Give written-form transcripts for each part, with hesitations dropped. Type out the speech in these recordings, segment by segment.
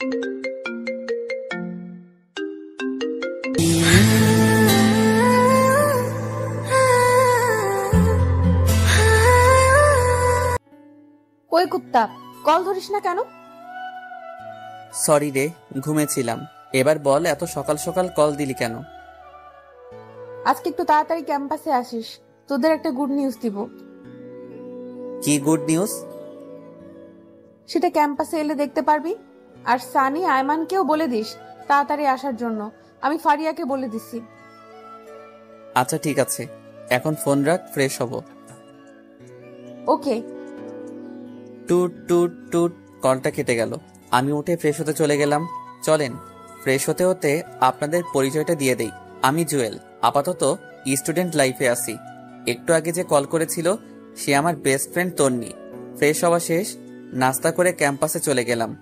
কই কুত্তা, কল ধরিস না কেন? সরি রে, ঘুমেছিলাম। এবার বল, এত সকাল সকাল কল দিলি কেন? আজকে একটু তাড়াতাড়ি ক্যাম্পাসে আসিস, তোদের একটা গুড নিউজ দিব। কি গুড নিউজ? সেটা ক্যাম্পাসে এলে দেখতে পারবি। আর সানি আয়মানকেও বলে দিস তাড়াতাড়ি আসার জন্য। আমি ফারিয়াকে বলে দিছি। আচ্ছা ঠিক আছে, এখন ফোন রাখ, ফ্রেশ হব। ওকে। টুট টুট টুট, কলটা কেটে গেল। আমি উঠে ফ্রেশ হতে চলে গেলাম। চলেন, ফ্রেশ হতে হতে আপনাদের পরিচয়টা দিয়ে দেই। আমি জুয়েল, আপাতত স্টুডেন্ট লাইফে আছি। একটু আগে যে কল করেছিল সে আমার বেস্ট ফ্রেন্ড তন্নি। ফ্রেশ হওয়া শেষ, নাস্তা করে ক্যাম্পাসে চলে গেলাম।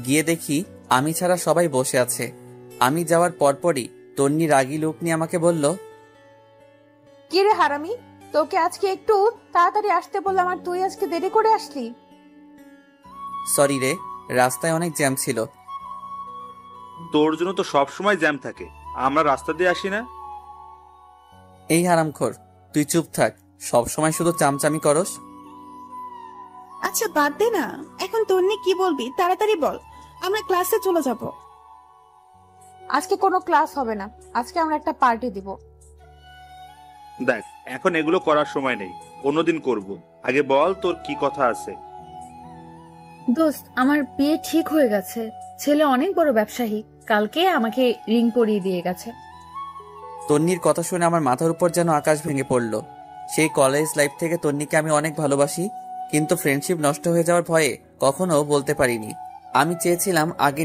গিয়ে দেখি আমি ছাড়া সবাই বসে আছে। আমি যাওয়ার পরপরই তন্নি রাগী লোক নিয়ে আমাকে বলল, কি রে হারামি, তোকে আজকে একটু তাড়াতাড়ি আসতে বললাম আর তুই আজকে দেরি করে আসলি। সরি রে, রাস্তায় অনেক জ্যাম ছিল। তোর জন্য তো সব সময় জ্যাম থাকে, আমরা রাস্তা দিয়ে আসি না। এই হারামখোর, তুই চুপ থাক, সব সময় শুধু চামচামি করস। আচ্ছা বাদ দে না, এখন তোর নিয়ে কি বলবি তাড়াতাড়ি বল, আমরা ক্লাসে চলে যাব। আজকে কোনো ক্লাস হবে না, আজকে আমরা একটা পার্টি দিব। দেখ, এখন এগুলো করার সময় নেই, অন্যদিন করব। আগে বল তোর কি কথা আছে। দোস্ত, আমার বিয়ে ঠিক হয়ে গেছে। ছেলে অনেক বড় ব্যবসায়ী, কালকে আমাকে রিং পরিয়ে দিয়ে গেছে। তন্নির কথা শুনে আমার মাথার উপর যেন আকাশ ভেঙে পড়ল। সেই কলেজ লাইফ থেকে তন্নিকে আমি অনেক ভালোবাসি, কিন্তু ফ্রেন্ডশিপ নষ্ট হয়ে যাওয়ার ভয়ে কখনো বলতে পারিনি। আমি চেয়েছিলাম আগে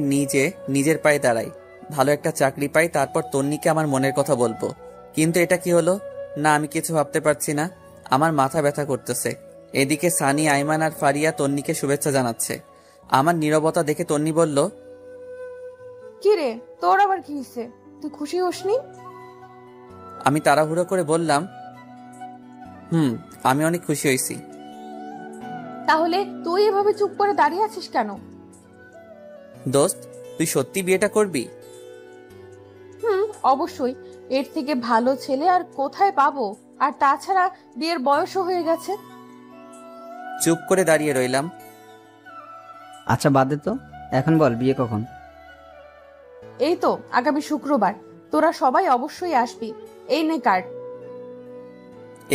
নিজের পায়ে দাঁড়াই, ভালো একটা চাকরি পাই, তারপর তন্নিকে আমার মনের কথা বলবো। কিন্তু এটা কি হলো? না, আমি কিছু ভাবতে পারছি না। আমার মাথা ব্যথা করতেছে। এদিকে সানি, আইমান আর ফারিয়া তন্নিকে শুভেচ্ছা জানাচ্ছে। আমার নীরবতা দেখে তন্নি বলল, কি রে, তোর আবার কি হয়েছে? তুই খুশি হসনি? আমি তাড়াহুড়ো করে বললাম, আমি অনেক খুশি হয়েছি। তাহলে তুই এভাবে চুপ করে দাঁড়িয়ে আছিস কেন? দোস্ত, তুই সত্যি বিয়েটা করবি? অবশ্যই, এর থেকে ভালো ছেলে আর কোথায় পাবো? আর তাছাড়া বিয়ের বয়সও হয়ে গেছে। চুপ করে দাঁড়িয়ে রইলাম। আচ্ছা বাদ দে তো, এখন বল বিয়ে কখন? এই তো আগামী শুক্রবার। তোরা সবাই অবশ্যই আসবি। এই নে কার্ড।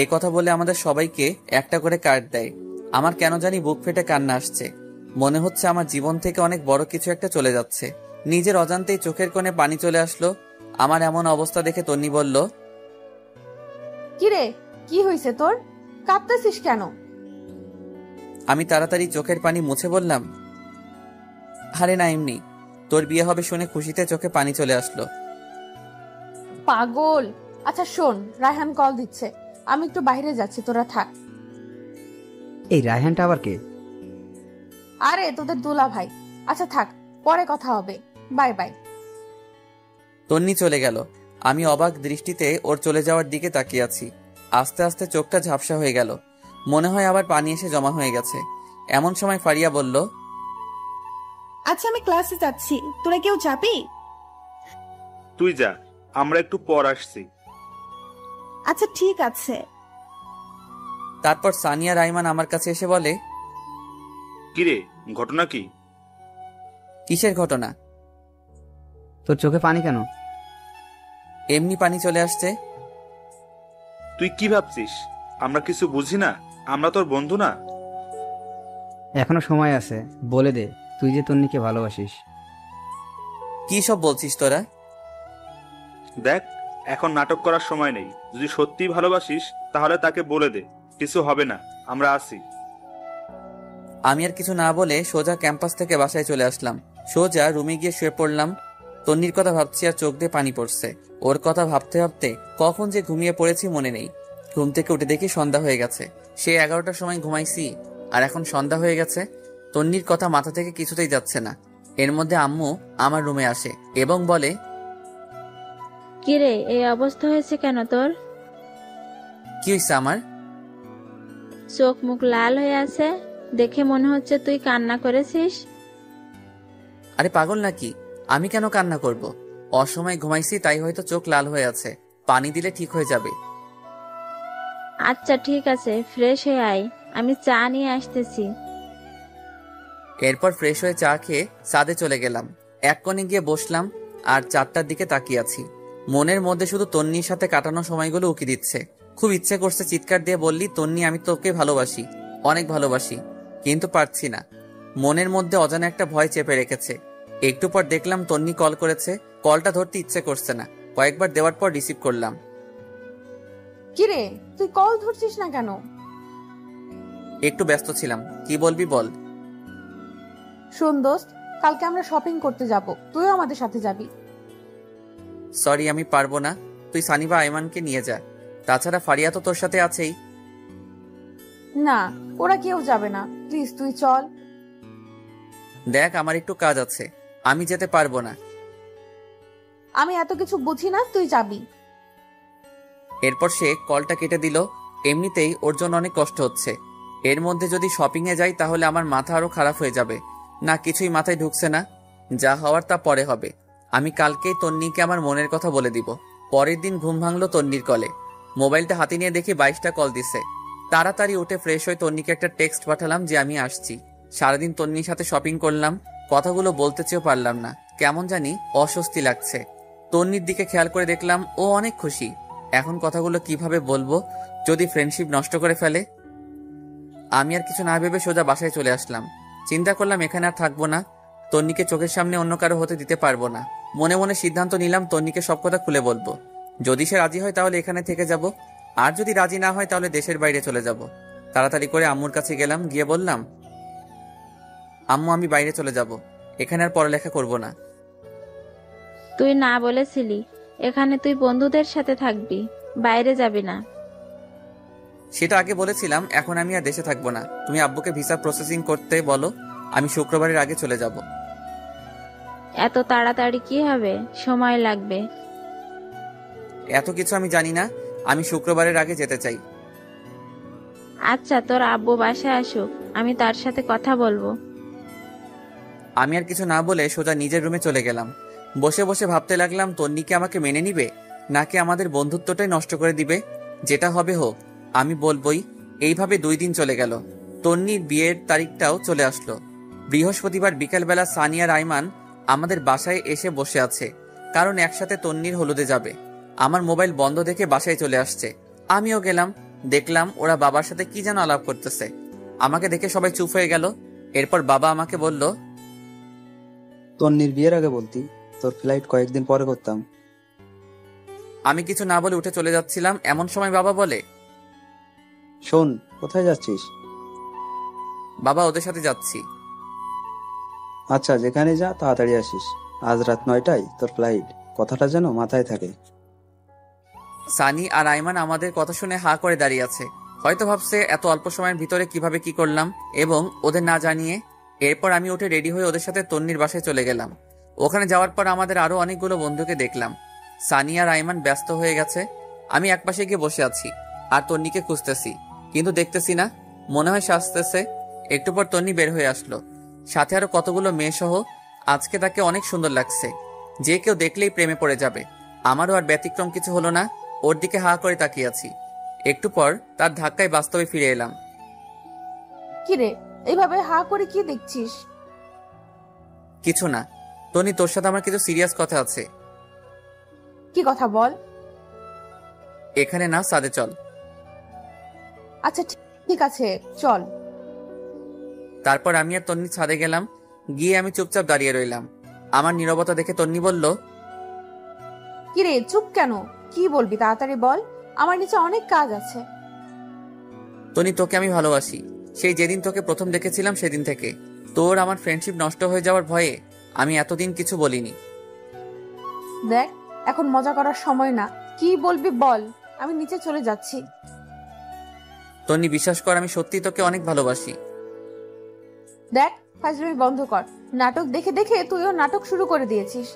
এই কথা বলে আমাদের সবাইকে একটা করে কার্ড দেয়। আমার কেন জানি বুক ফেটে কান্না আসছে। মনে হচ্ছে আমার জীবন থেকে অনেক বড় কিছু একটা চলে যাচ্ছে। নিজের অজান্তেই চোখের কোণে পানি চলে আসলো। আমার এমন অবস্থা দেখে তন্নি বলল, কি রে, কি হয়েছে তোর? কাঁদতেছিস কেন? আমি তাড়াতাড়ি চোখের পানি মুছে বললাম, আরে না, এমনি। তোর বিয়ে হবে শুনে খুশিতে চোখে পানি চলে আসলো। পাগল। আচ্ছা শোন, রায়হান কল দিচ্ছে, আমি একটু বাইরে যাচ্ছি, তোরা থাক। এই রায়হানটা আবার কে? আরে তোদের দুলা ভাই। আচ্ছা থাক, পরে কথা হবে। Bye bye. তন্নি চলে গেল। আমি অবাক দৃষ্টিতে ওর চলে যাওয়ার দিকে তাকিয়ে আছি। আস্তে আস্তে চোখটা ঝাপসা হয়ে গেল। মনে হয় আবার পানি এসে জমা হয়ে গেছে। এমন সময় ফারিয়া বলল, আচ্ছা আমি ক্লাসে যাচ্ছি, তোরা কেউ যাবি? তুই যা, আমরা একটু পর আসছি। আচ্ছা ঠিক আছে। তারপর সানিয়া রাইমান আমার কাছে এসে বলে, কিরে, ঘটনা কি? কিসের ঘটনা? তোর চোখে পানি কেন? এমনি পানি চলে আসছে। তুই কি ভাবছিস আমরা কিছু বুঝি না? আমরা তোর বন্ধু না? এখনো সময় আছে, বলে দে তুই যে তন্নিকে ভালোবাসিস। কি সব বলছিস তোরা? দেখ, এখন নাটক করার সময় নেই। যদি সত্যিই ভালোবাসিস তাহলে তাকে বলে দে, কিছু হবে না, আমরা আসি। আমি আর কিছু না বলে সোজা ক্যাম্পাস থেকে বাসায় চলে আসলাম। সোজা রুমে গিয়ে শুয়ে পড়লাম। তন্নির কথা ভাবছি আর চোখ দিয়ে পানি পড়ছে। ওর কথা ভাবতে ভাবতে কখন যে ঘুমিয়ে পড়েছি মনে নেই। ঘুম থেকে উঠে দেখি সন্ধ্যা হয়ে গেছে। সে 11টার সময় ঘুমাইছি আর এখন সন্ধ্যা হয়ে গেছে। তন্নির কথা মাথা থেকে কিছুতেই যাচ্ছে না। এর মধ্যে আম্মু আমার রুমে আসে এবং বলে, কিরে, এই অবস্থা হয়েছে কেন তোর? কি হয়েছে আমার? চোখ মুখ লাল হয়ে আছে, দেখে মনে হচ্ছে তুই কান্না করেছিস। আরে পাগল নাকি? আমি কেন কান্না করব? অসময় ঘুমাইছি তাই হয়তো চোখ লাল হয়ে আছে, পানি দিলে ঠিক হয়ে যাবে। আচ্ছা ঠিক আছে, ফ্রেশ হয়ে আয়, আমি চা নিয়ে আসতেছি। এরপর ফ্রেশ হয়ে চা খেয়ে ছাদে চলে গেলাম। এক কোণে গিয়ে বসলাম আর 4টার দিকে তাকিয়ে আছি। মনের মধ্যে শুধু তন্নির সাথে কাটানো সময়গুলো উকি দিচ্ছে। খুব ইচ্ছে করছে চিৎকার দিয়ে বললি, তন্নি আমি তোকে ভালোবাসি, অনেক ভালোবাসি, কিন্তু পারছি না। মনের মধ্যে অজানা একটা ভয় চেপে রেখেছে। একটু পর দেখলাম তন্নি কল করেছে। কলটা ধরতে ইচ্ছে করছে না, কয়েকবার দেওয়ার পর রিসিভ করলাম। কিরে, তুই কল ধরছিস না কেন? একটু ব্যস্ত ছিলাম, কি বলবি বল। শোন দোস্ত, কালকে আমরা শপিং করতে যাব, তুইও আমাদের সাথে যাবি। সরি, আমি পারবো না। তুই সানি বা আইমানকে নিয়ে যা, তাছাড়া ফারিয়া তো তোর সাথে আছেই। না, ওরা কেউ যাবে না, প্লিজ তুই চল। দেখ, আমার একটু কাজ আছে, আমি যেতে পারবো না। আমি এত কিছু বুঝি না, তুই যাবি। এরপর সে কলটা কেটে দিল। এমনিতেই ওর জন্য অনেক কষ্ট হচ্ছে, এর মধ্যে যদি শপিং এ যাই তাহলে আমার মাথা আরো খারাপ হয়ে যাবে। না, কিছুই মাথায় ঢুকছে না। যা হওয়ার তা পরে হবে। আমি কালকেই তন্নিকে আমার মনের কথা বলে দিব। পরের দিন ঘুম ভাঙলো তন্নির কলে। মোবাইলটা হাতে নিয়ে দেখি 22টা কল দিছে। তাড়াতাড়ি উঠে ফ্রেশ হয়ে তন্নিকে একটা টেক্সট পাঠালাম যে আমি আসছি। সারাদিন তন্নির সাথে শপিং করলাম, কথাগুলো বলতে চেয়েও পারলাম না, কেমন জানি অস্বস্তি লাগছে। তন্নির দিকে খেয়াল করে দেখলাম ও অনেক খুশি। এখন কথাগুলো কিভাবে বলবো যদি ফ্রেন্ডশিপ নষ্ট করে ফেলে। আমি আর কিছু না ভেবে সোজা বাসায় চলে আসলাম। চিন্তা করলাম এখানে আর থাকবো না, তন্নিকে চোখের সামনে অন্য কারো হতে দিতে পারবো না। মনে মনে সিদ্ধান্ত নিলাম তন্নিকে সব কথা খুলে বলবো। যদি সে রাজি হয় তাহলে এখানে থেকে যাব, আর যদি রাজি না হয় তাহলে দেশের বাইরে চলে যাব। তাড়াতাড়ি করে আম্মুর কাছে গেলাম, গিয়ে বললাম, আম্মু আমি বাইরে চলে যাব, এখানে আর পড়ালেখা করব না। তুই না বলেছিলি এখানে তুই বন্ধুদের সাথে থাকবি, বাইরে যাবি না? সেটা আগে বলেছিলাম, এখন আমি আর দেশে থাকবো না। তুমি আব্বুকে ভিসা প্রসেসিং করতে বলো, আমি শুক্রবারের আগে চলে যাব। এত তাড়াতাড়ি কি হবে, সময় লাগবে। এত কিছু আমি জানি না, আমি শুক্রবারের আগে যেতে চাই। আচ্ছা, তোর আব্বু বাসায় আসুক, আমি তার সাথে কথা বলবো। আমি আর কিছু না বলে সোজা নিজের রুমে চলে গেলাম। বসে বসে ভাবতে লাগলাম তন্নি কি আমাকে মেনে নিবে, নাকি আমাদের বন্ধুত্বটাই নষ্ট করে দিবে। যেটা হবে হোক, আমি বলবই। এইভাবে 2 দিন চলে গেল। তন্নির বিয়ের তারিখটাও চলে আসলো। বৃহস্পতিবার বিকেলবেলা সানিয়া রাইমান আমাদের বাসায় এসে বসে আছে, কারণ একসাথে তন্নির হলুদে যাবে। আমার মোবাইল বন্ধ দেখে বাসায় চলে আসছে। আমিও গেলাম, দেখলাম ওরা বাবার সাথে কি যেন আলাপ করতেছে। আমাকে দেখে সবাই চুপ হয়ে গেল। এরপর বাবা আমাকে বলল, তন্নির বিয়ের আগে বলতি, তোর ফ্লাইট কয়েকদিন পরে করতাম। আমি কিছু না বলে উঠে চলে যাচ্ছিলাম, এমন সময় বাবা বলে, শোন, কোথায় যাচ্ছিস? বাবা ওদের সাথে যাচ্ছি। আচ্ছা, যেখানে যা তাড়াতাড়ি আসিস। আজ রাত 9টায় তোর ফ্লাইট, কথাটা যেন মাথায় থাকে। সানি আর আইমান আমাদের কথা শুনে হা করে দাঁড়িয়ে আছে। হয়তো ভাবছে এত অল্প সময়ের ভিতরে কিভাবে কি করলাম, এবং ওদের না জানিয়ে। এরপর আমি উঠে রেডি হয়ে ওদের সাথে তন্নির বাসায় চলে গেলাম। ওখানে যাওয়ার পর আমাদের আরো অনেকগুলো বন্ধুকে দেখলাম। সানি আর আইমান ব্যস্ত হয়ে গেছে, আমি একপাশে গিয়ে বসে আছি আর তন্নিকে খুঁজতেছি, কিন্তু দেখতেছি না। মনে হয় সাজতেছে। একটু পর তন্নি বের হয়ে আসলো, সাথে আরো কতগুলো মেয়ে সহ। আজকে তাকে অনেক সুন্দর লাগছে, যে কেউ দেখলেই প্রেমে পড়ে যাবে। আমারও আর ব্যতিক্রম কিছু হলো না, ওর দিকে হা করে তাকিয়ে আছি। একটু পর তার ধাক্কায় বাস্তবে ফিরে এলাম। কিরে, এইভাবে হা করে কি দেখছিস? কিছু না তন্নি, তোর সাথে আমার কিছু সিরিয়াস কথা আছে। কি কথা বল। এখানে না, সাদে চল। আচ্ছা ঠিক আছে, চল। তারপর আমি আর তন্নি ছাদে গেলাম। গিয়ে আমি চুপচাপ দাঁড়িয়ে রইলাম। আমার নীরবতা দেখে তন্নি বলল, কিরে চুপ কেন, কি বলবি তাড়াতাড়ি বল, আমার নিচে অনেক কাজ আছে। তন্নি, তোকে আমি ভালোবাসি, সেই যেদিন তোকে প্রথম দেখেছিলাম সেদিন থেকে। তোর আমার ফ্রেন্ডশিপ নষ্ট হয়ে যাওয়ার ভয়ে আমি এতদিন কিছু বলিনি। দেখ, এখন মজা করার সময় না, কি বলবি বল, আমি নিচে চলে যাচ্ছি। তন্নি, বিশ্বাস কর, আমি সত্যি তোকে অনেক ভালোবাসি। দেখ, ফাজলামি বন্ধ কর, নাটক দেখে দেখে তুইও নাটক শুরু করে দিয়েছিস।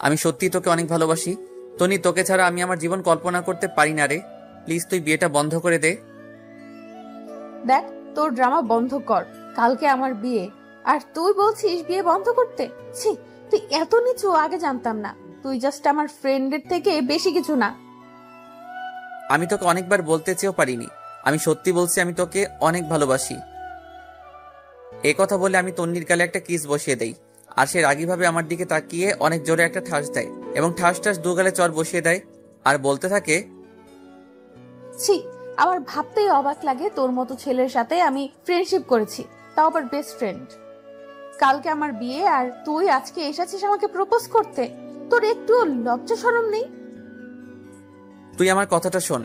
আমি সত্যি তোকে অনেক ভালোবাসি তন্নি, তোকে ছাড়া আমি আমার জীবন কল্পনা করতে পারি না রে। প্লিজ তুই বিয়েটা বন্ধ করে দে। দেখ, তোর ড্রামা বন্ধ কর, কালকে আমার বিয়ে, আর তুই বলছিস বিয়ে বন্ধ করতে? ছি, তুই এত নিচু আগে জানতাম না। তুই জাস্ট আমার ফ্রেন্ডের থেকে বেশি কিছু না। আমি তোকে অনেকবার বলতে চেয়েও পারিনি। আমি সত্যি বলছি, আমি তোকে অনেক ভালোবাসি। এ কথা বলে আমি তন্নির গালে একটা কিস বসিয়ে দেই, আর সে রাগীভাবে আমার দিকে তাকিয়ে অনেক জোরে একটা ঠাস দেয় এবং ঠাস ঠাস দু গালে চড় বসিয়ে দেয় আর বলতে থাকে, ছি, আমার ভাবতেই অবাক লাগে তোর মতো ছেলের সাথে আমি ফ্রেন্ডশিপ করেছি, তাও আবার বেস্ট ফ্রেন্ড। কালকে আমার বিয়ে আর তুই আজকে এসেছিস আমাকে প্রপোজ করতে। তোর একটু লজ্জা শরম নেই? তুই আমার কথাটা শোন।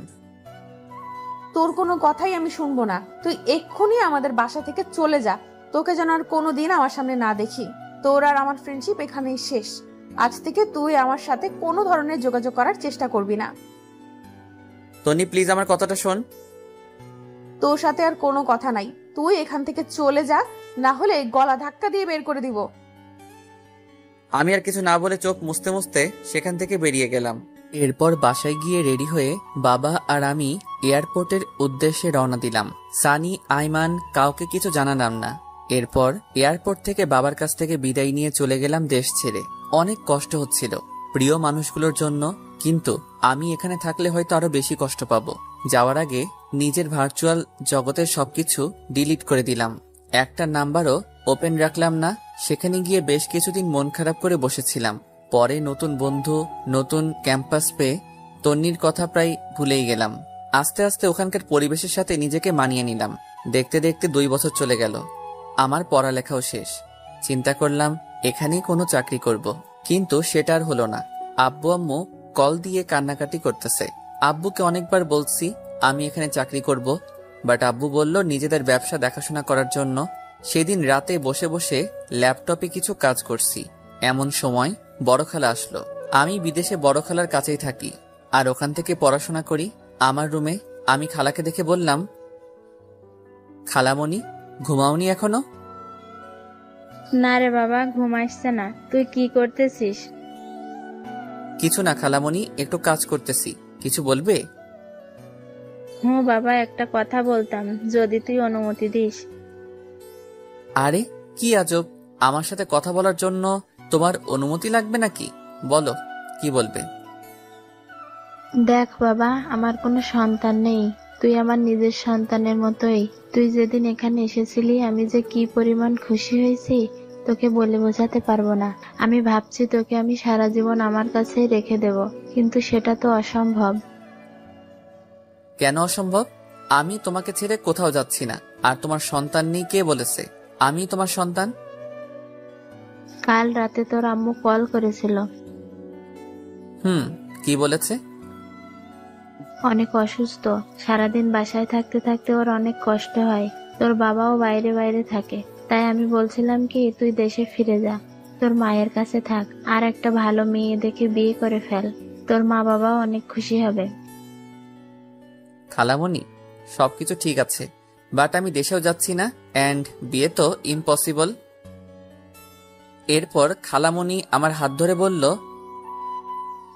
তোর কোনো কথাই আমি শুনবো না। তুই এক্ষুনি আমাদের বাসা থেকে চলে যা। তোকে যেন আর কোনোদিন আমার সামনে না দেখি। তোর আর আমার ফ্রেন্ডশিপ এখানেই শেষ। আজ থেকে তুই আমার সাথে কোনো ধরনের যোগাযোগ করার চেষ্টা করবি না। তন্নি প্লিজ আমার কথাটা শোন। তোর সাথে আর কোনো কথা নাই। তুই এখান থেকে চলে যা, না হলে গলা ধাক্কা দিয়ে বের করে দিব। আমি আর কিছু না বলে চোখ মুছতে মুছতে সেখান থেকে বেরিয়ে গেলাম। এরপর বাসায় গিয়ে রেডি হয়ে বাবা আর আমি এয়ারপোর্টের উদ্দেশ্যে রওনা দিলাম। সানি, আইমান কাউকে কিছু জানালাম না। এরপর এয়ারপোর্ট থেকে বাবার কাছ থেকে বিদায় নিয়ে চলে গেলাম দেশ ছেড়ে। অনেক কষ্ট হচ্ছিল প্রিয় মানুষগুলোর জন্য, কিন্তু আমি এখানে থাকলে হয়তো আরো বেশি কষ্ট পাবো। যাওয়ার আগে নিজের ভার্চুয়াল জগতের সবকিছু ডিলিট করে দিলাম। একটা নাম্বারও ওপেন রাখলাম না। সেখানে গিয়ে বেশ কিছুদিন মন খারাপ করে বসেছিলাম। পরে নতুন বন্ধু, নতুন ক্যাম্পাস পেয়ে তন্নির কথা প্রায় ভুলেই গেলাম। আস্তে আস্তে ওখানকার পরিবেশের সাথে নিজেকে মানিয়ে নিলাম। দেখতে দেখতে 2 বছর চলে গেল। আমার পড়ালেখাও শেষ। চিন্তা করলাম এখানেই কোনো চাকরি করব, কিন্তু সেটা আর হলো না। আব্বু আম্মু কল দিয়ে কান্নাকাটি করতেছে। আব্বুকে অনেকবার বলছি আমি এখানে চাকরি করব, বাট আব্বু বলল নিজেদের ব্যবসা দেখাশোনা করার জন্য। সেদিন রাতে বসে বসে ল্যাপটপে কিছু কাজ করছি, এমন সময় বড় খালা আসলো। আমি বিদেশে বড় খালার কাছেই থাকি আর ওখান থেকে পড়াশোনা করি। আমার রুমে আমি খালাকে দেখে বললাম, খালামণি ঘুমাওনি এখনো? না রে বাবা, ঘুম আসছে না। তুই কি করতেছিস? কিছু না খালামণি, একটু কাজ করতেছি। কিছু বলবে? বাবা, একটা কথা বলতাম, যদি তুই অনুমতি দিস। আরে কি আজব, আমার সাথে কথা বলার জন্য তোমার অনুমতি লাগবে নাকি? বলো, কি বলবে? দেখ বাবা, আমার কোনো সন্তান নেই। তুই আমার নিজের সন্তানের মতোই। তুই যেদিন এখানে এসেছিলি আমি যে কি পরিমাণ খুশি হয়েছি তোকে বলে বোঝাতে পারবো না। আমি ভাবছি তোকে আমি সারা জীবন আমার কাছেই রেখে দেব, কিন্তু সেটা তো অসম্ভব। কেন অসম্ভব? আমি তোমাকে ছেড়ে কোথাও যাচ্ছি না। আর তোমার সন্তান নেই কে বলেছে? আমি তোমার সন্তান। কাল রাতে তোর আম্মু কল করেছিল। কি বলেছে? অনেক অসুস্থ, সারাদিন বাসায় থাকতে থাকতে ওর অনেক কষ্ট হয়। তোর বাবাও বাইরে বাইরে থাকে, তাই আমি বলছিলাম কি তুই দেশে ফিরে যা, তোর মায়ের কাছে থাক, আর একটা ভালো মেয়ে দেখে বিয়ে করে ফেল। তোর মা বাবাও অনেক খুশি হবে। খালামণি সবকিছু ঠিক আছে, বাট আমি দেশেও যাচ্ছি না, অ্যান্ড বিয়ে তো ইম্পসিবল। এরপর খালামণি আমার হাত ধরে বলল,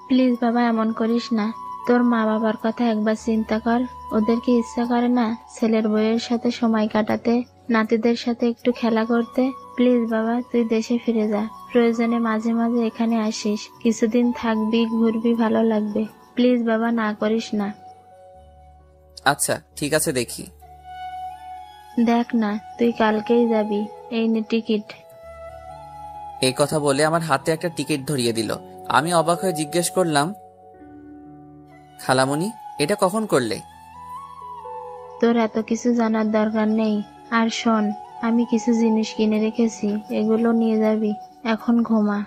প্লিজ বাবা, এমন করিস না। তোর মা বাবার কথা একবার চিন্তা কর। ওদেরকে ইচ্ছা করে না ছেলের বউয়ের সাথে সময় কাটাতে, নাতিদের সাথে একটু খেলা করতে? প্লিজ বাবা, তুই দেশে ফিরে যা। প্রয়োজনে মাঝে মাঝে এখানে আসিস, কিছুদিন থাকবি, ঘুরবি, ভালো লাগবে। প্লিজ বাবা, না করিস না। আচ্ছা ঠিক আছে, দেখি। দেখ না, তুই কালকেই যাবি, এই নে টিকিট। এই কথা বলে আমার হাতে একটা টিকিট ধরিয়ে দিল। আমি অবাক হয়ে জিজ্ঞেস করলাম, খালামণি এটা কখন করলে? তোর এত কিছু জানার দরকার নেই। আর শোন, আমি কিছু জিনিস কিনে রেখেছি, এগুলো নিয়ে যাবি। এখন ঘুমা।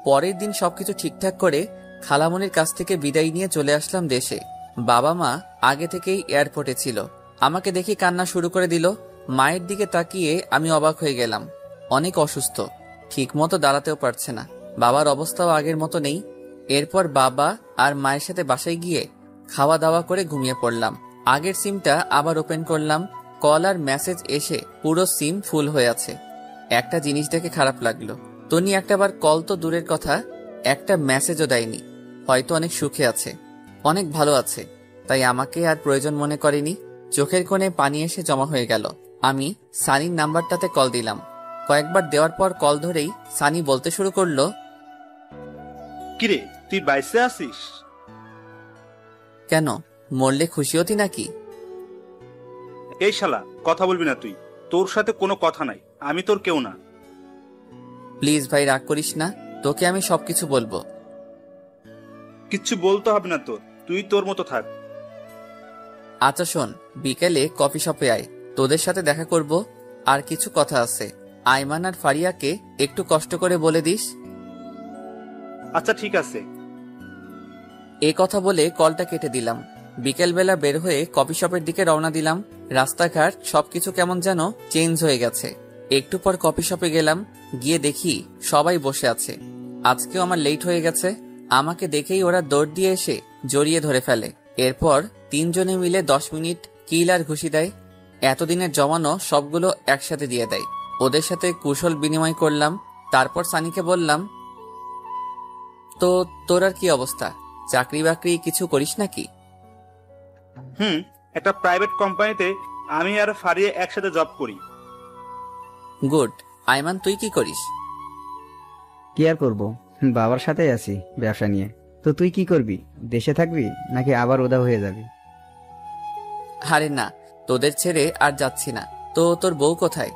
পরের দিন সবকিছু ঠিকঠাক করে খালামণির কাছ থেকে বিদায় নিয়ে চলে আসলাম দেশে। বাবা মা আগে থেকেই এয়ারপোর্টে ছিল। আমাকে দেখে কান্না শুরু করে দিল। মায়ের দিকে তাকিয়ে আমি অবাক হয়ে গেলাম। অনেক অসুস্থ, ঠিক মতো দাঁড়াতেও পারছে না। বাবার অবস্থাও আগের মতো নেই। এরপর বাবা আর মায়ের সাথে বাসায় গিয়ে খাওয়া দাওয়া করে ঘুমিয়ে পড়লাম। আগের সিমটা আবার ওপেন করলাম। কল আর মেসেজ এসে পুরো সিম ফুল হয়ে আছে। একটা জিনিস দেখে খারাপ লাগলো, তনি একটাবার কল তো দূরের কথা, একটা মেসেজও দেয়নি। হয়তো অনেক সুখে আছে, অনেক ভালো আছে, তাই আমাকে আর প্রয়োজন মনে করেনি। চোখের কোণে পানি এসে জমা হয়ে গেল। আমি সানির নাম্বারটাতে কল দিলাম। কয়েকবার দেওয়ার পর কল ধরেই সানি বলতে শুরু করলো, কিরে তুই বাইসে আসিস? কেন, মরলে খুশি হতি নাকি? এই শালা, কথা বলবি না তুই। তোর সাথে কোনো কথা নাই, আমি তোর কেউ না। প্লিজ ভাই, রাগ করিস না, তোকে আমি সবকিছু বলবো। কিচ্ছু বলতে হবে না তোর, তুই তোর মতো থাক। আচ্ছা শোন, বিকেলে কফি শপে আয়, তোদের সাথে দেখা করব। আর কিছু কথা আছে, আইমান আর ফারিয়াকে একটু কষ্ট করে বলে দিস। আচ্ছা ঠিক আছে। এ কথা বলে কলটা কেটে দিলাম। বিকেলবেলা বের হয়ে কফি শপের দিকে রওনা দিলাম। রাস্তাঘাট সবকিছু কেমন যেন চেঞ্জ হয়ে গেছে। একটু পর কফি শপে গেলাম, গিয়ে দেখি সবাই বসে আছে। আজকেও আমার লেট হয়ে গেছে। আমাকে দেখেই ওরা দৌড় দিয়ে এসে জড়িয়ে ধরে ফেলে। এরপর তিনজনে মিলে 10 মিনিট কিল আর ঘুষি দেয়। এতদিনের জমানো সবগুলো একসাথে দিয়ে দেয়। ওদের সাথে কুশল বিনিময় করলাম। তারপর সানিকে বললাম, তো তোর আর কি অবস্থা, চাকরি বাকরি কিছু করিস নাকি? একটা প্রাইভেট কোম্পানিতে আমি আর ফারিয়া একসাথে জব করি। গুড। আইমান, তুই কি করিস? কি আর করবো, বাবার সাথেই আছি ব্যবসা নিয়ে। তো তুই কি করবি, দেশে থাকবি নাকি আবার উধাও হয়ে যাবি? আরে না, তোদের ছেড়ে আর যাচ্ছি না। তো তোর বউ কোথায়?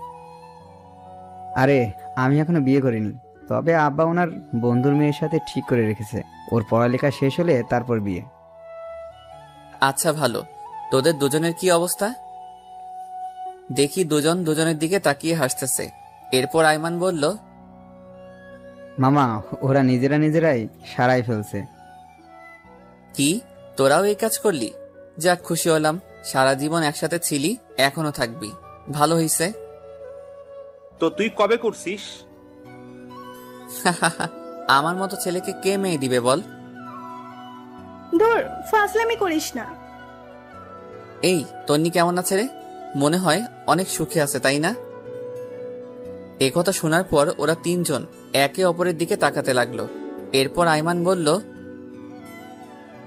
আরে আমি এখনো বিয়ে করিনি, তবে আব্বা ওনার বন্ধুর মেয়ের সাথে ঠিক করে রেখেছে। ওর পড়ালেখা শেষ হলে তারপর বিয়ে। আচ্ছা ভালো। তোদের দুজনের কি অবস্থা? দেখি দুজন দুজনের দিকে তাকিয়ে হাসতেছে। এরপর আইমান বলল, মামা, ওরা নিজেরাই সারাই ফেলছে। কি, তোরাও এই কাজ করলি? যাক, খুশি হলাম। সারা জীবন একসাথে ছিলি, এখনো থাকবি, ভালো হইছে। তো তুই কবে করছিস? আমার মতো ছেলেকে কে মেয়ে দিবে বল? ধুর, ফাজলামি করিস না। এই তন্নি কেমন আছে রে? মনে হয় অনেক সুখে আছে, তাই না? একথা শোনার পর ওরা তিনজন একে অপরের দিকে তাকাতে লাগলো। এরপর আইমান বলল,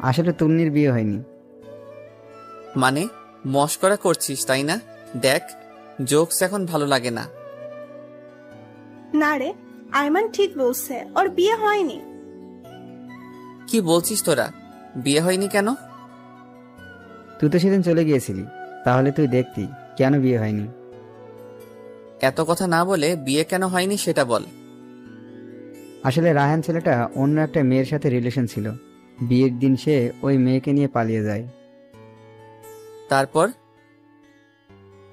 আসলে তন্নির বিয়ে হয়নি। মানে মস্করা করছিস তাই না? দেখ, জোকস এখন ভালো লাগে না। না রে, আইমান ঠিক বলছে, ওর বিয়ে হয়নি। কি বলছিস তোরা? বিয়ে হয়নি কেন? তুই তো সেদিন চলে গিয়েছিলি, তাহলে তুই দেখতি কেন বিয়ে হয়নি। এত কথা না বলে বিয়ে কেন হয়নি সেটা বল। আসলে রায়হান ছেলেটা অন্য একটা মেয়ের সাথে রিলেশন ছিল। বিয়ের দিন সে ওই মেয়েকে নিয়ে পালিয়ে যায়। তারপর?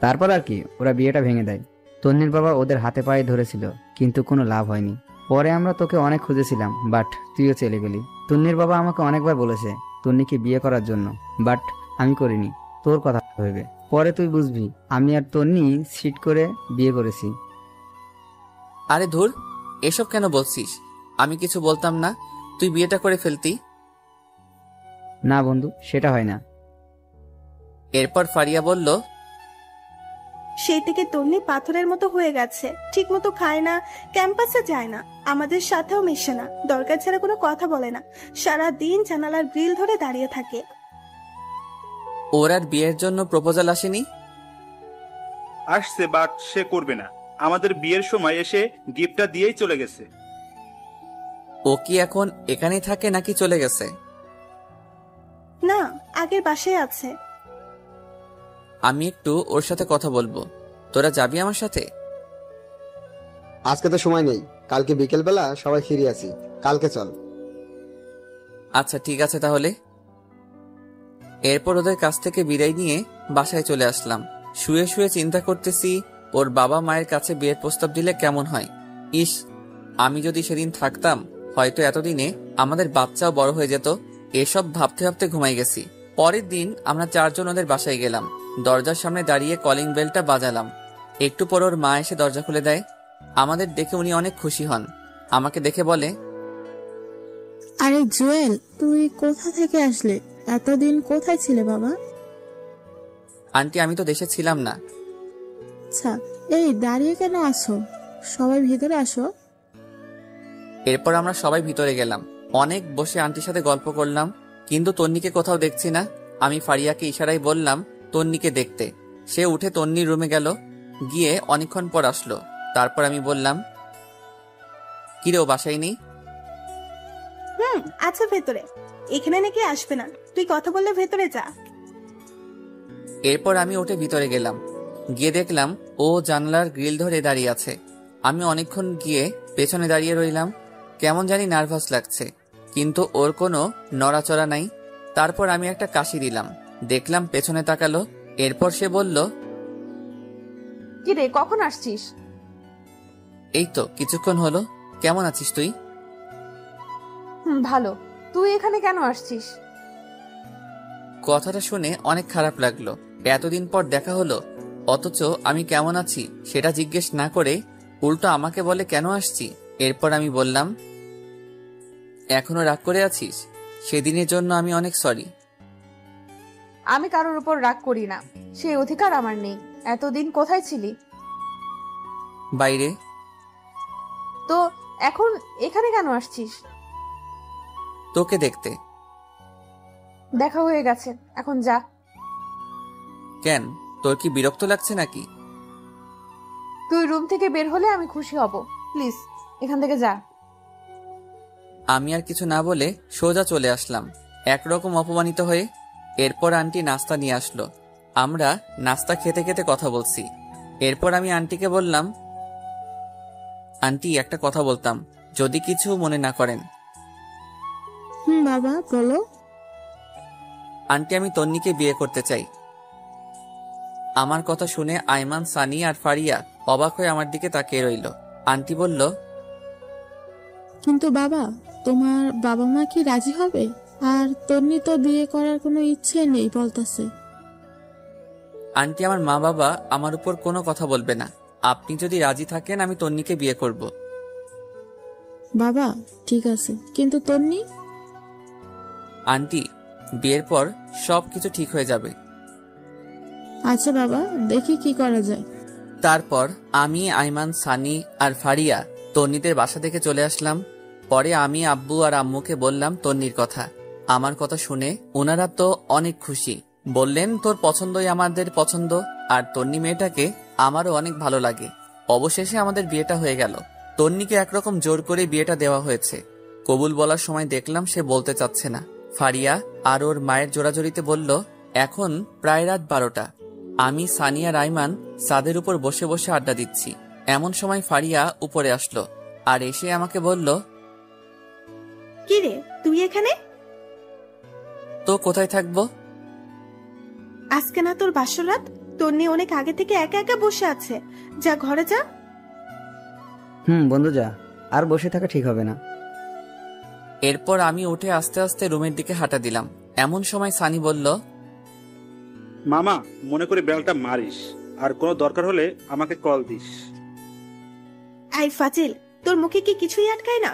তারপর আর কি, ওরা বিয়েটা ভেঙে দেয়। তন্নির বাবা ওদের হাতে পায়ে ধরেছিল, কিন্তু কোনো লাভ হয়নি। পরে আমরা তোকে অনেক খুঁজেছিলাম, বাট তুইও চলে গেলি। তন্নির বাবা আমাকে অনেকবার বলেছে তন্নিকে বিয়ে করার জন্য, বাট আমি করিনি, তোর কথা ভেবে। পরে তুই বুঝবি আমি আর তন্নি সিট করে বিয়ে করেছি। আরে ধুর, এসব কেন বলছিস? আমি কিছু বলতাম না, তুই বিয়েটা করে ফেলতি। না বন্ধু, সেটা হয় না। এরপর ফারিয়া বলল, সেই থেকে তন্নি পাথরের মতো হয়ে গেছে। ঠিক মতো খায় না, ক্যাম্পাসে যায় না, আমাদের সাথেও মেশে না, দরকার ছাড়া কোনো কথা বলে না, সারা দিন জানালার গ্রিল ধরে দাঁড়িয়ে থাকে। ওর আর বিয়ের জন্য প্রপোজাল আসেনি? আসছে, বাট সে করবে না। আমাদের বিয়ের সময় এসে গিফটটা দিয়েই চলে গেছে। ও কি এখন এখানেই থাকে নাকি চলে গেছে? না, আগের বাসায় আছে। আমি একটু ওর সাথে কথা বলবো, তোরা যাবি আমার সাথে? আজকে তো সময় নেই, কালকে বিকেলবেলা সবাই ফিরে আছি, কালকে চল। আচ্ছা ঠিক আছে তাহলে। এরপর ওদের কাছ থেকে বিদায় নিয়ে বাসায় চলে আসলাম। শুয়ে শুয়ে চিন্তা করতেছি, ওর বাবা মায়ের কাছে বিয়ের প্রস্তাব দিলে কেমন হয়। ইস, আমি যদি সেদিন থাকতাম, হয়তো এতদিনে আমাদের বাচ্চাও বড় হয়ে যেত। এসব ভাবতে ভাবতে ঘুমাই গেছি। পরের দিন আমরা চারজন ওদের বাসায় গেলাম। দরজার সামনে দাঁড়িয়ে কলিং বেলটা বাজালাম। একটু পর ওর মা এসে দরজা খুলে দেয়। আমাদের দেখে উনি অনেক খুশি হন। আমাকে দেখে বলে, আরে জুয়েল, তুই কোথা থেকে আসলে? এতদিন কোথায় ছিলে বাবা? আন্টি, আমি তো দেশে ছিলাম না। আচ্ছা, এই দাঁড়িয়ে কেন আসো? সবাই ভিতরে আসো। এরপর আমরা সবাই ভিতরে গেলাম। অনেক বসে আন্টির সাথে গল্প করলাম, কিন্তু তন্নিকে কোথাও দেখছি না। আমি ফারিয়াকে ইশারায় বললাম তন্নিকে দেখতে। সে উঠে তন্নির রুমে গেল। গিয়ে অনেকক্ষণ পর আসলো। তারপর আমি বললাম, কিরে ও বাসায় নেই? আচ্ছা ভেতরে। এখানে নাকি আসবে না, তুই কথা বললে ভেতরে যা। এরপর আমি উঠে ভিতরে গেলাম। গিয়ে দেখলাম ও জানলার গ্রিল ধরে দাঁড়িয়ে আছে। আমি অনেকক্ষণ গিয়ে পেছনে দাঁড়িয়ে রইলাম। কেমন জানি নার্ভাস লাগছে, কিন্তু ওর কোনো নড়াচড়া নাই। তারপর আমি একটা কাশি দিলাম, দেখলাম পেছনে তাকালো। এরপর সে বলল, কি রে, কখন আসছিস? এই তো কিছুক্ষণ হলো। কেমন আছিস তুই? ভালো। তুই এখানে কেন আসছিস? কথাটা শুনে অনেক খারাপ লাগলো। এতদিন পর দেখা হলো, অথচ আমি কেমন আছি সেটা জিজ্ঞেস না করে উল্টো আমাকে বলে কেন আসছি। এরপর আমি বললাম, এখনো রাগ করে আছিস? সেদিনের জন্য আমি অনেক সরি। আমি কারোর উপর রাগ করি না, সেই অধিকার আমার নেই। এতদিন কোথায় ছিলি? বাইরে। তো এখন এখানে কেন আসছিস? তোকে দেখতে। দেখা হয়ে গেছে, এখন যা। কেন, তোর কি বিরক্ত লাগছে নাকি? তুই রুম থেকে বের হলে আমি খুশি হব। প্লিজ এখান থেকে যা। আমি আর কিছু না বলে সোজা চলে আসলাম, একরকম অপমানিত হয়ে। এরপর আন্টি নাস্তা নিয়ে আসলো। আমরা নাস্তা খেতে খেতে কথা বলছি। এরপর আমি আন্টিকে বললাম, আন্টি একটা কথা বলতাম, যদি কিছু মনে না করেন। বাবা বলো। আন্টি, আমি তন্নিকে বিয়ে করতে চাই। আমার কথা শুনে আইমান, সানি আর ফারিয়া অবাক হয়ে আমার দিকে তাকিয়ে রইল। আন্টি বলল, কিন্তু বাবা, তোমার বাবা মা কি রাজি হবে? আর তন্নি তো বিয়ে করার কোনো ইচ্ছে নেই বলতেছে। আন্টি, আমার মা বাবা আমার উপর কোনো কথা বলবে না। আপনি যদি রাজি থাকেন আমি তন্নিকে বিয়ে করব। বাবা ঠিক আছে, কিন্তু তন্নি? আন্টি, বিয়ের পর সবকিছু ঠিক হয়ে যাবে। আচ্ছা বাবা, দেখি কি করা যায়। তারপর আমি, আইমান, সানি আর ফারিয়া তন্নিদের বাসা থেকে চলে আসলাম। পরে আমি আব্বু আর আম্মুকে বললাম তন্নির কথা। আমার কথা শুনে ওনারা তো অনেক খুশি। বললেন, তোর পছন্দই আমাদের পছন্দ, আর তন্নি মেয়েটাকে আমারও অনেক ভালো লাগে। অবশেষে আমাদের বিয়েটা হয়ে গেল। তন্নিকে একরকম জোর করে বিয়েটা দেওয়া হয়েছে। কবুল বলার সময় দেখলাম সে বলতে চাচ্ছে না। ফারিয়া আর ওর মায়ের জোরাজোরিতে বলল, এখন প্রায় রাত 12টা। আমি, সানিয়া, রাইমান ছাদের উপর বসে বসে আড্ডা দিচ্ছি। এমন সময় ফারিয়া উপরে আসলো আর এসে আমাকে বলল, কি রে তুই এখানে? তো কোথায় থাকবো? আজকে না তোর বাসর রাত? তন্নি অনেক আগে থেকে একা একা বসে আছে, যা ঘরে যা। বন্ধু যা, আর বসে থাকা ঠিক হবে না। এরপর আমি উঠে আস্তে আস্তে রুমের দিকে হাঁটা দিলাম। এমন সময় সানি বলল, মামা, মনে করে বেলটা মারিস, আর কোনো দরকার হলে আমাকে কল দিস। আই ফাজিল, তোর মুখে কি কিছুই আটকায় না?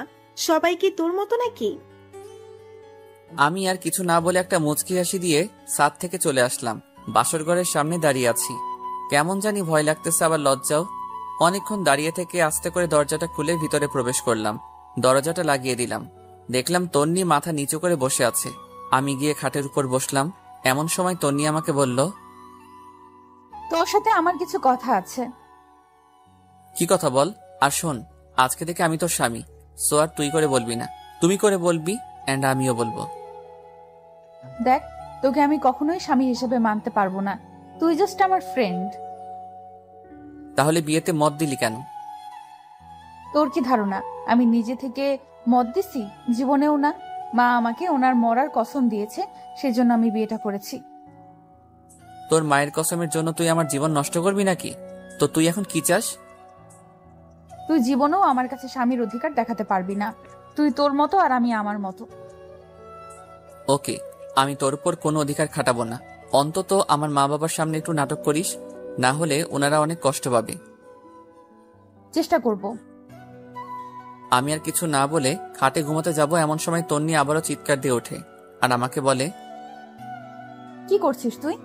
সবাই কি তোর মতো নাকি? আমি আর কিছু না বলে একটা মুচকি হাসি দিয়ে ছাদ থেকে চলে আসলাম। বাসর ঘরের সামনে দাঁড়িয়ে আছি। কেমন জানি ভয় লাগতেছে, আবার লজ্জাও। অনেকক্ষণ দাঁড়িয়ে থেকে আস্তে করে দরজাটা খুলে ভিতরে প্রবেশ করলাম। দরজাটা লাগিয়ে দিলাম। দেখলাম তন্নি মাথা নিচু করে বসে আছে। আমি গিয়ে খাটের উপর বসলাম। এমন সময় তন্নি আমাকে বলল, তোর সাথে আমার কিছু কথা আছে। কি কথা বল। আর শোন, আজকে থেকে আমি তোর স্বামী, সো আর তুই করে বলবি না, তুমি করে বলবি, এন্ড আমিও বলবো। দেখ, তোকে আমি কখনোই স্বামী হিসেবে মানতে পারবো না। তুই জাস্ট আমার ফ্রেন্ড। তাহলে বিয়েতে মত দিলি কেন? তোর কি ধারণা আমি নিজে থেকে মত দিছি? জীবনেও না। মা আমাকে ওনার মরার কসম দিয়েছে, সেজন্য আমি বিয়েটা করেছি। তোর মায়ের কসমের জন্য তুই আমার জীবন নষ্ট করবি নাকি? তো তুই এখন কি চাস? তুই জীবনেও আমার কাছে স্বামীর অধিকার দেখাতে পারবি না। তুই তোর মতো আর আমি আমার মতো। ওকে, আমি তোর উপর কোনো অধিকার খাটাবো না। অন্তত আমার মা বাবার সামনে একটু নাটক করিস, না হলে ওনারা অনেক কষ্ট পাবে। চেষ্টা করব। আমি আর কিছু না বলে খাটে ঘুমাতে যাব। এমন সময় তন্নি আবারও চিৎকার দিয়ে ওঠে আর আমাকে বলে, কি করছিস তুই?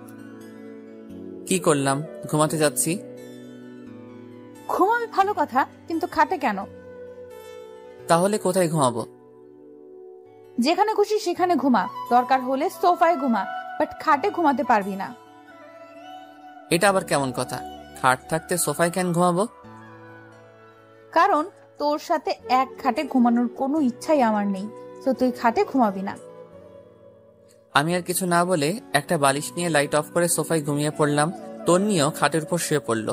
কি করলাম, ঘুমাতে যাচ্ছি। ঘুমাবি ভালো কথা, কিন্তু খাটে কেন? তাহলে কোথায় ঘুমাবো? যেখানে খুশি সেখানে ঘুমা, দরকার হলে সোফায় ঘুমা, বাট খাটে ঘুমাতে পারবি না। এটা আবার কেমন কথা? খাট থাকতে সোফায় কেন ঘুমাবো? কারণ তোর সাথে এক খাটে ঘুমানোর কোনো ইচ্ছাই আমার নেই, তো তুই খাটে ঘুমাবি না। আমি আর কিছু না বলে একটা বালিশ নিয়ে লাইট অফ করে সোফায় ঘুমিয়ে পড়লাম। তন্নিও খাটের উপর শুয়ে পড়ল।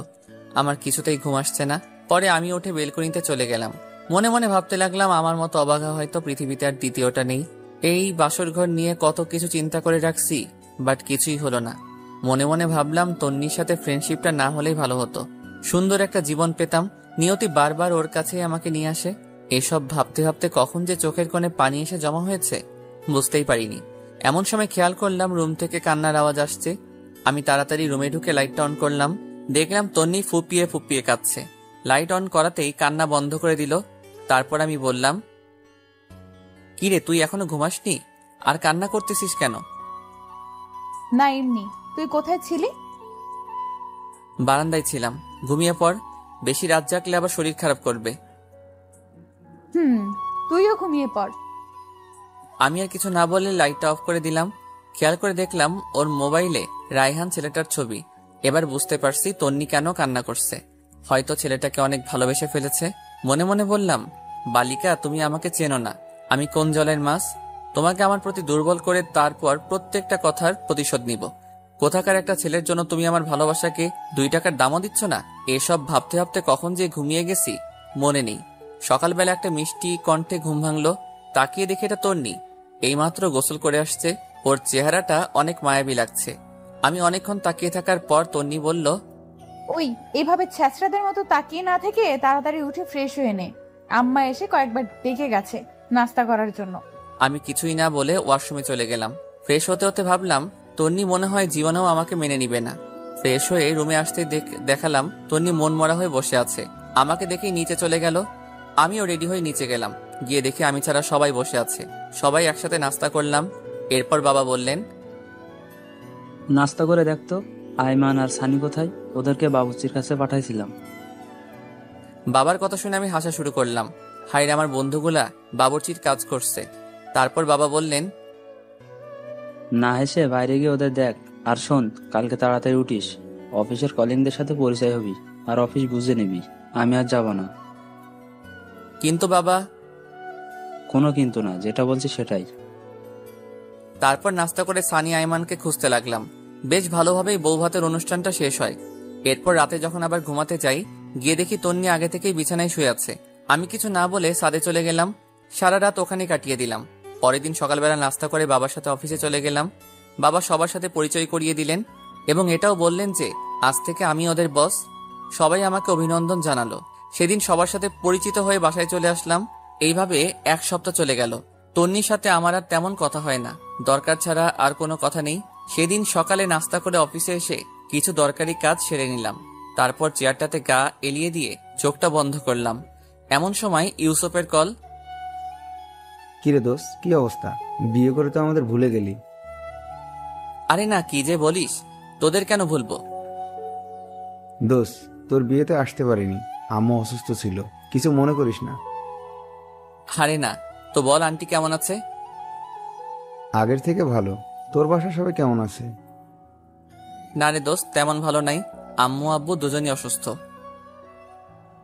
আমার কিছুতেই ঘুম আসছে না। পরে আমি উঠে বেলকনিতে চলে গেলাম। মনে মনে ভাবতে লাগলাম, আমার মতো অবাগা হয়তো পৃথিবীতে আর দ্বিতীয়টা নেই। এই বাসর ঘর নিয়ে কত কিছু চিন্তা করে রাখছি, বাট কিছুই হলো না। মনে মনে ভাবলাম, তন্নির সাথে ফ্রেন্ডশিপটা না হলেই ভালো হতো। সুন্দর একটা জীবন পেতাম। নিয়তি বারবার ওর কাছেই আমাকে নিয়ে আসে। এসব ভাবতে ভাবতে কখন যে চোখের কোণে পানি এসে জমা হয়েছে বুঝতেই পারিনি। এমন সময় খেয়াল করলাম রুম থেকে কান্নার আওয়াজ আসছে। আমি তাড়াতাড়ি রুমে ঢুকে লাইটটা অন করলাম। দেখলাম তন্নি ফুপিয়ে ফুপিয়ে কাঁদছে। লাইট অন করাতেই কান্না বন্ধ করে দিল। তারপর আমি বললাম, কিরে, তুই এখনো ঘুমাসনি? আর কান্না করতেছিস কেন? না, এমনি। তুই কোথায় ছিলি? বারান্দায় ছিলাম। ঘুমিয়ে পড়, বেশি রাত জাগলে আবার শরীর খারাপ করবে। তুইও ঘুমিয়ে পড়। আমি আর কিছু না বলে লাইটটা অফ করে দিলাম। খেয়াল করে দেখলাম ওর মোবাইলে রায়হান ছেলেটার ছবি। এবার বুঝতে পারছি তন্নি কেন কান্না করছে। হয়তো ছেলেটাকে অনেক ভালোবেসে ফেলেছে। মনে মনে বললাম, বালিকা, তুমি আমাকে চেনো না, আমি কোন জলের মাছ। তোমাকে আমার প্রতি দুর্বল করে তারপর প্রত্যেকটা কথার প্রতিশোধ নিব। কোথাকার একটা ছেলের জন্য তুমি আমার ভালোবাসাকে 2 টাকার দামও দিচ্ছ না। এসব ভাবতে ভাবতে কখন যে ঘুমিয়ে গেছি মনে নেই। সকালবেলা একটা মিষ্টি কণ্ঠে ঘুম ভাঙলো। তাকিয়ে দেখে এটা তন্নি। এইমাত্র গোসল করে আসছে। ওর চেহারাটা অনেক মায়াবী লাগছে। আমি অনেকক্ষণ তাকিয়ে থাকার পর তন্নি বলল, ওই এভাবে ছ্যাঁচড়াদের মতো তাকিয়ে না থেকে তাড়াতাড়ি উঠে ফ্রেশ হয়ে নে। আম্মা এসে কয়েকবার ডেকে গেছে নাস্তা করার জন্য। আমি কিছুই না বলে ওয়াশরুমে চলে গেলাম। ফ্রেশ হতে হতে ভাবলাম, তন্নি মনে হয় জীবনেও আমাকে মেনে নিবে না। ফ্রেশ হয়ে রুমে আসতে দেখালাম তন্নি মন মরা হয়ে বসে আছে। আমাকে দেখেই নিচে চলে গেল। আমিও রেডি হয়ে নিচে গেলাম। গিয়ে দেখি আমি ছাড়া সবাই বসে আছে। সবাই একসাথে নাস্তা করলাম। এরপর বাবা বললেন, নাস্তা করে দেখতো আইমান আর সানি কোথায়? ওদেরকে বাবুর্চির কাছে পাঠাইছিলাম। বাবার কথা শুনে আমি হাসা শুরু করলাম। হায়রে, আমার বন্ধুগুলা বাবুর্চির কাজ করছে। তারপর বাবা বললেন, না হেসে বাইরে গিয়ে ওদের দেখ। আর শোন, কালকে তাড়াতাড়ি উঠিস। অফিসের কলিগদের সাথে পরিচয় হবি আর অফিস বুঝে নিবি। আমি আর যাব না। কিন্তু বাবা। কোনো কিন্তু না, যেটা বলছি সেটাই। তারপর নাস্তা করে সানি আইমানকে খুঁজতে লাগলাম। বেশ ভালোভাবেই বউ ভাতের অনুষ্ঠানটা শেষ হয়। এরপর রাতে যখন আবার ঘুমাতে যাই, গিয়ে দেখি তন্নি আগে থেকেই বিছানায় শুয়ে আছে। আমি কিছু না বলে ছাদে চলে গেলাম। সারা রাত ওখানে কাটিয়ে দিলাম। পরের দিন সকালবেলা নাস্তা করে বাবার সাথে অফিসে চলে গেলাম। বাবা সবার সাথে পরিচয় করিয়ে দিলেন এবং এটাও বললেন যে আজ থেকে আমি ওদের বস। সবাই আমাকে অভিনন্দন জানালো। সেদিন সবার সাথে পরিচিত হয়ে বাসায় চলে আসলাম। এইভাবে 1 সপ্তাহ চলে গেল। তন্নির সাথে আমার আর তেমন কথা হয় না, দরকার ছাড়া আর কোনো কথা নেই। সেদিন সকালে নাস্তা করে অফিসে এসে কিছু দরকারি কাজ সেরে নিলাম। তারপর চেয়ারটাতে গা এলিয়ে দিয়ে চোখটা বন্ধ করলাম। এমন সময় ইউসুফের কল। কিরে দোস্ত, কি অবস্থা? বিয়ে করে তো আমাদের ভুলে গেলি। আরে না, কি যে বলিস, তোদের কেন ভুলবো? দোস্ত, তোর বিয়েতে আসতে পারিনি, আম্মু অসুস্থ ছিল, কিছু মনে করিস না। আরে না, তো বল আন্টি কেমন আছে? আগের থেকে ভালো। তোর বাসায় সবাই কেমন আছে? না রে দোস্ত, তেমন ভালো নাই। আম্মু আব্বু দুজনই অসুস্থ।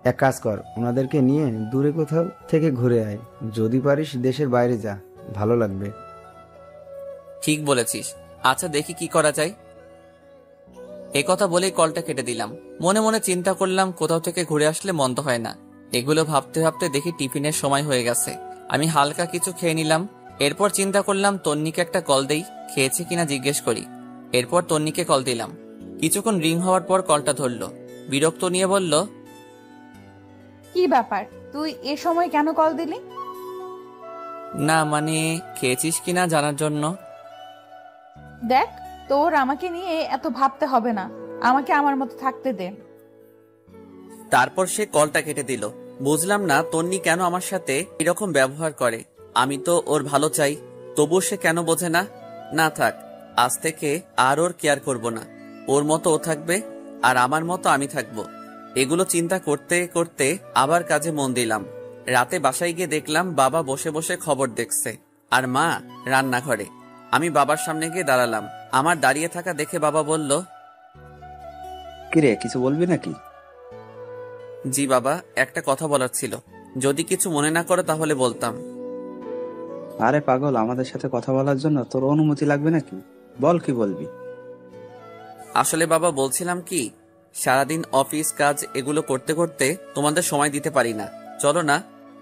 এক কাজ কর, ওনাদেরকে নিয়ে দূরে কোথাও থেকে ঘুরে আয়। যদি পারিস দেশের বাইরে যা, ভালো লাগবে। ঠিক বলেছিস। আচ্ছা, দেখি কি করা যায়। এ কথা বলেই কলটা কেটে দিলাম। মনে মনে চিন্তা করলাম, কোথাও থেকে ঘুরে আসলে মন্দ হয় না। এগুলো ভাবতে ভাবতে দেখি টিফিনের সময় হয়ে গেছে। আমি হালকা কিছু খেয়ে নিলাম। এরপর চিন্তা করলাম তন্নিকে একটা কল দেই, খেয়েছে কিনা জিজ্ঞেস করি। এরপর তন্নিকে কল দিলাম। কিছুক্ষণ রিং হওয়ার পর কলটা ধরলো। বিরক্ত নিয়ে বলল, কি ব্যাপার, তুই এ সময় কেন কল দিলি? না মানে, খেয়েছিস কিনা জানার জন্য। দেখ, তোর আমাকে নিয়ে এত ভাবতে হবে না, আমাকে আমার মতো থাকতে দে। তারপর সে কলটা কেটে দিল। বুঝলাম না তন্নি কেন আমার সাথে এরকম ব্যবহার করে। আমি তো ওর ভালো চাই, তবুও সে কেন বোঝে না। না থাক, আজ থেকে আর ওর কেয়ার করব না। ওর মতো ও থাকবে আর আমার মতো আমি থাকবো। এগুলো চিন্তা করতে করতে আবার কাজে মন দিলাম। রাতে বাসায় গিয়ে দেখলাম বাবা বসে বসে খবর দেখছে আর মা রান্নাঘরে। আমি বাবার সামনে গিয়ে দাঁড়ালাম। আমার দাঁড়িয়ে থাকা দেখে বাবা বলল, কিরে, কিছু বলবি নাকি? জি বাবা, একটা কথা বলার ছিল, যদি কিছু মনে না করো তাহলে বলতাম। আরে পাগল, আমাদের সাথে কথা বলার জন্য তোর অনুমতি লাগবে নাকি? বল, কি বলবি? আসলে বাবা বলছিলাম কি, সারাদিন অফিস কাজ এগুলো করতে করতে তোমাদের সময় দিতে পারি না। চলো না,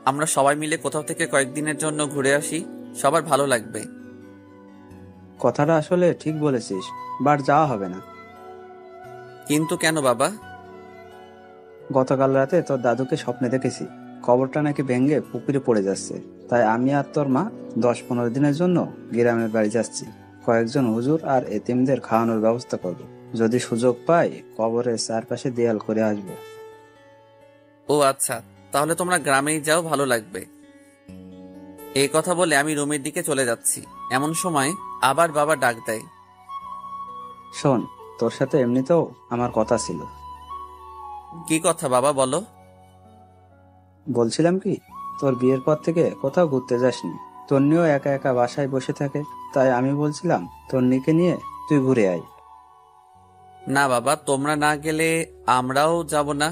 আমরা সবাই মিলে কোথাও থেকে কয়েকদিনের জন্য ঘুরে আসি, সবার ভালো লাগবে। কথাটা আসলে ঠিক বলেছিস, বাট যাওয়া হবে না। কিন্তু কেন বাবা? গতকাল রাতে তোর দাদুকে স্বপ্নে দেখেছি, কবরটা নাকি ভেঙে পুকুরে পড়ে যাচ্ছে। তাই আমি আর তোর মা 10-15 দিনের জন্য গ্রামের বাড়ি যাচ্ছি। কয়েকজন হুজুর আর এতিমদের খাওয়ানোর ব্যবস্থা করব। যদি সুযোগ পাই কবরের চারপাশে দেয়াল করে আসব। ও আচ্ছা, তাহলে তোমরা গ্রামেই যাও, ভালো লাগবে। এই কথা বলে আমি রুমের দিকে চলে যাচ্ছি, এমন সময় আবার বাবা ডাক দেয়। শোন, তোর সাথে এমনিতেও আমার কথা ছিল। কি কথা বাবা, বলো। বলছিলাম কি, তোর বিয়ের পর থেকে কোথাও ঘুরতে যাসনি। তন্নিও একা একা বাসায় বসে থাকে, তাই আমি বলছিলাম তন্নিকে নিয়ে তুই ঘুরে আয়। না বাবা, তোমরা না গেলে আমরাও যাব না।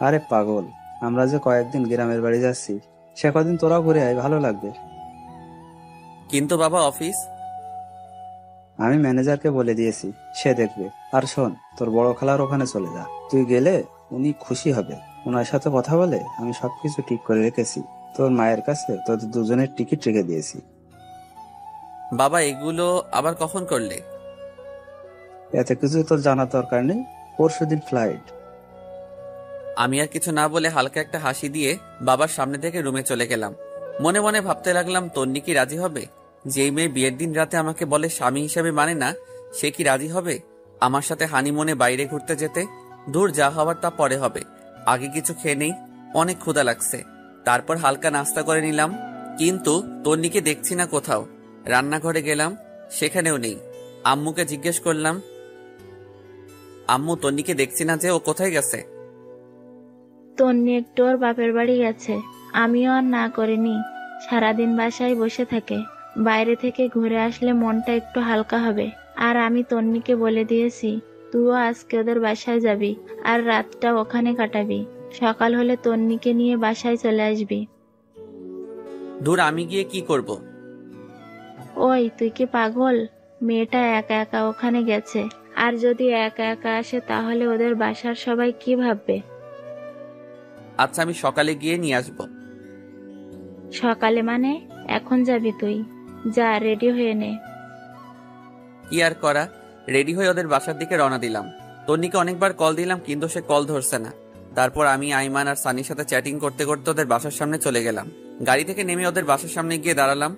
আরে পাগল, আমরা যে কয়েকদিন গ্রামের বাড়ি যাচ্ছি, সে কদিন তোরাও ঘুরে আয়, ভালো লাগবে। কিন্তু বাবা অফিস। আমি ম্যানেজারকে বলে দিয়েছি, সে দেখবে। আর শোন, তোর বড় খালার ওখানে চলে যা, তুই গেলে উনি খুশি হবে। ওনার সাথে কথা বলে আমি সবকিছু ঠিক করে রেখেছি। তোর মায়ের কাছে তোদের দুজনের টিকিট রেখে দিয়েছি। বাবা এগুলো আবার কখন করলে? এত কিছু তোর জানার দরকার নেই, পরশুদিন ফ্লাইট। আমি আর কিছু না বলে হালকা একটা হাসি দিয়ে বাবার সামনে থেকে রুমে চলে গেলাম। মনে মনে ভাবতে লাগলাম, তন্নি কি রাজি হবে? যেই মেয়ে বিয়ের দিন রাতে আমাকে বলে স্বামী হিসেবে মানে না, সে কি রাজি হবে আমার সাথে হানিমুনে বাইরে ঘুরতে যেতে? দূর, যা হওয়ার তা পরে হবে, আগে কিছু খেয়ে নেই, অনেক ক্ষুধা লাগছে। তারপর হালকা নাস্তা করে নিলাম, কিন্তু তন্নিকে দেখছি না কোথাও। রান্নাঘরে গেলাম, সেখানেও নেই। আম্মুকে জিজ্ঞেস করলাম, আম্মু তন্নিকে দেখছি না যে, ও কোথায় গেছে? তন্নি একটু ওর বাপের বাড়ি গেছে। আমিও আর না করিনি, সারাদিন বাসায় বসে থাকে। বাইরে থেকে ঘুরে আসলে মনটা একটু হালকা হবে। আর আমি তন্নিকে বলে দিয়েছি, তুইও আজকে ওদের বাসায় যাবি আর রাতটা ওখানে কাটাবি। সকাল হলে তন্নিকে নিয়ে বাসায় চলে আসবি। দূর, আমি গিয়ে কি করব? ওই, তুই কি পাগল? মেয়েটা একা একা ওখানে গেছে, আর যদি একা একা আসে তাহলে ওদের বাসার সবাই কি ভাববে? আচ্ছা, আমি সকালে গিয়ে নিয়ে আসবো। সকালে মানে? এখন যাবি তুই? যা, রেডি হয়ে নে। কি আর করা, রেডি হয়ে ওদের বাসার দিকে রওনা দিলাম। তন্নিকে অনেকবার কল দিলাম, কিন্তু সে কল ধরছে না। তারপর আমি আইমান আর সানির সাথে চ্যাটিং করতে করতে ওদের বাসার সামনে চলে গেলাম। গাড়ি থেকে নেমে ওদের বাসার সামনে গিয়ে দাঁড়ালাম।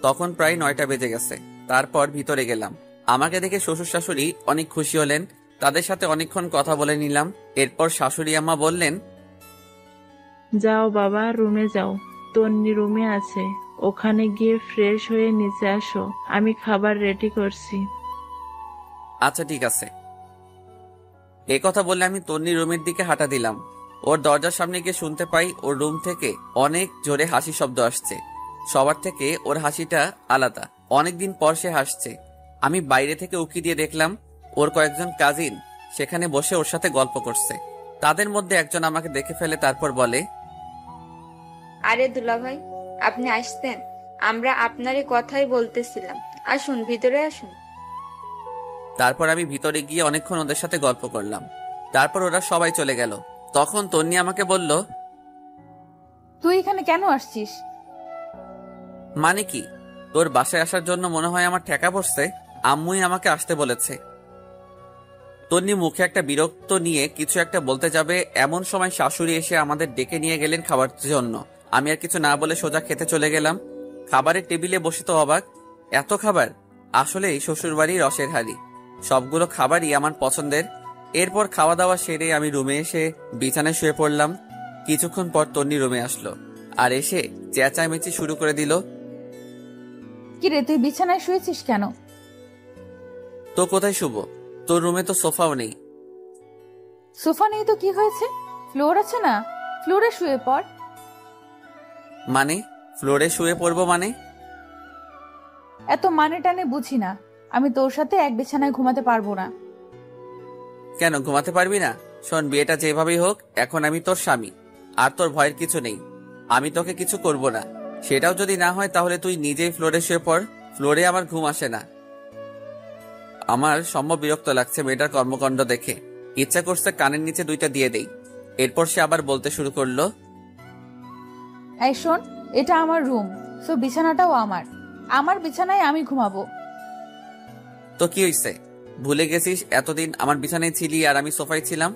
তখন প্রায় 9টা বেজে গেছে। তারপর ভিতরে গেলাম। আমাকে দেখে শ্বশুর শাশুড়ি অনেক খুশি হলেন, তাদের সাথে অনেকক্ষণ কথা বলে নিলাম। এরপর শাশুড়ি আম্মা বললেন, যাও বাবা, রুমে যাও। তন্নি রুমে আছে, ওখানে গিয়ে ফ্রেশ হয়ে নিচে আসো, আমি খাবার রেডি করছি। আচ্ছা ঠিক আছে। এই কথা বললে আমি তন্নির রুমের দিকে হাঁটা দিলাম। ওর দরজার সামনে গিয়ে শুনতে পাই ওর রুম থেকে অনেক জোরে হাসি শব্দ আসছে। সবার থেকে ওর হাসিটা আলাদা, অনেকদিন পর সে হাসছে। আমি বাইরে থেকে উকি দিয়ে দেখলাম ওর কয়েকজন কাজিন সেখানে বসে ওর সাথে গল্প করছে। তাদের মধ্যে একজন আমাকে দেখে ফেলে, তারপর বলে, আরে দুলাভাই, আপনি আসতেন? আমরা আপনারই কথাই বলতেছিলাম, আসুন ভিতরে আসুন। তারপর আমি ভিতরে গিয়ে অনেকক্ষণ ওদের সাথে গল্প করলাম। তারপর ওরা সবাই চলে গেল। তখন তন্নি আমাকে বলল, তুই এখানে কেন আসছিস? মানে কি? তোর বাসায় আসার জন্য মনে হয় আমার ঠেকা পড়ছে, আম্মুই আমাকে আসতে বলেছে। তন্নি মুখে একটা বিরক্ত নিয়ে কিছু একটা বলতে যাবে, এমন সময় শাশুড়ি এসে আমাদের ডেকে নিয়ে গেলেন খাবার জন্য। আমি আর কিছু না বলে সোজা খেতে চলে গেলাম। খাবারের টেবিলে বসে তো অবাক, এত খাবার! আসলেই শ্বশুর বাড়ির রসের হাড়ি। সবগুলো খাবারই আমার পছন্দের। এরপর খাওয়া দাওয়া সেরে আমি রুমে এসে বিছানায় শুয়ে পড়লাম। কিছুক্ষণ পর তন্নি রুমে আসলো আর এসে চেঁচামেচি শুরু করে দিল। কিরে, তুই বিছানায় শুয়েছিস কেন? তো কোথায় শুব? তোর রুমে তো সোফাও নেই। সোফা নেই তো কি হয়েছে? ফ্লোর আছে না, ফ্লোরে শুয়ে পড়। মানে ফ্লোরে শুয়ে পড়বো মানে? এত মানে টানে বুঝি না, আমি তোর সাথে এক বিছানায় ঘুমাতে পারবো না। কেন ঘুমাতে পারবি না? শোন, বিয়েটা যেভাবেই হোক, এখন আমি তোর স্বামী, আর তোর ভয়ের কিছু নেই। আমি তোকে কিছু করব না। সেটাও যদি না হয় তাহলে তুই নিজেই ফ্লোরে শুয়ে পড়। ফ্লোরে আমার ঘুম আসে না। আমার সম্ভব বিরক্ত লাগছে মেয়েটার কর্মকাণ্ড দেখে। ইচ্ছা করছে কানের নিচে দুইটা দিয়ে দেই। এরপর সে আবার বলতে শুরু করলো, এই শোন, এটা আমার রুম, সো বিছানাটাও আমার। আমার বিছানায় আমি ঘুমাবো। তো কি হইছে? ভুলে গেছিস এতদিন আমার বিছানায় ছিলি আর আমি সোফায় ছিলাম?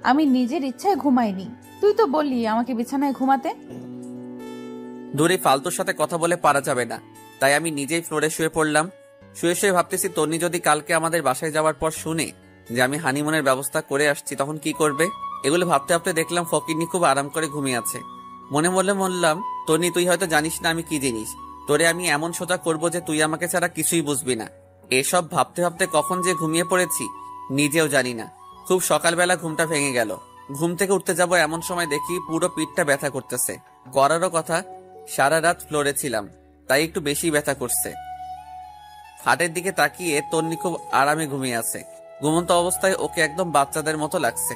আমি নিজের ইচ্ছায় ঘুমাইনি, তুই তো বললি আমাকে বিছানায় ঘুমাতে। দূরে ফালতুর সাথে কথা বলে পারা যাবে না, তাই আমি নিজেই ফ্লোরে শুয়ে পড়লাম। শুয়ে শুয়ে ভাবতেছি তন্নি যদি কালকে আমাদের বাসায় যাওয়ার পর শুনে যে আমি হানিমুনের ব্যবস্থা করে আসছি তখন কি করবে। এগুলো ভাবতে ভাবতে দেখলাম ফকিন্নি খুব আরাম করে ঘুমিয়ে আছে। মনে মনে বললাম, তন্নি তুই হয়তো জানিস না আমি কি জিনিস, তোরে আমি এমন সোজা করব যে তুই আমাকে ছাড়া কিছুই বুঝবি না। এসব ভাবতে ভাবতে কখন যে ঘুমিয়ে পড়েছি নিজেও জানি না। খুব সকালবেলা ঘুমটা ভেঙে গেল। ঘুম থেকে উঠতে যাব এমন সময় দেখি পুরো পিঠটা ব্যথা করতেছে। করারও কথা, সারা রাত ফ্লোরে ছিলাম, তাই একটু বেশি ব্যথা করছে। খাটের দিকে তাকিয়ে তন্নি খুব আরামে ঘুমিয়ে আছে। ঘুমন্ত অবস্থায় ওকে একদম বাচ্চাদের মতো লাগছে।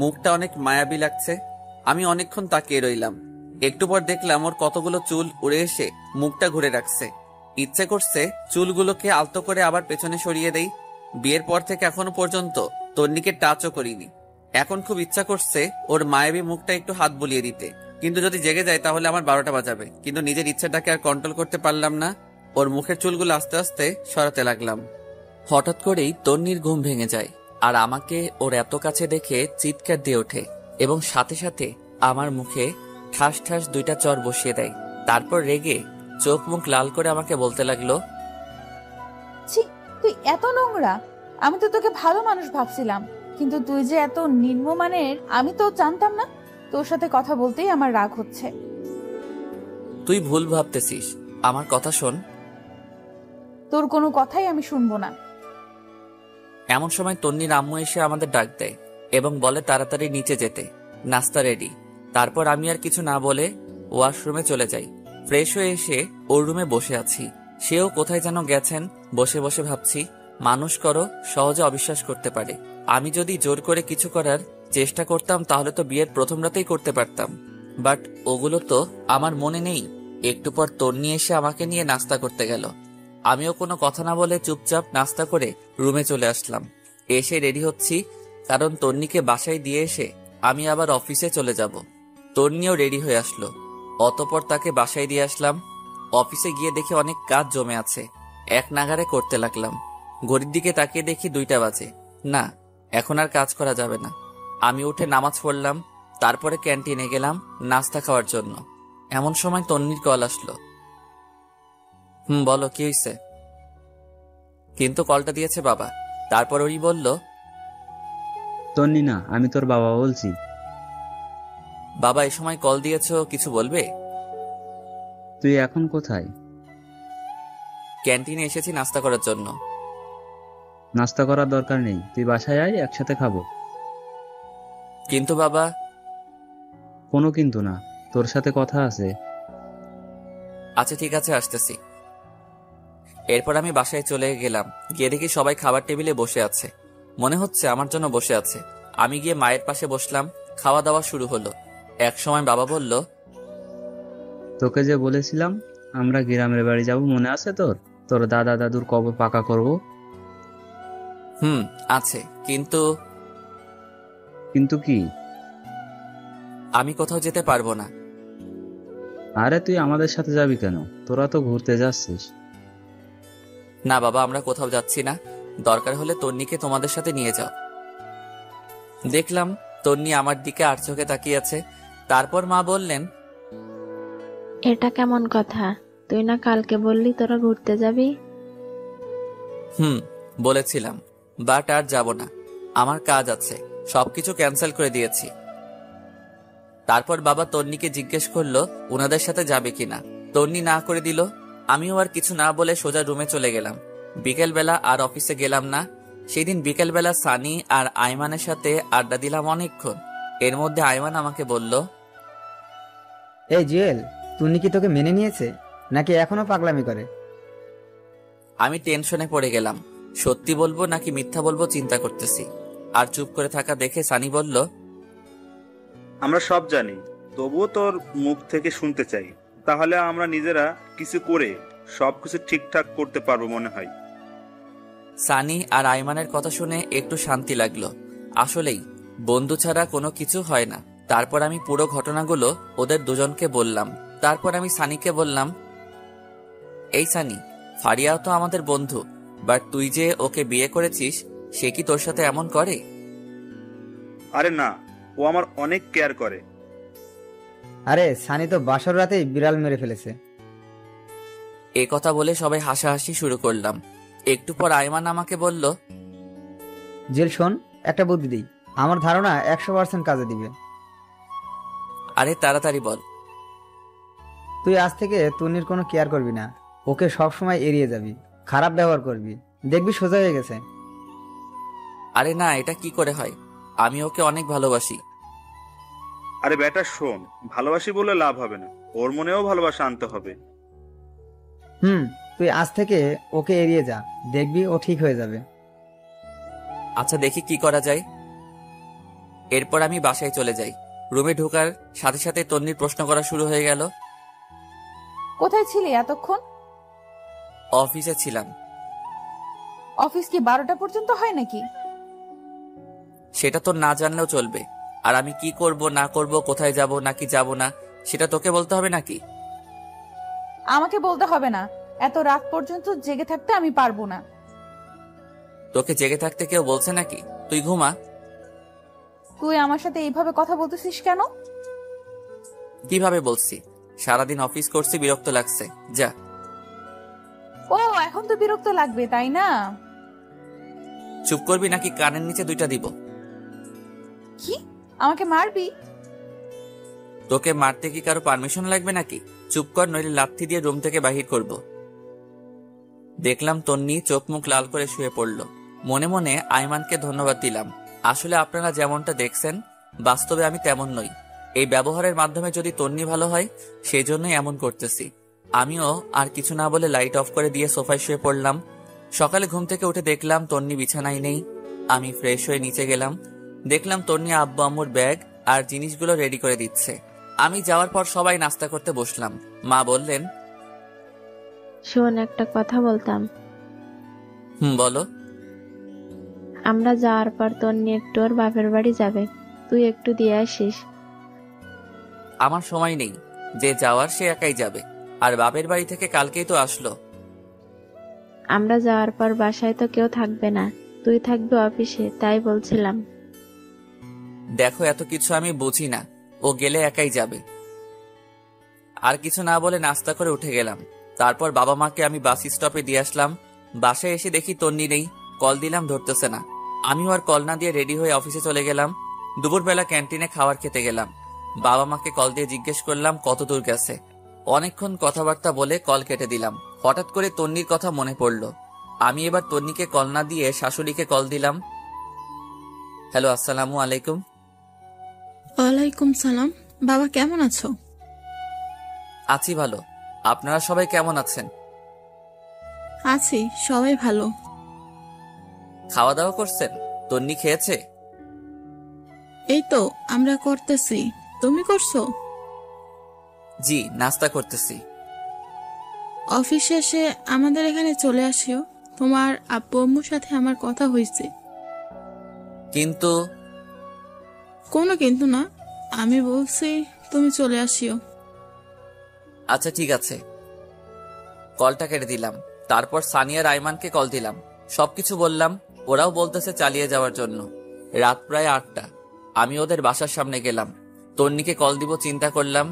মুখটা অনেক মায়াবী লাগছে। আমি অনেকক্ষণ তাকিয়ে রইলাম। একটু পর দেখলাম ওর কতগুলো চুল উড়ে এসে মুখটা ঘুরে রাখছে। ইচ্ছে করছে চুলগুলোকে আলতো করে আবার পেছনে সরিয়ে দেই। বিয়ের পর থেকে এখনো পর্যন্ত তন্নিকে টাচও করিনি। এখন খুব ইচ্ছা করছে ওর মায়াবী মুখটা একটু হাত বুলিয়ে দিতে, কিন্তু যদি জেগে যায় তাহলে আমার 12টা বাজাবে। কিন্তু নিজের ইচ্ছাটাকে আর কন্ট্রোল করতে পারলাম না। ওর মুখের চুলগুলো আস্তে আস্তে সরাতে লাগলাম। হঠাৎ করেই তন্নির ঘুম ভেঙে যায় আর আমাকে ওর এত কাছে দেখে চিৎকার দিয়ে ওঠে এবং সাথে সাথে আমার মুখে ঠাস ঠাস দুইটা চর বসিয়ে দেয়। তারপর রেগে চোখ মুখ লাল করে আমাকে বলতে লাগলো, ছি, তুই এত নোংরা! আমি তো তোকে ভালো মানুষ ভাবছিলাম, কিন্তু তুই যে এত নিম্নমানের আমি তো জানতাম না। তোর সাথে কথা বলতেই আমার রাগ হচ্ছে। তুই ভুল ভাবতেছিস, আমার কথা শোন। তোর কোনো কথাই আমি শুনবো না। এমন সময় তন্নির আম্মু এসে আমাদের ডাক দেয় এবং বলে তাড়াতাড়ি নিচে যেতে, নাস্তা রেডি। তারপর আমি আর কিছু না বলে ওয়াশরুমে চলে যাই। ফ্রেশ হয়ে এসে ওর রুমে বসে আছি। সেও কোথায় যেন গেছেন। বসে বসে ভাবছি, মানুষ করো সহজে অবিশ্বাস করতে পারে। আমি যদি জোর করে কিছু করার চেষ্টা করতাম তাহলে তো বিয়ের প্রথম রাতেই করতে পারতাম, বাট ওগুলো তো আমার মনে নেই। একটু পর তন্নি এসে আমাকে নিয়ে নাস্তা করতে গেল। আমিও কোনো কথা না বলে চুপচাপ নাস্তা করে রুমে চলে আসলাম। এসে রেডি হচ্ছি, কারণ তন্নিকে বাসায় দিয়ে এসে আমি আবার অফিসে চলে যাব। তন্নিও রেডি হয়ে আসলো। অতঃপর তাকে বাসায় দিয়ে আসলাম। অফিসে গিয়ে দেখি অনেক কাজ জমে আছে, এক নাগারে করতে লাগলাম। ঘড়ির দিকে তাকিয়ে দেখি 2টা বাজে। না, এখন আর কাজ করা যাবে না। আমি উঠে নামাজ পড়লাম, তারপরে ক্যান্টিনে গেলাম নাস্তা খাওয়ার জন্য। এমন সময় তন্নির কল আসলো। বলো, কি হয়েছে? কিন্তু কলটা দিয়েছে বাবা। তারপর ওই বলল, তন্নি না, আমি তোর বাবা বলছি। বাবা, এ সময় কল দিয়েছো, কিছু বলবে? তুই এখন কোথায়? ক্যান্টিনে এসেছি নাস্তা করার জন্য। নাস্তা করার দরকার নেই, তুই বাসায় আয়, একসাথে খাবো। কিন্তু বাবা। কোনো কিন্তু না, তোর সাথে কথা আছে। আচ্ছা ঠিক আছে, আসতেছি। এরপর আমি বাসায় চলে গেলাম। গিয়ে দেখি সবাই খাবার টেবিলে বসে আছে। মনে হচ্ছে আমার জন্য বসে আছে। আমি গিয়ে মায়ের পাশে বসলাম। খাওয়া দাওয়া শুরু হলো। এক সময় বাবা বলল, তোকে যে বলেছিলাম আমরা গ্রামের বাড়ি যাব, মনে আছে তোর? তোর দাদা দাদুর কবর পাকা করব। আছে, কিন্তু। কিন্তু কি? আমি কোথাও যেতে পারবো না। আরে তুই আমাদের সাথে যাবি কেন? তোরা তো ঘুরতে যাচ্ছিস। না বাবা, আমরা কোথাও যাচ্ছি না। দরকার হলে তন্নিকে তোমাদের সাথে নিয়ে যাও। দেখলাম তন্নি আমার দিকে আর চোখে তাকিয়ে আছে। তারপর মা বললেন, এটা কেমন কথা? তুই না কালকে বললি তোরা ঘুরতে যাবি? বলেছিলাম, বাট আর যাব না। আমার কাজ আছে, সবকিছু ক্যান্সেল করে দিয়েছি। তারপর বাবা তন্নিকে জিজ্ঞেস করলো ওনাদের সাথে যাবে কিনা। তন্নি না করে দিল। আমিও আর কিছু না বলে সোজা রুমে চলে গেলাম। বিকেলবেলা আর অফিসে গেলাম না। সেদিন বিকেলবেলা সানি আর আইমানের সাথে আড্ডা দিলাম অনেকক্ষণ। এর মধ্যে আইমান আমাকে বলল, এই জুয়েল, তুই কি তোকে মেনে নিয়েছে নাকি এখনো পাগলামি করে? আমি টেনশনে পড়ে গেলাম। সত্যি বলবো নাকি মিথ্যা বলবো চিন্তা করতেছি। আর চুপ করে থাকা দেখে সানি বলল, আমরা সব জানি, তবুও তোর মুখ থেকে শুনতে চাই। তাহলে আমরা নিজেরা কিছু করে সবকিছু ঠিকঠাক করতে পারবো মনে হয়। সানি আর আইমানের কথা শুনে একটু শান্তি লাগলো। আসলেই বন্ধু ছাড়া কোনো কিছু হয় না। তারপর আমি পুরো ঘটনাগুলো ওদের দুজনকে বললাম। তারপর আমি সানিকে বললাম, এই সানি, ফারিয়াও তো আমাদের বন্ধু, বাট তুই যে ওকে বিয়ে করেছিস, সে কি তোর সাথে এমন করে? আরে না, ও আমার অনেক কেয়ার করে। আরে সানি তো বাসর রাতেই বিড়াল মেরে ফেলেছে। এ কথা বলে সবাই হাসাহাসি শুরু করলাম। একটু পর আইমান আমাকে বলল, জেল শোন, একটা বুদ্ধি দিই, আমার ধারণা 100% কাজে দিবে। আরে তাড়াতাড়ি বল। তুই আজ থেকে তন্নির কোনো কেয়ার করবি না, ওকে সব সময় এড়িয়ে যাবি, খারাপ ব্যবহার করবি, দেখবি সোজা হয়ে গেছে। আরে না, এটা কি করে হয়? আমি ওকে অনেক ভালোবাসি। আরে বেটা শোন, ভালোবাসি বলে লাভ হবে না, ওর মনেও ভালোবাসা আনতে হবে। তুই আজ থেকে ওকে এড়িয়ে যা, দেখবি ও ঠিক হয়ে যাবে। আচ্ছা, দেখি কি করা যায়। এরপর আমি বাসায় চলে যাই। রুমে ঢোকার সাথে সাথে তন্নির প্রশ্ন করা শুরু হয়ে গেল, কোথায় ছিলি এতক্ষণ? অফিসে ছিলাম। অফিস কি 12টা পর্যন্ত হয় নাকি? সেটা তো না জানলেও চলবে। আর আমি কি করব না করব, কোথায় যাব নাকি যাব না, সেটা তোকে বলতে হবে নাকি? আমাকে বলতে হবে না, এত রাত পর্যন্ত জেগে থাকতে আমি পারবো না। তোকে জেগে থাকতে কেউ বলছে নাকি? তুই ঘুমা। তুই আমার সাথে এইভাবে কথা বলতেছিস কেন? কিভাবে বলছি? সারাদিন অফিস করছি, বিরক্ত লাগছে, যা। ও, এখন তো বিরক্ত লাগবে, তাই না? চুপ করবি নাকি কানের নিচে 2টা দিব? কি, আমাকে মারবি? তোকে মারতে কি কারো পারমিশন লাগবে নাকি? চুপ কর, নইলে লাথি দিয়ে রুম থেকে বাহির করব। দেখলাম তন্নি চোখ মুখ লাল করে শুয়ে পড়ল। মনে মনে আইমানকে ধন্যবাদ দিলাম। আসলে আপনারা যেমনটা দেখছেন, বাস্তবে আমি তেমন নই। এই ব্যবহারের মাধ্যমে যদি তন্নি ভালো হয়, সেই জন্যই এমন করতেছি। আমিও আর কিছু না বলে লাইট অফ করে দিয়ে সোফায় শুয়ে পড়লাম। সকালে ঘুম থেকে উঠে দেখলাম তন্নি বিছানায় নেই। আমি ফ্রেশ হয়ে নিচে গেলাম। দেখলাম তন্নি আব্বু আম্মুর ব্যাগ আর জিনিসগুলো রেডি করে দিচ্ছে। আমি যাওয়ার পর সবাই নাস্তা করতে বসলাম। মা বললেন, শোন, একটা কথা বলতাম। বলো। আমরা যাওয়ার পর তন্নি একটু ওর বাপের বাড়ি যাবে, তুই একটু দিয়ে আসিস। আমার সময় নেই, যে যাওয়ার সে একাই যাবে। আর বাপের বাড়ি থেকে কালকেই তো আসলো। আমরা যাওয়ার পর বাসায় তো কেউ থাকবে না, তুই থাকবি অফিসে, তাই বলছিলাম। দেখো, এত কিছু আমি বুঝি না, ও গেলে একাই যাবে। আর কিছু না বলে নাস্তা করে উঠে গেলাম। তারপর বাবা মাকে আমি বাস স্টপে দিয়ে আসলাম। বাসায় এসে দেখি তন্নি নেই। কল দিলাম, ধরতেছে না। আমিও আর কল না দিয়ে রেডি হয়ে অফিসে চলে গেলাম। দুপুরবেলা ক্যান্টিনে খাবার খেতে গেলাম। বাবা মাকে কল দিয়ে জিজ্ঞেস করলাম কত দূর গেছে। অনেকক্ষণ কথাবার্তা বলে কল কেটে দিলাম। হঠাৎ করে তন্নির কথা মনে পড়ল। আমি এবার তন্নিকে কল না দিয়ে শাশুড়িকে কল দিলাম। হ্যালো, আসসালামু আলাইকুম। ওয়ালাইকুম সালাম। বাবা কেমন আছো? আছি ভালো। আপনারা সবাই কেমন আছেন? আছি, সবাই ভালো। খাওয়া দাওয়া করছেন? তন্নি খেয়েছে? এই তো আমরা করতেছি, তুমি করছো? জি, নাস্তা করতেছি। অফিস শেষে আমাদের এখানে চলে আসিও, তোমার আব্বু আম্মুর সাথে আমার কথা হয়েছে। কিন্তু কোনো কিন্তু না, আমি বলছি তুমি চলে আসিও। আচ্ছা ঠিক আছে। কলটা কেটে দিলাম। তারপর সানিয়া রাইমানকে কল দিলাম, সবকিছু বললাম। ওরাও বলতেছে চালিয়ে যাওয়ার জন্য। রাত প্রায় 8টা। আমি ওদের বাসার সামনে গেলাম। তন্নিকে কল দিব চিন্তা করলাম,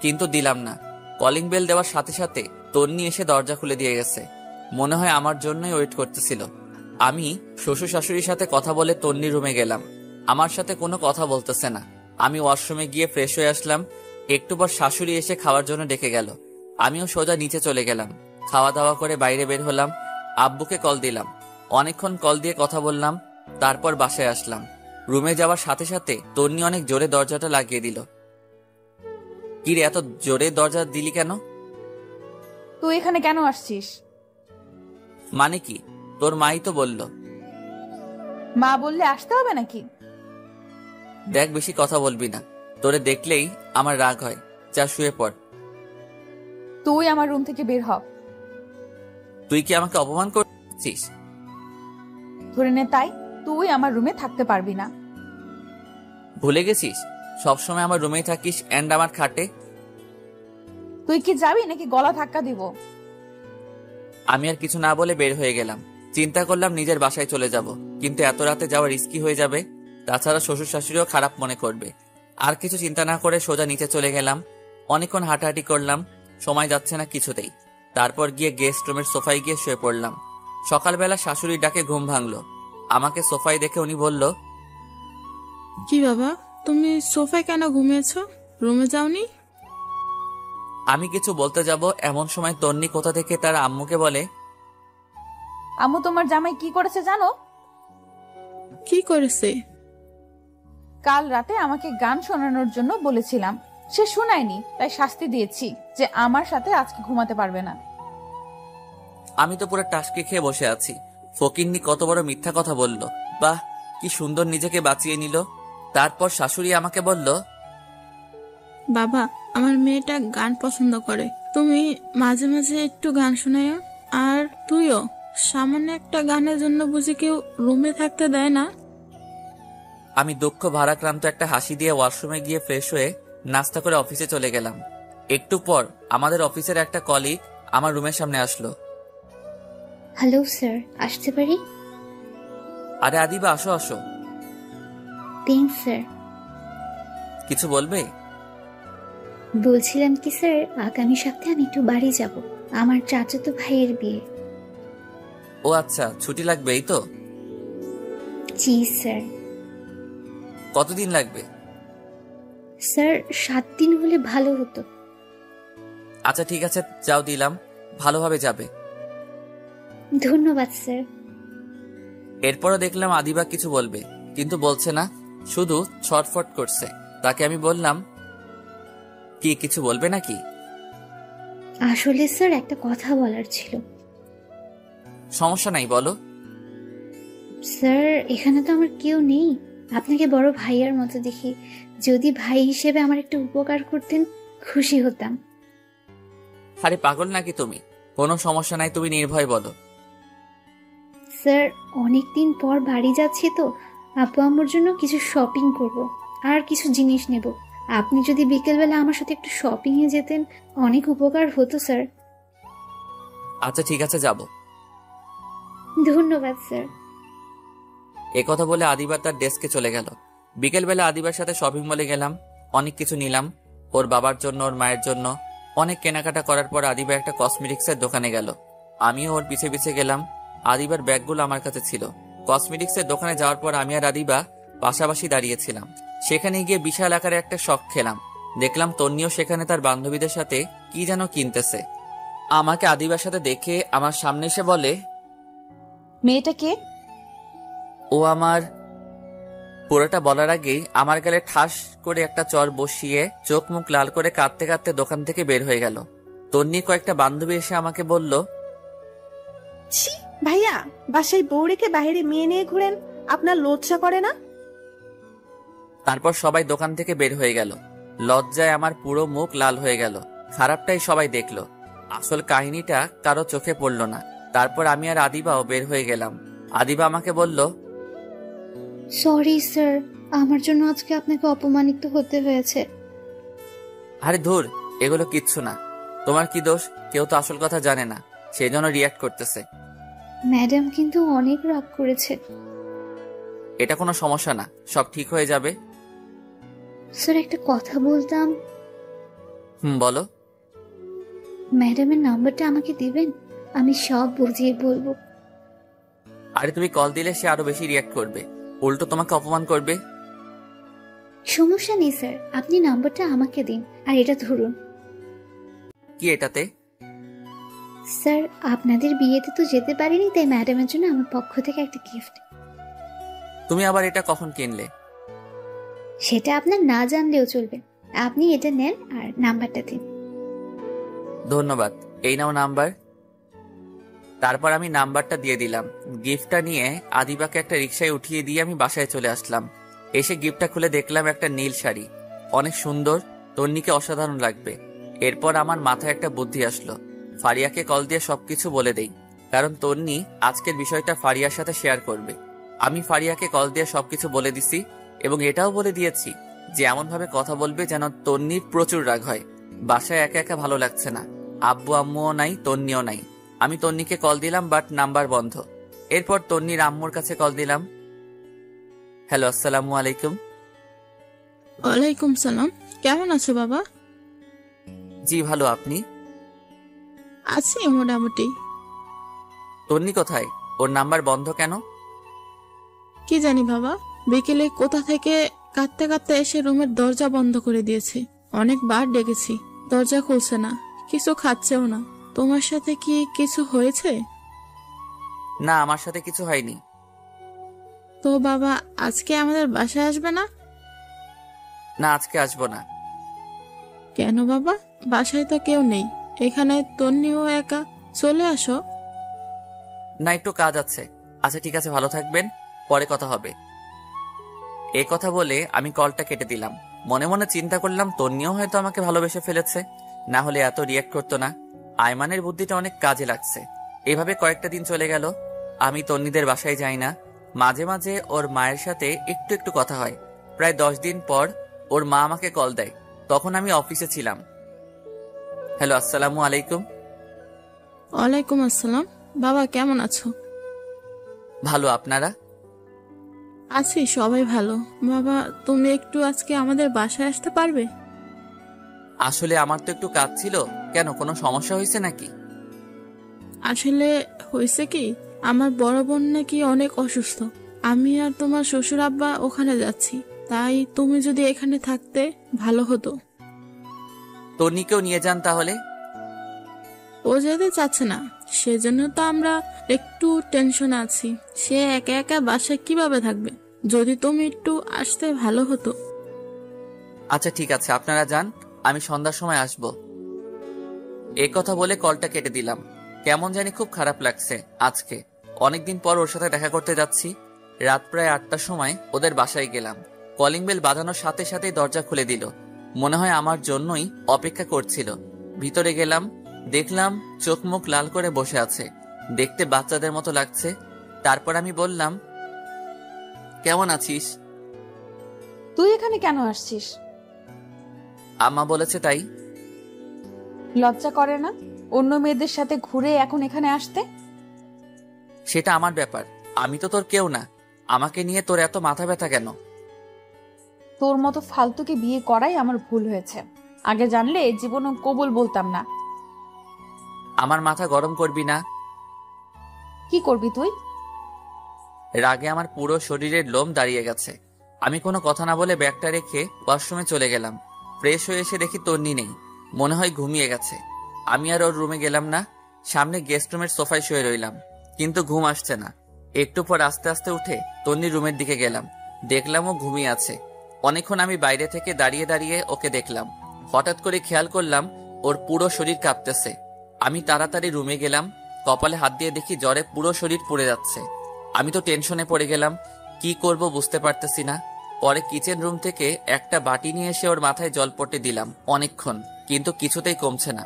কিন্তু দিলাম না। কলিং বেল দেওয়ার সাথে সাথে তন্নি এসে দরজা খুলে দিয়ে গেছে। মনে হয় আমার জন্যই ওয়েট করতেছিল। আমি শ্বশুর শাশুড়ির সাথে কথা বলে তন্নি রুমে গেলাম। আমার সাথে কোনো কথা বলতেছে না। আমি ওয়াশরুমে গিয়ে ফ্রেশ হয়ে আসলাম। একটু পর শাশুড়ি এসে খাওয়ার জন্য ডেকে গেল। আমিও সোজা নিচে চলে গেলাম। খাওয়া দাওয়া করে বাইরে বের হলাম। আব্বুকে কল দিলাম। অনেকক্ষণ কল দিয়ে কথা বললাম। তারপর বাসায় আসলাম। রুমে যাওয়ার সাথে সাথে তন্নি অনেক জোরে দরজাটা লাগিয়ে দিল। কি রে, এত জোরে দরজা দিলি কেন? তুই এখানে কেন আসছিস? মানে কি? তোর মাই তো বলল। মা বললে আসতে হবে নাকি? দেখ, বেশি কথা বলবি না, তোরে দেখলেই আমার রাগ হয়। যা শুয়ে পড়। তুই আমার রুম থেকে বের হ। তুই কি আমাকে অপমান করছিস? ধরে নে তাই, তুই আমার রুমে থাকতে পারবি না। ভুলে গেছিস সবসময় আমার রুমেই থাকিস এন্ড আমার খাটে? তুই কি যাবি নাকি গলা ধাক্কা দিব? আমি আর কিছু না বলে বের হয়ে গেলাম। চিন্তা করলাম নিজের বাসায় চলে যাব, কিন্তু এত রাতে যাওয়া রিস্কি হয়ে যাবে। তাছাড়া শ্বশুর শাশুড়িও খারাপ মনে করবে। আর কিছু চিন্তা না করে সোজা নিচে চলে গেলাম। অনেকক্ষণ হাঁটাহাঁটি করলাম, সময় যাচ্ছে না কিছুতেই। তারপর গিয়ে গেস্ট রুমের সোফায় গিয়ে শুয়ে পড়লাম। সকালবেলা শাশুড়ির ডাকে ঘুম ভাঙলো। আমাকে সোফায় দেখে উনি বলল, কি বাবা, তুমি সোফায় কেন ঘুমিয়েছো? রুমে যাওনি? আমি কিছু বলতে যাব এমন সময় তন্নি কোথা থেকে তার আম্মুকে বলে, আম্মু, তোমার জামাই কি করেছে জানো? কি করেছে? কাল রাতে আমাকে গান শোনানোর জন্য বলেছিলাম, সে শোনায়নি, তাই শাস্তি দিয়েছি যে আমার সাথে আজকে ঘুমাতে পারবে না। আমি তো পুরো টাসকে খেয়ে বসে আছি। ফকিন্নি কত বড় মিথ্যা কথা বলল! বাহ, কি সুন্দর নিজেকে বাঁচিয়ে নিল। তারপর শাশুড়ি আমাকে বলল, বাবা, আমার মেয়েটা গান পছন্দ করে, তুমি মাঝে মাঝে একটু গান শোনায়ও। আর তুইও, সামান্য একটা গানের জন্য বুঝি কেউ রুমে থাকতে দেয় না? আমি দুঃখ ভারাক্রান্ত একটা হাসি দিয়ে ওয়াশরুমে গিয়ে ফ্রেশ হয়ে নাস্তা করে অফিসে চলে গেলাম। একটু পর আমাদের অফিসের একটা কলিগ আমার রুমের সামনে আসলো। হ্যালো স্যার, আসতে পারি? আরে আদিবা, আসো আসো। Thanks sir. কিছু বলবে? বলছিলাম কি স্যার, আগামী সপ্তাহে আমি একটু বাড়ি যাব, আমার চাচাতো ভাইয়ের বিয়ে। ও আচ্ছা, ছুটি লাগবে এই তো? জি স্যার। কতদিন লাগবে? স্যার 7 দিন হলে ভালো হতো। আচ্ছা ঠিক আছে, যাও দিলাম, ভালোভাবে যাবে। ধন্যবাদ স্যার। এরপরও দেখলাম আদিবা কিছু বলবে, কিন্তু বলছে না, শুধু ছটফট করছে। তাকে আমি বললাম, কি কিছু বলবে নাকি? আসলে স্যার একটা কথা বলার ছিল। সমস্যা নাই, বলো। স্যার এখানে তো আমার কেউ নেই, আপনাকে বড় ভাইয়ার মতো দেখি, যদি ভাই হিসেবে আমার একটু উপকার করতেন খুশি হতাম। আরে পাগল নাকি তুমি? কোনো সমস্যা নাই, তুমি নির্ভয় বলো। স্যার অনেকদিন পর বাড়ি যাচ্ছি তো, আপু আম্মুর জন্য কিছু শপিং করব আর কিছু জিনিস নেব। আপনি যদি বিকেলবেলা আমার সাথে একটু শপিং এ যেতেন অনেক উপকার হতো স্যার। আচ্ছা ঠিক আছে, যাব। ধন্যবাদ স্যার। একথা বলে আদিবা তার ডেস্কে চলে গেল। বিকেলবেলা আদিবার সাথে শপিং মলে গেলাম, অনেক কিছু নিলাম, ওর বাবার জন্য, ওর মায়ের জন্য। অনেক কেনাকাটা করার পর আদিবা একটা কসমেটিক্সের দোকানে গেল। আমিও ওর পিছে পিছে গেলাম। আদিবার ব্যাগগুলো আমার কাছে ছিল। কসমেটিক্সের দোকানে যাওয়ার পর আমি আর আদিবা পাশাপাশি দাঁড়িয়েছিলাম। সেখানে গিয়ে বিশাল আকারে একটা শখ খেলাম। দেখলাম তন্নিও সেখানে তার বান্ধবীদের সাথে কি যেন কিনতেছে। আমাকে আদিবার সাথে দেখে আমার সামনে এসে বলে, মেয়েটা কে? ও আমার। পুরোটা বলার আগেই আমার গালে ঠাস করে একটা চর বসিয়ে চোখ মুখ লাল করে কাঁদতে কাঁদতে দোকান থেকে বের হয়ে গেল। তন্নির কয়েকটা বান্ধবী এসে আমাকে বলল, ছি ভাইয়া, বাসায় বউ রেখে বাইরে মেয়ে নিয়ে ঘুরেন, আপনার লজ্জা করে না? তারপর সবাই দোকান থেকে বের হয়ে গেল। লজ্জায় আমার পুরো মুখ লাল হয়ে গেল। খারাপটাই সবাই দেখলো, আসল কাহিনীটা কারো চোখে পড়ল না। তারপর আমি আর আদিবাও বের হয়ে গেলাম। আদিবা আমাকে বলল, সরি স্যার, আমার জন্য আজকে আপনাকে অপমানিত হতে হয়েছে। আরে ধুর, এগুলো কিচ্ছু না। তোমার কি দোষ? কেউ তো আসল কথা জানে না, সেই জন্য রিয়াক্ট করতেছে। ম্যাডাম কিন্তু অনেক রাগ করেছে। এটা কোনো সমস্যা না, সব ঠিক হয়ে যাবে। স্যার একটা কথা বলতাম। বলো। ম্যাডামের নাম্বারটা আমাকে দিবেন, আমি সব বুঝিয়ে বলবো। আরে তুমি কল দিলে সে আরো বেশি রিয়াক্ট করবে, উল্টো তোমাকে অপমান করবে। সমস্যা নেই স্যার, আপনি নাম্বারটা আমাকে দিন আর এটা ধরুন। কি এটাতে? স্যার আপনাদের বিয়েতে তো যেতে পারিনি, তাই ম্যাডামের জন্য আমার পক্ষ থেকে একটা গিফট। তুমি আবার এটা কখন কিনলে? সেটা আপনার না জানলেও চলবে, আপনি এটা নেন আর নাম্বারটা দিন। ধন্যবাদ, এই নাও নাম্বার। তারপর আমি নাম্বারটা দিয়ে দিলাম। গিফটটা নিয়ে আদিবাকে একটা রিকশায় উঠিয়ে দিয়ে আমি বাসায় চলে আসলাম। এসে গিফটটা খুলে দেখলাম একটা নীল শাড়ি, অনেক সুন্দর, তন্নিকে অসাধারণ লাগবে। এরপর আমার মাথায় একটা বুদ্ধি আসলো, ফারিয়াকে কল দিয়ে সবকিছু বলে দেই, কারণ তন্নি আজকের বিষয়টা ফারিয়ার সাথে শেয়ার করবে। আমি ফারিয়াকে কল দিয়ে সবকিছু বলে দিছি এবং এটাও বলে দিয়েছি যে এমন ভাবে কথা বলবে যেন তন্নির প্রচুর রাগ হয়। বাসায় একা একা ভালো লাগছে না, আব্বু আম্মুও নাই, তন্নিও নাই। আমি তন্নিকে কল দিলাম, বাট নাম্বার বন্ধ। এরপর তন্নির আম্মুর কাছে কল দিলাম। হ্যালো, আসসালামু আলাইকুম। ওয়ালাইকুম সালাম। কেমন আছো বাবা? জি ভালো, আপনি? আছি মোটামুটি। তন্নি কোথায়? ওর নাম্বার বন্ধ কেন? কি জানি বাবা, বিকেলে কোথা থেকে কাঁদতে কাঁদতে এসে রুমের দরজা বন্ধ করে দিয়েছে। অনেকবার ডেকেছি, দরজা খুলছে না, কিছু খাচ্ছেও না। তোমার সাথে কি কিছু হয়েছে? না, আমার সাথে কিছু হয়নি। তো বাবা আজকে আমাদের বাসায় আসবে না? না, আজকে আসবো না। কেন বাবা? বাসায় তো কেউ নেই, এখানে তন্নিও একা, চলে আসো। না, একটু কাজ আছে। আচ্ছা ঠিক আছে, ভালো থাকবেন, পরে কথা হবে। এই কথা বলে আমি কলটা কেটে দিলাম। মনে মনে চিন্তা করলাম তন্নিও হয়তো আমাকে ভালোবেসে ফেলেছে, না হলে এত রিয়েক্ট করতো না। আয়মানের বুদ্ধিটা অনেক কাজে লাগছে। এভাবে কয়েকটা দিন চলে গেল, আমি তন্নিদের বাসায় যাই না। মাঝে মাঝে ওর মায়ের সাথে একটু একটু কথা হয়। প্রায় 10 দিন পর ওর মা আমাকে কল দেয়, তখন আমি অফিসে ছিলাম। হ্যালো, আসসালামু আলাইকুম। ওয়ালাইকুম আসসালাম। বাবা কেমন আছো? ভালো, আপনারা? আছি, সবাই ভালো। বাবা তুমি একটু আজকে আমাদের বাসায় আসতে পারবে? আসলে আমার তো একটু কাজ ছিল। কেন, কোনো সমস্যা হয়েছে নাকি? আসলে হয়েছে কি, আমার বড় বোন নাকি অনেক অসুস্থ। আমি আর তোমার শ্বশুর আব্বা ওখানে যাচ্ছি, তাই তুমি যদি এখানে থাকতে ভালো হতো। তন্নিকেও নিয়ে যান তাহলে। ও যেতে চাচ্ছে না, সেজন্য তো আমরা একটু টেনশনে আছি। সে একা একা বাসায় কিভাবে থাকবে? যদি তুমি একটু আসতে ভালো হতো। আচ্ছা ঠিক আছে, আপনারা যান, আমি সন্ধ্যার সময় আসব। এই কথা বলে কলটা কেটে দিলাম। কেমন জানি খুব খারাপ লাগছে আজকে। অনেকদিন পর ওর সাথে দেখা করতে যাচ্ছি। রাত প্রায় 8টার সময় ওদের বাসায় গেলাম। কলিং বেল বাজানোর সাথে সাথেই দরজা খুলে দিল। মনে হয় আমার জন্যই অপেক্ষা করছিল। ভিতরে গেলাম, দেখলাম চোখ মুখ লাল করে বসে আছে, দেখতে বাচ্চাদের মতো লাগছে। তারপর আমি বললাম, কেমন আছিস? তুই এখানে কেন আসছিস? আম্মা বলেছে তাই। লজ্জা করে না অন্য মেয়েদের সাথে ঘুরে এখন এখানে আসতে? সেটা আমার ব্যাপার, আমি তো তোর কেউ না। আমাকে নিয়ে তোর এত মাথা ব্যথা কেন? তোর মতো ফালতুকে বিয়ে করাই আমার ভুল হয়েছে। আগে জানলে জীবনও কবুল বলতাম না। আমার মাথা গরম করবি না। কি করবি তুই? রাগে আমার পুরো শরীরের লোম দাঁড়িয়ে গেছে। আমি কোনো কথা না বলে ব্যাগটা রেখে ওয়াশরুমে চলে গেলাম। ফ্রেশ হয়ে এসে দেখি তন্নি নেই, মনে হয় ঘুমিয়ে গেছে। আমি আর ওর রুমে গেলাম না, সামনে গেস্ট রুমের সোফায় শুয়ে রইলাম, কিন্তু ঘুম আসছে না। একটু পর আস্তে আস্তে উঠে তন্নির রুমের দিকে গেলাম, দেখলাম ও ঘুমিয়ে আছে। অনেকক্ষণ আমি বাইরে থেকে দাঁড়িয়ে দাঁড়িয়ে ওকে দেখলাম। হঠাৎ করে খেয়াল করলাম ওর পুরো শরীর কাঁপতেছে। আমি তাড়াতাড়ি রুমে গেলাম, কপালে হাত দিয়ে দেখি জ্বরে পুরো শরীর পুড়ে যাচ্ছে। আমি তো টেনশনে পড়ে গেলাম, কি করব বুঝতে পারতেছি না। পরে কিচেন রুম থেকে একটা বাটি নিয়ে এসে ওর মাথায় জল পড়তে দিলাম অনেকক্ষণ, কিন্তু কিছুতেই কমছে না।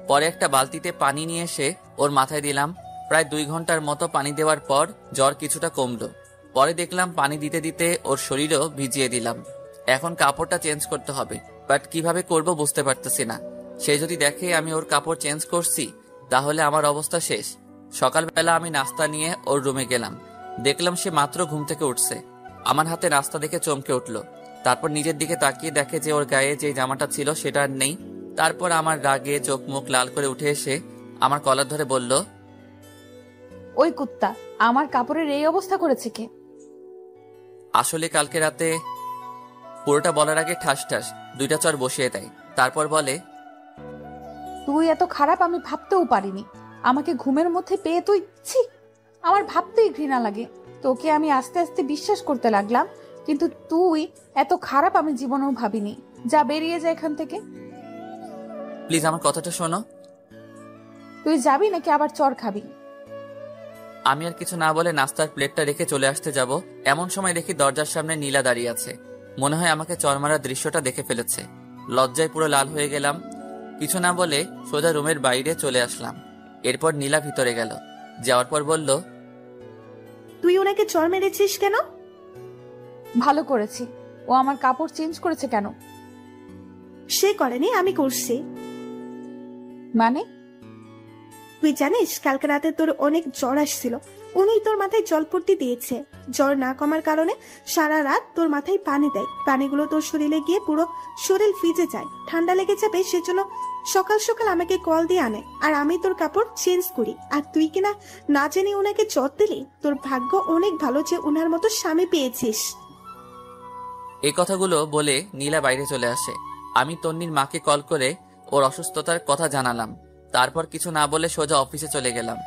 পরে একটা বালতিতে পানি নিয়ে এসে ওর মাথায় দিলাম। প্রায় 2 ঘন্টার মতো পানি দেওয়ার পর জ্বর কিছুটা কমলো। পরে দেখলাম পানি দিতে দিতে ওর শরীরও ভিজিয়ে দিলাম। এখন কাপড়টা চেঞ্জ করতে হবে, বাট কিভাবে করব বুঝতে পারতেছি না। সে যদি দেখে আমি ওর কাপড় চেঞ্জ করছি তাহলে আমার অবস্থা শেষ। সকালবেলা আমি নাস্তা নিয়ে ওর রুমে গেলাম, দেখলাম সে মাত্র ঘুম থেকে উঠছে। আমার হাতে নাস্তা দেখে চমকে উঠলো। তারপর নিজের দিকে তাকিয়ে দেখে যে ওর গায়ে যে জামাটা ছিল সেটা আর নেই। তারপর আমার রাগে চোখ মুখ লাল করে উঠে এসে আমার কলার ধরে বলল, ওই কুত্তা, আমার কাপড়ের এই অবস্থা করেছে কে? আসলে কালকে রাতে। পুরোটা বলার আগে ঠাস ঠাস 2টা চর বসিয়ে দেয়। তারপর বলে, তুই এত খারাপ আমি ভাবতেও পারিনি। আমাকে ঘুমের মধ্যে পেয়ে তুই, ছি, আমার ভাবতেই ঘৃণা লাগে। তোকে আমি আস্তে আস্তে বিশ্বাস করতে লাগলাম, কিন্তু তুই এত খারাপ আমি জীবনেও ভাবিনি। যা, বেরিয়ে যা এখান থেকে। প্লিজ আমার কথাটা শোনো। তুই যাবি নাকি আবার চর খাবি? আমি আর কিছু না বলে নাস্তার প্লেটটা রেখে চলে আসতে যাব, এমন সময় দেখি দরজার সামনে নীলা দাঁড়িয়ে আছে। মনে হয় আমাকে চর মারার দৃশ্যটা দেখে ফেলেছে। লজ্জায় পুরো লাল হয়ে গেলাম। কিছু না বলে সোজা রুমের বাইরে চলে আসলাম। এরপর নীলা ভিতরে গেল, যাওয়ার পর বলল, তুই ওনাকে চর মেরেছিস কেন? ভালো করেছি। ও আমার কাপড় চেঞ্জ করেছে কেন? সে করেনি, আমি করছি। মানে? তুই জানিস কালকে রাতে তোর অনেক জ্বর আসছিল, উনি তোর মাথায় জল পড়তে দিয়েছে। জ্বর না কমার কারণে সারা রাত তোর মাথায় পানি দেয়, পানিগুলো তোর শরীরে গিয়ে পুরো শরীর ভিজে যায়, ঠান্ডা লেগে যাবে সেজন্য সকাল সকাল আমাকে কল দিয়ে আনে, আর আমি তোর কাপড় চেঞ্জ করি। আর তুই কিনা না জেনে ওনাকে জ্বর দিলি। তোর ভাগ্য অনেক ভালো যে ওনার মতো স্বামী পেয়েছিস। এই কথাগুলো বলে নীলা বাইরে চলে আসে। আমি তন্নির মাকে কল করে ওর অসুস্থতার কথা জানালাম। তারপর কিছু না বলে সোজা অফিসে চলে গেলাম।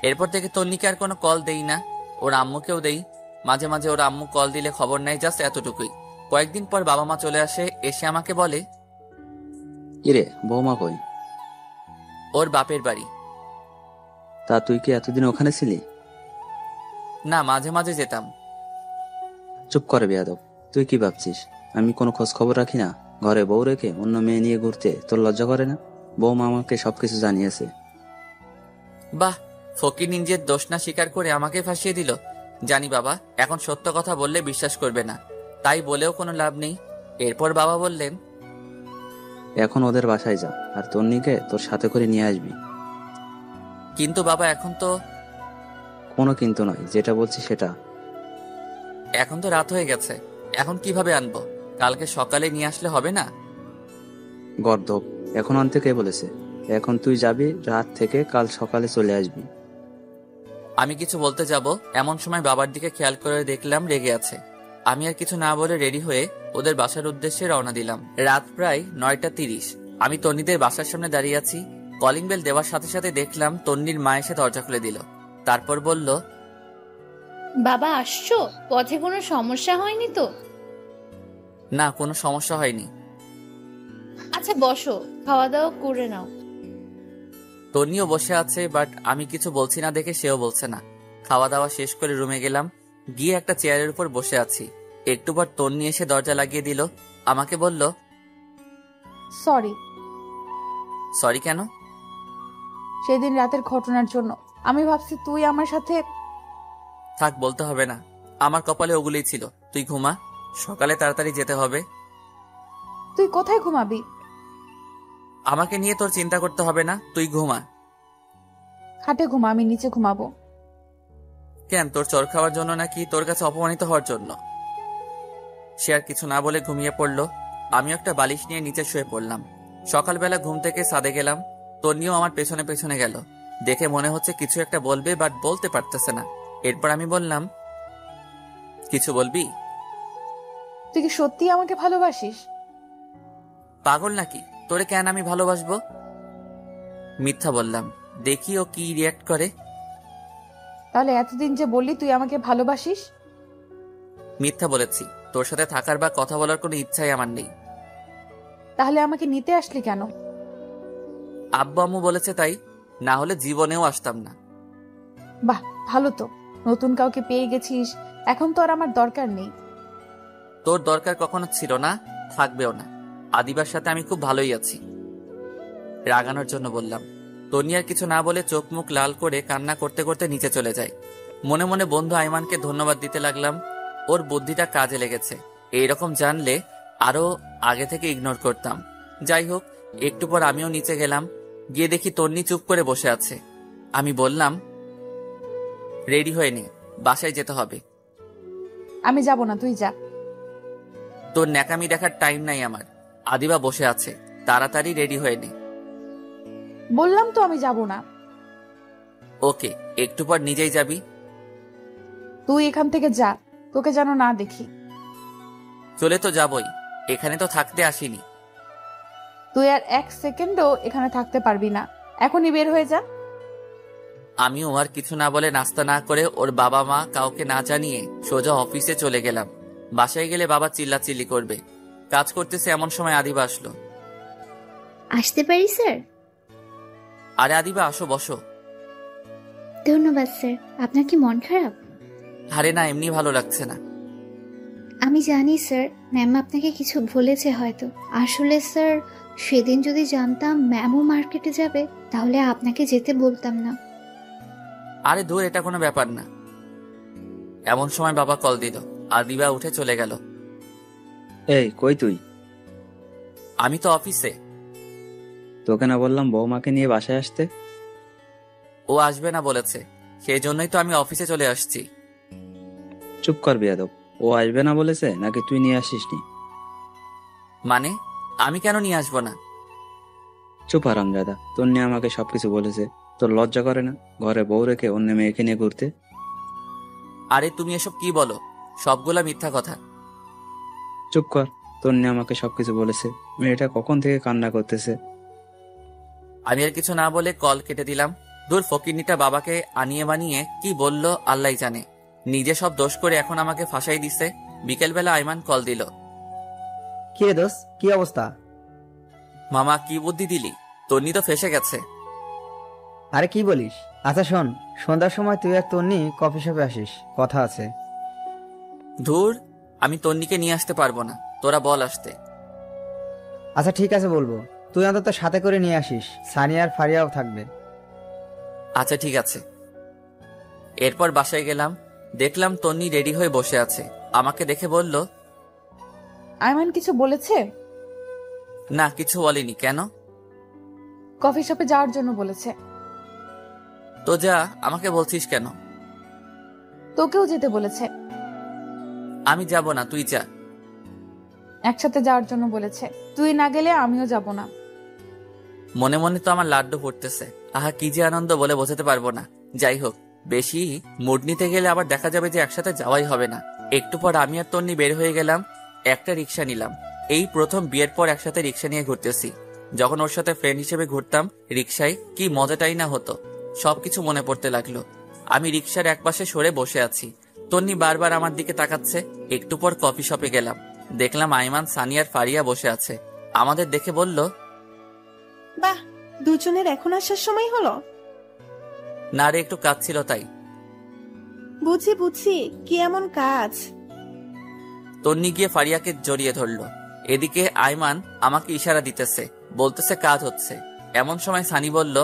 এরপর থেকে তন্নিকে আর কোনো কল দেই না, ওর আম্মুকেও দেই। মাঝে মাঝে ওর আম্মু কল দিলে খবর নেয়, জাস্ট এতটুকুই। কয়েকদিন পর বাবা মা চলে আসে, এসে আমাকে বলে, কিরে বৌমা কই? ওর বাপের বাড়ি। তা তুই কি এতদিন ওখানে ছিলি? না, মাঝে মাঝে যেতাম। চুপ করে বেয়াদব, তুই কি ভাবছিস আমি কোনো খোঁজ খবর রাখি না? ঘরে বউ রেখে অন্য মেয়ে নিয়ে ঘুরতে তোর লজ্জা করে না? বৌমা আমাকে সবকিছু জানিয়েছে। বাহ, ফকির নিজের দোষ না স্বীকার করে আমাকে ফাঁসিয়ে দিল। জানি বাবা, এখন সত্য কথা বললে বিশ্বাস করবে না, তাই বলেও কোনো লাভ নেই। এরপর বাবা বললেন, এখন ওদের বাসায় যা, আর তন্নিকে তোর সাথে করে নিয়ে আসবি। কিন্তু বাবা, এখন তো কোনো কিন্তু নয়, যেটা বলছি সেটা। এখন তো রাত হয়ে গেছে, এখন কিভাবে আনবো? কালকে সকালে নিয়ে আসলে হবে না? গর্দব, এখন আনতে কে বলেছে? এখন তুই যাবি, রাত থেকে কাল সকালে চলে আসবি। আমি কিছু বলতে যাব, এমন সময় বাবার দিকে খেয়াল করে দেখলাম রেগে আছে। আমি আর কিছু না বলে রেডি হয়ে ওদের বাসার উদ্দেশ্যে রওনা দিলাম। রাত প্রায় 9:30। আমি তন্নিদের বাসার সামনে দাঁড়িয়ে আছি। কলিং বেল দেওয়ার সাথে সাথে দেখলাম তন্নির মা এসে দরজা খুলে দিল। তারপর বলল, বাবা আসছো? পথে কোনো সমস্যা হয়নি তো? না, কোনো সমস্যা হয়নি। আচ্ছা বসো, খাওয়া দাওয়া করে নাও। তন্নিও বসে আছে, বাট আমি কিছু বলছি না দেখে সেও বলছে না। খাওয়া দাওয়া শেষ করে রুমে গেলাম, গিয়ে একটা চেয়ারের উপর বসে আছি। একটু পর তন্নি এসে দরজা লাগিয়ে দিল। আমাকে বলল, সরি। সরি কেন? সেদিন রাতের ঘটনার জন্য। আমি ভাবছি তুই আমার সাথে। থাক, বলতে হবে না, আমার কপালে ওগুলোই ছিল। তুই ঘুমা, সকালে তাড়াতাড়ি যেতে হবে। তুই কোথায় ঘুমাবি? আমাকে নিয়ে তোর চিন্তা করতে হবে না, তুই ঘুমা। খাটে ঘুমা, আমি নিচে ঘুমাবো। কেন, তোর চর খাওয়ার জন্য নাকি তোর কাছে অপমানিত হওয়ার জন্য? সে আর কিছু না বলে ঘুমিয়ে পড়লো। আমিও একটা বালিশ নিয়ে নিচে শুয়ে পড়লাম। সকালবেলা ঘুম থেকে ছাদে গেলাম, তন্নিও আমার পেছনে পেছনে গেল। দেখে মনে হচ্ছে কিছু একটা বলবে, বাট বলতে পারতেছে না। এরপর আমি বললাম, কিছু বলবি? তুই কি সত্যি আমাকে ভালোবাসিস? পাগল নাকি, তোরে কেন আমি ভালোবাসবো? মিথ্যা বললাম, দেখি ও কি রিয়াক্ট করে। তাহলে এতদিন যে বললি তুই আমাকে ভালোবাসিস? মিথ্যা বলেছি, তোর সাথে থাকার বা কথা বলার কোনো ইচ্ছাই আমার নেই। তাহলে আমাকে নিতে আসলি কেন? আব্বু আম্মু বলেছে তাই, না হলে জীবনেও আসতাম না। বাহ, ভালো তো, নতুন কাউকে পেয়ে গেছিস। এখন তো আর আমার দরকার নেই। তোর দরকার কখনো ছিল না, থাকবেও না। আদিবার সাথে আমি খুব ভালোই আছি। রাগানোর জন্য বললাম। তনি আর কিছু না বলে চোখ মুখ লাল করে কান্না করতে করতে নিচে চলে যায়। মনে মনে বন্ধু আইমানকে ধন্যবাদ দিতে লাগলাম, ওর বুদ্ধিটা কাজে লেগেছে। এইরকম জানলে আরো আগে থেকে ইগনোর করতাম। যাই হোক, একটু পর আমিও নিচে গেলাম, গিয়ে দেখি তন্নি চুপ করে বসে আছে। আমি বললাম, রেডি হয়ে নে, বাসায় যেতে হবে। আমি যাব না, তুই যা। তোর ন্যাকামি দেখার টাইম নাই আমার। আদিবা বসে আছে, তাড়াতাড়ি রেডি হয়ে নে। বললাম তো আমি যাব না। ওকে, একটু পর নিজেই যাবি? তুই এখান থেকে যা, তোকে যেন না দেখি। চলে তো যাবই, এখানে তো থাকতে আসিনি। তুই আর এক সেকেন্ডও এখানে থাকতে পারবি না, এখনই বের হয়ে যা। আমিও আর কিছু না বলে নাস্তা না করে ওর বাবা মা কাউকে না জানিয়ে সোজা অফিসে চলে গেলাম। বাসায় গেলে বাবা চিল্লাচিল্লি করবে। কাজ করতেছে এমন সময় আদিবা আসলো। আসতে পারি স্যার? আরে আদিবা, আসো বসো। ধন্যবাদ স্যার। আপনার কি মন খারাপ? আরে না, এমনি ভালো লাগছে না। আমি জানি স্যার, ম্যাম আপনাকে কিছু বলেছে হয়তো। আসলে স্যার, সেদিন যদি জানতাম ম্যামও মার্কেটে যাবে তাহলে আপনাকে যেতে বলতাম না। আরে দূর, এটা কোনো ব্যাপার না। এমন সময় বাবা কল দিল। আদিবা উঠে চলে গেল। এই কই তুই? আমি তো অফিসে। তোকে না বললাম বৌমাকে নিয়ে বাসায় আসতে? ও আসবে না বলেছে, সেই জন্যই তো আমি অফিসে চলে আসছি। চুপ কর বেয়াদব। ও আসবে না বলেছে নাকি তুই নিয়ে আসিসনি? মানে আমি কেন নিয়ে আসবো না? চুপ হারামজাদা, তোর নিয়ে আমাকে সবকিছু বলেছে। তোর লজ্জা করে না ঘরে বউ রেখে অন্য মেয়েকে নিয়ে ঘুরতে? আরে তুমি এসব কি বলো? সবগুলা মিথ্যা কথা। চুপ কর, তোর নিয়ে আমাকে সবকিছু বলেছে। মেয়েটা কখন থেকে কান্না করতেছে। আমি আর কিছু না বলে কল কেটে দিলাম। দূর, ফকিরনিটা বাবাকে আনিয়ে বানিয়ে কি বললো আল্লাহ জানে। নিজে সব দোষ করে এখন আমাকে ফাঁসাই দিছে। বিকেলবেলা আইমান কল দিল। কি রে দোস্ত, কি অবস্থা? মামা, কি বুদ্ধি দিলি? তন্নি তো ফেসে গেছে। আরে কি বলিস? আচ্ছা শোন, সন্ধ্যার সময় তুই আর তন্নি কফি শপে আসিস, কথা আছে। ধুর, আমি তন্নিকে নিয়ে আসতে পারবো না, তোরা বল আসতে। আচ্ছা ঠিক আছে বলবো, তুই অন্তত সাথে করে নিয়ে আসিস, সানিয়া আর ফারিয়াও থাকবে। আচ্ছা ঠিক আছে। এরপর বাসায় গেলাম, দেখলাম তন্নি রেডি হয়ে বসে আছে। আমাকে দেখে বলল, আইমান কিছু বলেছে? না, কিছু বলেনি। কেন? কফি শপে যাওয়ার জন্য বলেছে। তো যা, আমাকে বলছিস কেন? তোকেও যেতে বলেছে। আমি যাব না, তুই যা। একসাথে যাওয়ার জন্য বলেছে, তুই না গেলে আমিও যাব না। মনে মনে তো আমার লাড্ডু ফুটতেছে। আহা, কি যে আনন্দ বলে বোঝাতে পারবো না। যাই হোক, বেশি মুড নিতে গেলে আবার দেখা যাবে যে একসাথে যাওয়াই হবে না। একটু পর আমি আর তন্নি বের হয়ে গেলাম। একটা রিক্সা নিলাম। এই প্রথম বিয়ের পর একসাথে রিক্সা নিয়ে ঘুরতেছি। যখন ওর সাথে ফ্রেন্ড হিসেবে ঘুরতাম রিক্সায়, কি মজাটাই না হতো। সবকিছু মনে পড়তে লাগলো। আমি রিক্সার একপাশে সরে বসে আছি। তন্নি বারবার আমার দিকে তাকাচ্ছে। একটু পর কফি শপে গেলাম। দেখলাম আইমান, সানিয়ার ফারিয়া বসে আছে। আমাদের দেখে বলল, বাহ, দুজনের এখন আসার সময় হলো। না রে, একটু কাজ ছিল তাই। বুঝি বুঝি, কি এমন কাজ? তন্নি গিয়ে ফারিয়াকে জড়িয়ে ধরলো। এদিকে আইমান আমাকে ইশারা দিতেছে, বলতেছে কাজ হচ্ছে। এমন সময় সানি বলল,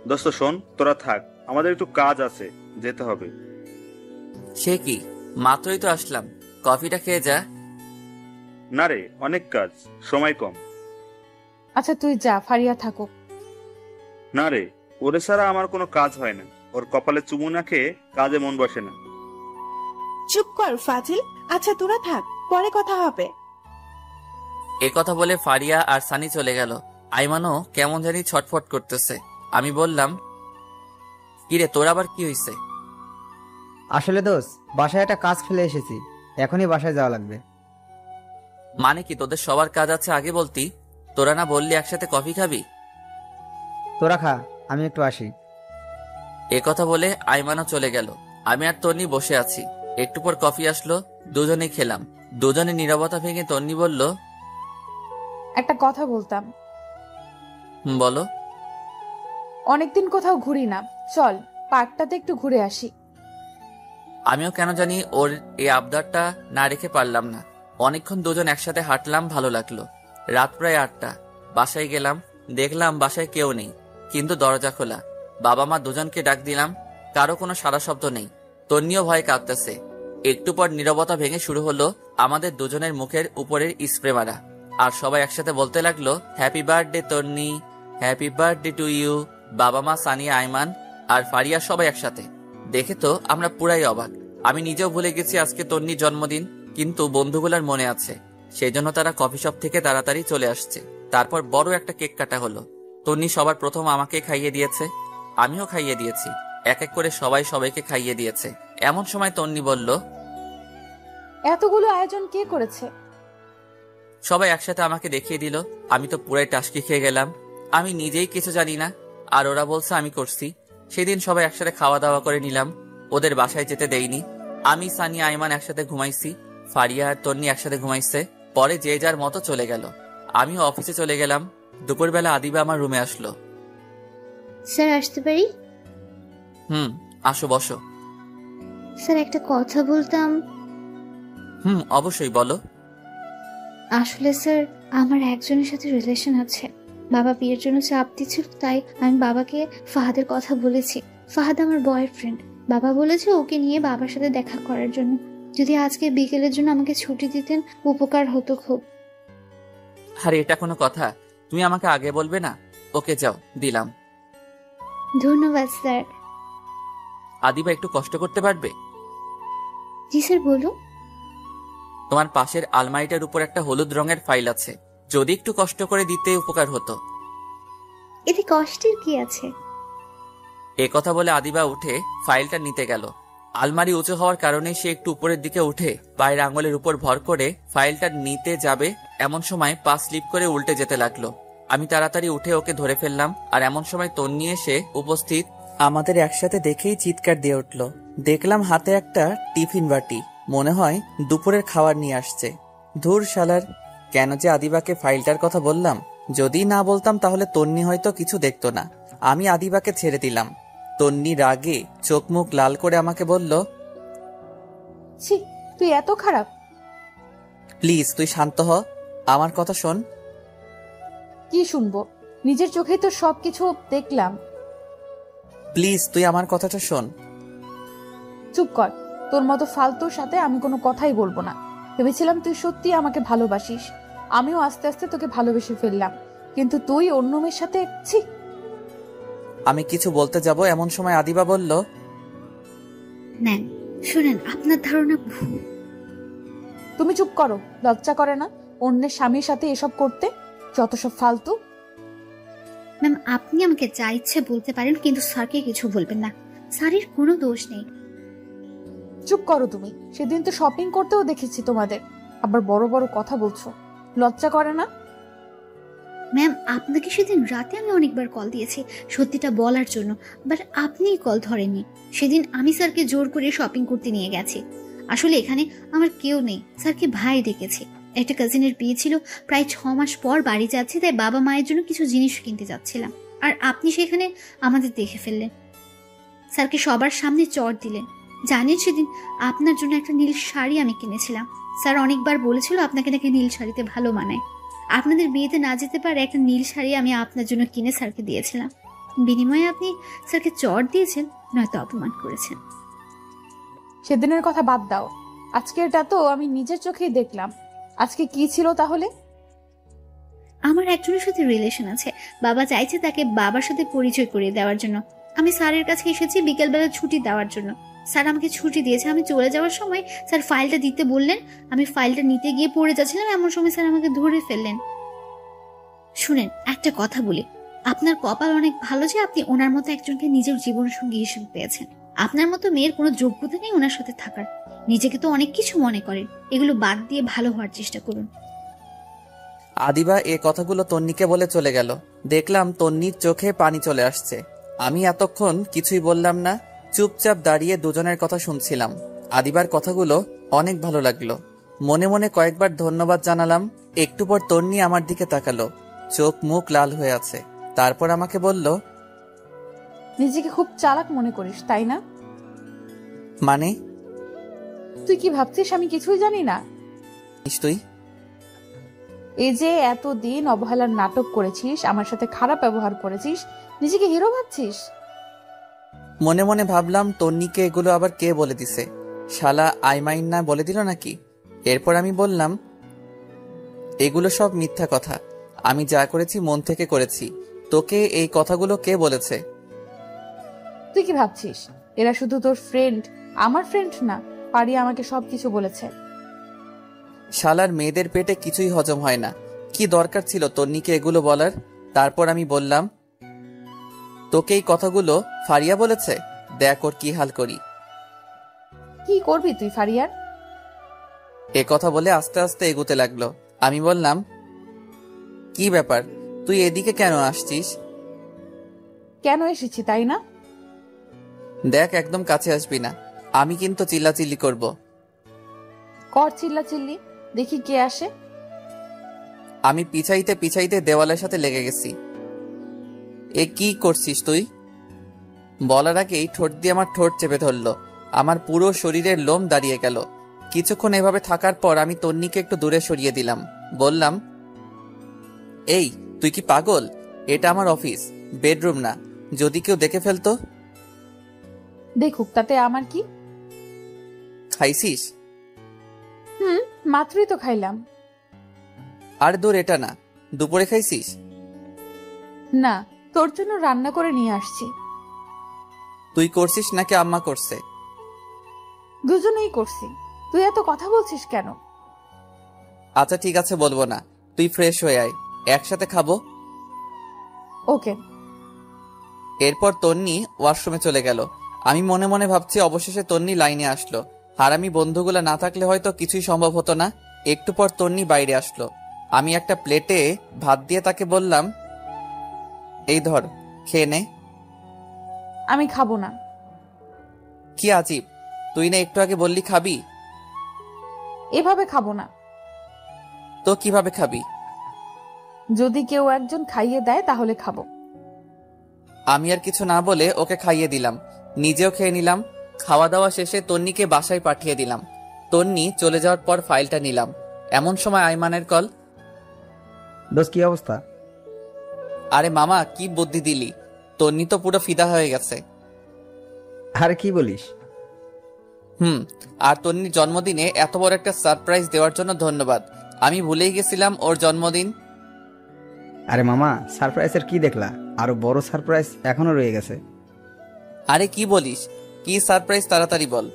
দোস্ত শোন, তোরা থাক, আমাদের একটু কাজ আছে, যেতে হবে। সে কি, মাত্রই তো আসলাম, কফিটা খেয়ে যা। না রে, অনেক কাজ, সময় কম। আচ্ছা তুই যা, ফারিয়া থাকুক। না রে, ওরে ছাড়া আমার কোনো কাজ হয় না। ওর কপালে চুমু না খেয়ে কাজে মন বসে না। চুপ কর ফাজিল। আচ্ছা তোরা থাক, পরে কথা হবে। এ কথা বলে ফারিয়া আর সানি চলে গেল। আইমানও কেমন জানি ছটফট করতেছে। আমি বললাম, কিরে তোর আবার কি হয়েছে? আসলে দোস্ত, বাসায় একটা কাজ ফেলে এসেছি, এখনই বাসায় যাওয়া লাগবে। মানে কি, তোদের সবার কাজ আছে আগে বলতি? তোরা না বললি একসাথে কফি খাবি? তোরা খা, আমি একটু আসি। এ কথা বলে আইমানও চলে গেল। আমি আর তন্নি বসে আছি। একটু পর কফি আসলো, দুজনেই খেলাম। দুজনে নীরবতা ভেঙে তন্নি বলল, একটা কথা বলতাম। বলো। অনেকদিন কোথাও ঘুরি না, চল পার্কটাতে একটু ঘুরে আসি। আমিও কেন জানি ওর এই আবদারটা না রেখে পারলাম না। অনেকক্ষণ দুজন একসাথে হাঁটলাম, ভালো লাগলো। রাত প্রায় 8টা। বাসায় গেলাম, দেখলাম বাসায় কেউ নেই, কিন্তু দরজা খোলা। বাবা মা দুজনকে ডাক দিলাম, কারো কোনো সাড়া শব্দ নেই। তন্নিও ভয়ে কাঁপতেছে। একটু পর নীরবতা ভেঙে শুরু হলো আমাদের দুজনের মুখের উপরের স্প্রে মারা। আর সবাই একসাথে বলতে লাগলো, happy birthday Tonni, happy birthday to you. বাবা মা, সানিয়া, আইমান আর ফারিয়া সবাই একসাথে। দেখে তো আমরা পুরাই অবাক। আমি নিজেও ভুলে গেছি আজকে তন্নির জন্মদিন, কিন্তু বন্ধুগুলার মনে আছে। সেই জন্য তারা কফি শপ থেকে তাড়াতাড়ি চলে আসছে। তারপর বড় একটা কেক কাটা হলো। তন্নি সবার প্রথম আমাকে খাইয়ে দিয়েছে, আমিও খাইয়ে দিয়েছি। এক এক করে সবাই সবাইকে খাইয়ে দিয়েছে। এমন সময় তন্নি বলল, এতগুলো আয়োজন কে করেছে? সবাই একসাথে আমাকে দেখিয়ে দিল। আমি তো পুরাই টাসকি খেয়ে গেলাম। আমি নিজেই কিছু জানি না, আর ওরা বলছে আমি করছি। সেদিন সবাই একসাথে খাওয়া দাওয়া করে নিলাম। ওদের বাসায় যেতে দেইনি। আমি, সানিয়া, আইমান একসাথে ঘুমাইছি। ফারিয়া আর তন্নি একসাথে ঘুমাইছে। পরে যে যার মতো চলে গেল। আমিও অফিসে চলে গেলাম। দুপুরবেলা আদিবা আমার রুমে আসলো। স্যার আসতে পারি? আসো বসো। স্যার একটা কথা বলতাম। অবশ্যই বলো। আসলে স্যার আমার একজনের সাথে রিলেশন আছে। বাবা বিয়ের জন্য চাপ দিচ্ছিল, তাই আমি বাবাকে ফাহাদের কথা বলেছি। ফাহাদ আমার বয়ফ্রেন্ড। বাবা বলেছে ওকে নিয়ে বাবার সাথে দেখা করার জন্য। যদি আজকে বিকেলের জন্য আমাকে ছুটি দিতেন উপকার হতো খুব। আরে এটা কোনো কথা? তুমি আমাকে আগে বলবে না? ওকে যাও, দিলাম। ধন্যবাদ স্যার। আদিবা একটু কষ্ট করতে পারবে? জি স্যার বলুন। তোমার পাশের আলমারিটার উপর একটা হলুদ রঙের ফাইল আছে, যদি একটু কষ্ট করে দিতে উপকার হতো। এতে কষ্টের কি আছে? এ কথা বলে আদিবা উঠে ফাইলটা নিতে গেল। আলমারি উঁচু হওয়ার কারণে সে একটু উপরের দিকে উঠে পায়ের আঙুলের উপর ভর করে ফাইলটা নিতে যাবে, এমন সময় পা স্লিপ করে উল্টে যেতে লাগলো। আমি তাড়াতাড়ি উঠে ওকে ধরে ফেললাম, আর এমন সময় তন্নি এসে উপস্থিত। আমাদের একসাথে দেখেই চিৎকার দিয়ে উঠল। দেখলাম হাতে একটা টিফিন বাটি, মনে হয় দুপুরের খাবার নিয়ে আসছে। ধুর শালার, কেন যে আদিবাকে ফাইলটার কথা বললাম। যদি না বলতাম তাহলে তন্নি হয়তো কিছু দেখতো না। আমি আদিবাকে ছেড়ে দিলাম। তন্নি রাগে চোখ মুখ লাল করে আমাকে বলল, ছি, তুই এত খারাপ? প্লিজ তুই শান্ত হ, আমার কথা শোন। কি শুনবো? নিজের চোখেই তো সবকিছু দেখলাম। প্লিজ তুই আমার কথাটা শোন। চুপ কর, তোর মতো ফালতুর সাথে আমি কোনো কথাই বলবো না। ভেবেছিলাম তুই সত্যি আমাকে ভালোবাসিস, আমিও আস্তে আস্তে তোকে ভালোবেসে ফেললাম, কিন্তু তুই অন্য মেয়ের সাথে। ছি। আমি কিছু বলতে যাব এমন সময় আদিবা বলল, নেন শুনেন, আপনার ধারণা ভুল। তুমি চুপ করো, লজ্জা করে না অন্যের স্বামীর সাথে এসব করতে? যত সব ফালতু। ম্যাম আপনি আমাকে যা ইচ্ছে বলতে পারেন, কিন্তু স্যারকে কিছু বলবেন না। স্যারের কোনো দোষ নেই। চুপ করো তুমি, সেদিন তো শপিং করতেও দেখেছি তোমাদের, আবার বড় বড় কথা বলছো, লজ্জা করে না? ম্যাম আপনাকে সেদিন রাতে আমি অনেকবার কল দিয়েছি সত্যিটা বলার জন্য, বাট আপনিই কল ধরেননি। সেদিন আমি স্যারকে জোর করে শপিং করতে নিয়ে গেছি। আসলে এখানে আমার কেউ নেই, স্যারকে ভাই ডেকেছি। একটা কাজিনের বিয়ে ছিল, প্রায় 6 মাস পর বাড়ি যাচ্ছি, তাই বাবা মায়ের জন্য কিছু জিনিস কিনতে যাচ্ছিলাম, আর আপনি সেখানে আমাদের দেখে ফেললেন। স্যারকে সবার সামনে চড় দিলেন। জানেন সেদিন আপনার জন্য একটা নীল শাড়ি আমি কিনেছিলাম। স্যার অনেকবার বলেছিল আপনাকে নাকি নীল শাড়িতে ভালো মানায়। আপনাদের বিয়েতে না যেতে পারে একটা নীল শাড়ি আমি আপনার জন্য কিনে স্যারকে দিয়েছিলাম। বিনিময়ে আপনি স্যারকে চড় দিয়েছেন, নয়তো অপমান করেছেন। সেদিনের কথা বাদ দাও, আজকেরটা তো আমি নিজের চোখেই দেখলাম। আজকে কি ছিল তাহলে? আমার একজনের সাথে রিলেশন আছে, বাবা চাইছে তাকে বাবার সাথে পরিচয় করিয়ে দেওয়ার জন্য। আমি স্যারের কাছে এসেছি বিকেলবেলা ছুটি দেওয়ার জন্য। স্যার আমাকে ছুটি দিয়েছে। আমি চলে যাওয়ার সময় স্যার ফাইলটা দিতে বললেন। আমি ফাইলটা নিতে গিয়ে পড়ে যাচ্ছিলাম, এমন সময় স্যার আমাকে ধরে ফেললেন। শুনেন একটা কথা বলি, আপনার কপাল অনেক ভালো যে আপনি ওনার মতো একজনকে নিজের জীবন সঙ্গী হিসেবে পেয়েছেন। আপনার মতো মেয়ের কোনো যোগ্যতা নেই ওনার সাথে থাকার। নিজেকে তো অনেক কিছু মনে করেন, এগুলো বাদ দিয়ে ভালো হওয়ার চেষ্টা করুন। আদিবা এ কথাগুলো তন্নিকে বলে চলে গেল। দেখলাম তন্নির চোখে পানি চলে আসছে। আমি এতক্ষণ কিছুই বললাম না, চুপচাপ দাঁড়িয়ে দুজনের কথা শুনছিলাম। আদিবার কথাগুলো অনেক ভালো লাগলো, মনে মনে কয়েকবার ধন্যবাদ জানালাম। একটু পর তন্নি আমার দিকে তাকালো, চোখ মুখ লাল হয়ে আছে। তারপর আমাকে বলল, নিজেকে খুব চালাক মনে করিস তাই না? মানে? তুই কি ভাবছিস আমি কিছুই জানি না? তুই এই যে এতদিন অবহেলার নাটক করেছিস, আমার সাথে খারাপ ব্যবহার করেছিস, নিজেকে হিরো ভাবছিস? মনে মনে ভাবলাম তন্নিকে এগুলো আবার কে বলে দিছে, শালা আইমাইন না বলে দিল নাকি? এরপর আমি বললাম, এগুলো সব মিথ্যা কথা, আমি যা করেছি মন থেকে করেছি। তোকে এই কথাগুলো কে বলেছে? তুই কি ভাবছিস এরা শুধু তোর ফ্রেন্ড? আমার ফ্রেন্ড না, পারি আমাকে সবকিছু বলেছে। শালার মেয়েদের পেটে কিছুই হজম হয় না, কি দরকার ছিল তন্নিকে এগুলো বলার? তারপর আমি বললাম, তোকে এই কথাগুলো ফারিয়া বলেছে? দেখ ওর কি হাল করি। কি করবি তুই ফারিয়ার? এ কথা বলে আস্তে আস্তে এগুতে লাগলো। আমি বললাম, কি ব্যাপার, তুই এদিকে কেন আসছিস? কেন এসেছি তাই না? দেখ একদম কাছে আসবি না, আমি কিন্তু চিল্লাচিল্লি করব। কর চিল্লা চিল্লি, দেখি কে আসে। আমি পিছাইতে পিছাইতে দেওয়ালের সাথে লেগে গেছি। এ কি করছিস তুই? বলার আগেই ঠোঁট দিয়ে আমার ঠোঁট চেপে ধরলো। আমার পুরো শরীরের লোম দাঁড়িয়ে গেল। কিছুক্ষণ এভাবে থাকার পর আমি তন্নিকে একটু দূরে সরিয়ে দিলাম। বললাম, এই তুই কি পাগল? এটা আমার অফিস, বেডরুম না। যদি কেউ দেখে ফেলতো? দেখুক, তাতে আমার কি? খাইছিস? মাত্রই তো খাইলাম। আর দূর এটা না, দুপুরে খাইছিস? না, তোর জন্য রান্না করে নিয়ে আসছি। তুই করছিস নাকি আম্মা করছে? দুজনেই করছি। তুই এত কথা বলছিস কেন? আচ্ছা ঠিক আছে, বলবো না। তুই ফ্রেশ হয়ে আয়, একসাথে খাবো। ওকে। এরপর তন্নি ওয়াশরুমে চলে গেল। আমি মনে মনে ভাবছি অবশেষে তন্নি লাইনে আসলো। হারামি বন্ধুগুলা না থাকলে হয়তো কিছুই সম্ভব হতো না। একটু পর তন্নি বাইরে আসলো। আমি একটা প্লেটে ভাত দিয়ে তাকে বললাম, এই ধর, খেয়ে নে। আমি খাবো না। কি আজীব, তুই না একটু আগে বললি খাবি? এভাবে খাবো না। তো কিভাবে খাবি? যদি কেউ একজন খাইয়ে দেয় তাহলে খাবো। আমি আর কিছু না বলে ওকে খাইয়ে দিলাম, নিজেও খেয়ে নিলাম। খাওয়া দাওয়া শেষে তন্নিকে বাসায় পাঠিয়ে দিলাম। তন্নি চলে যাওয়ার পর ফাইলটা নিলাম। এমন সময় আইমানের কল। দোস্ত, কি অবস্থা? আরে মামা, কি বুদ্ধি দিলি! তন্নি তো পুরো ফিদা হয়ে গেছে। আরে কি বলিস? আর তন্নির জন্মদিনে এত বড় একটা সারপ্রাইজ দেওয়ার জন্য ধন্যবাদ। আমি ভুলেই গেছিলাম ওর জন্মদিন। আরে মামা, সারপ্রাইজের কি দেখলা? আরো বড় সারপ্রাইজ এখনো রয়ে গেছে। আরে কি বলিস? কি সারপ্রাইজ, তাড়াতাড়ি বল।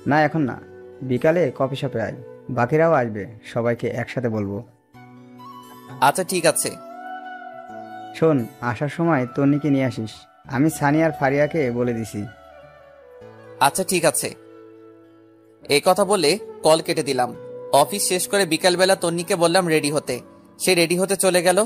না, এখন না, বিকালে কফি শপে আয়, বাকিরাও আসবে, সবাইকে একসাথে বলবো। আচ্ছা ঠিক আছে। শোন, আসার সময় তন্নিকে নিয়ে আসিস। আমি সানি আর ফারিয়াকে বলে দিছি। আচ্ছা ঠিক আছে। এই কথা বলে কল কেটে দিলাম। অফিস শেষ করে বিকালবেলা তন্নিকে বললাম রেডি হতে। সে রেডি হতে চলে গেল।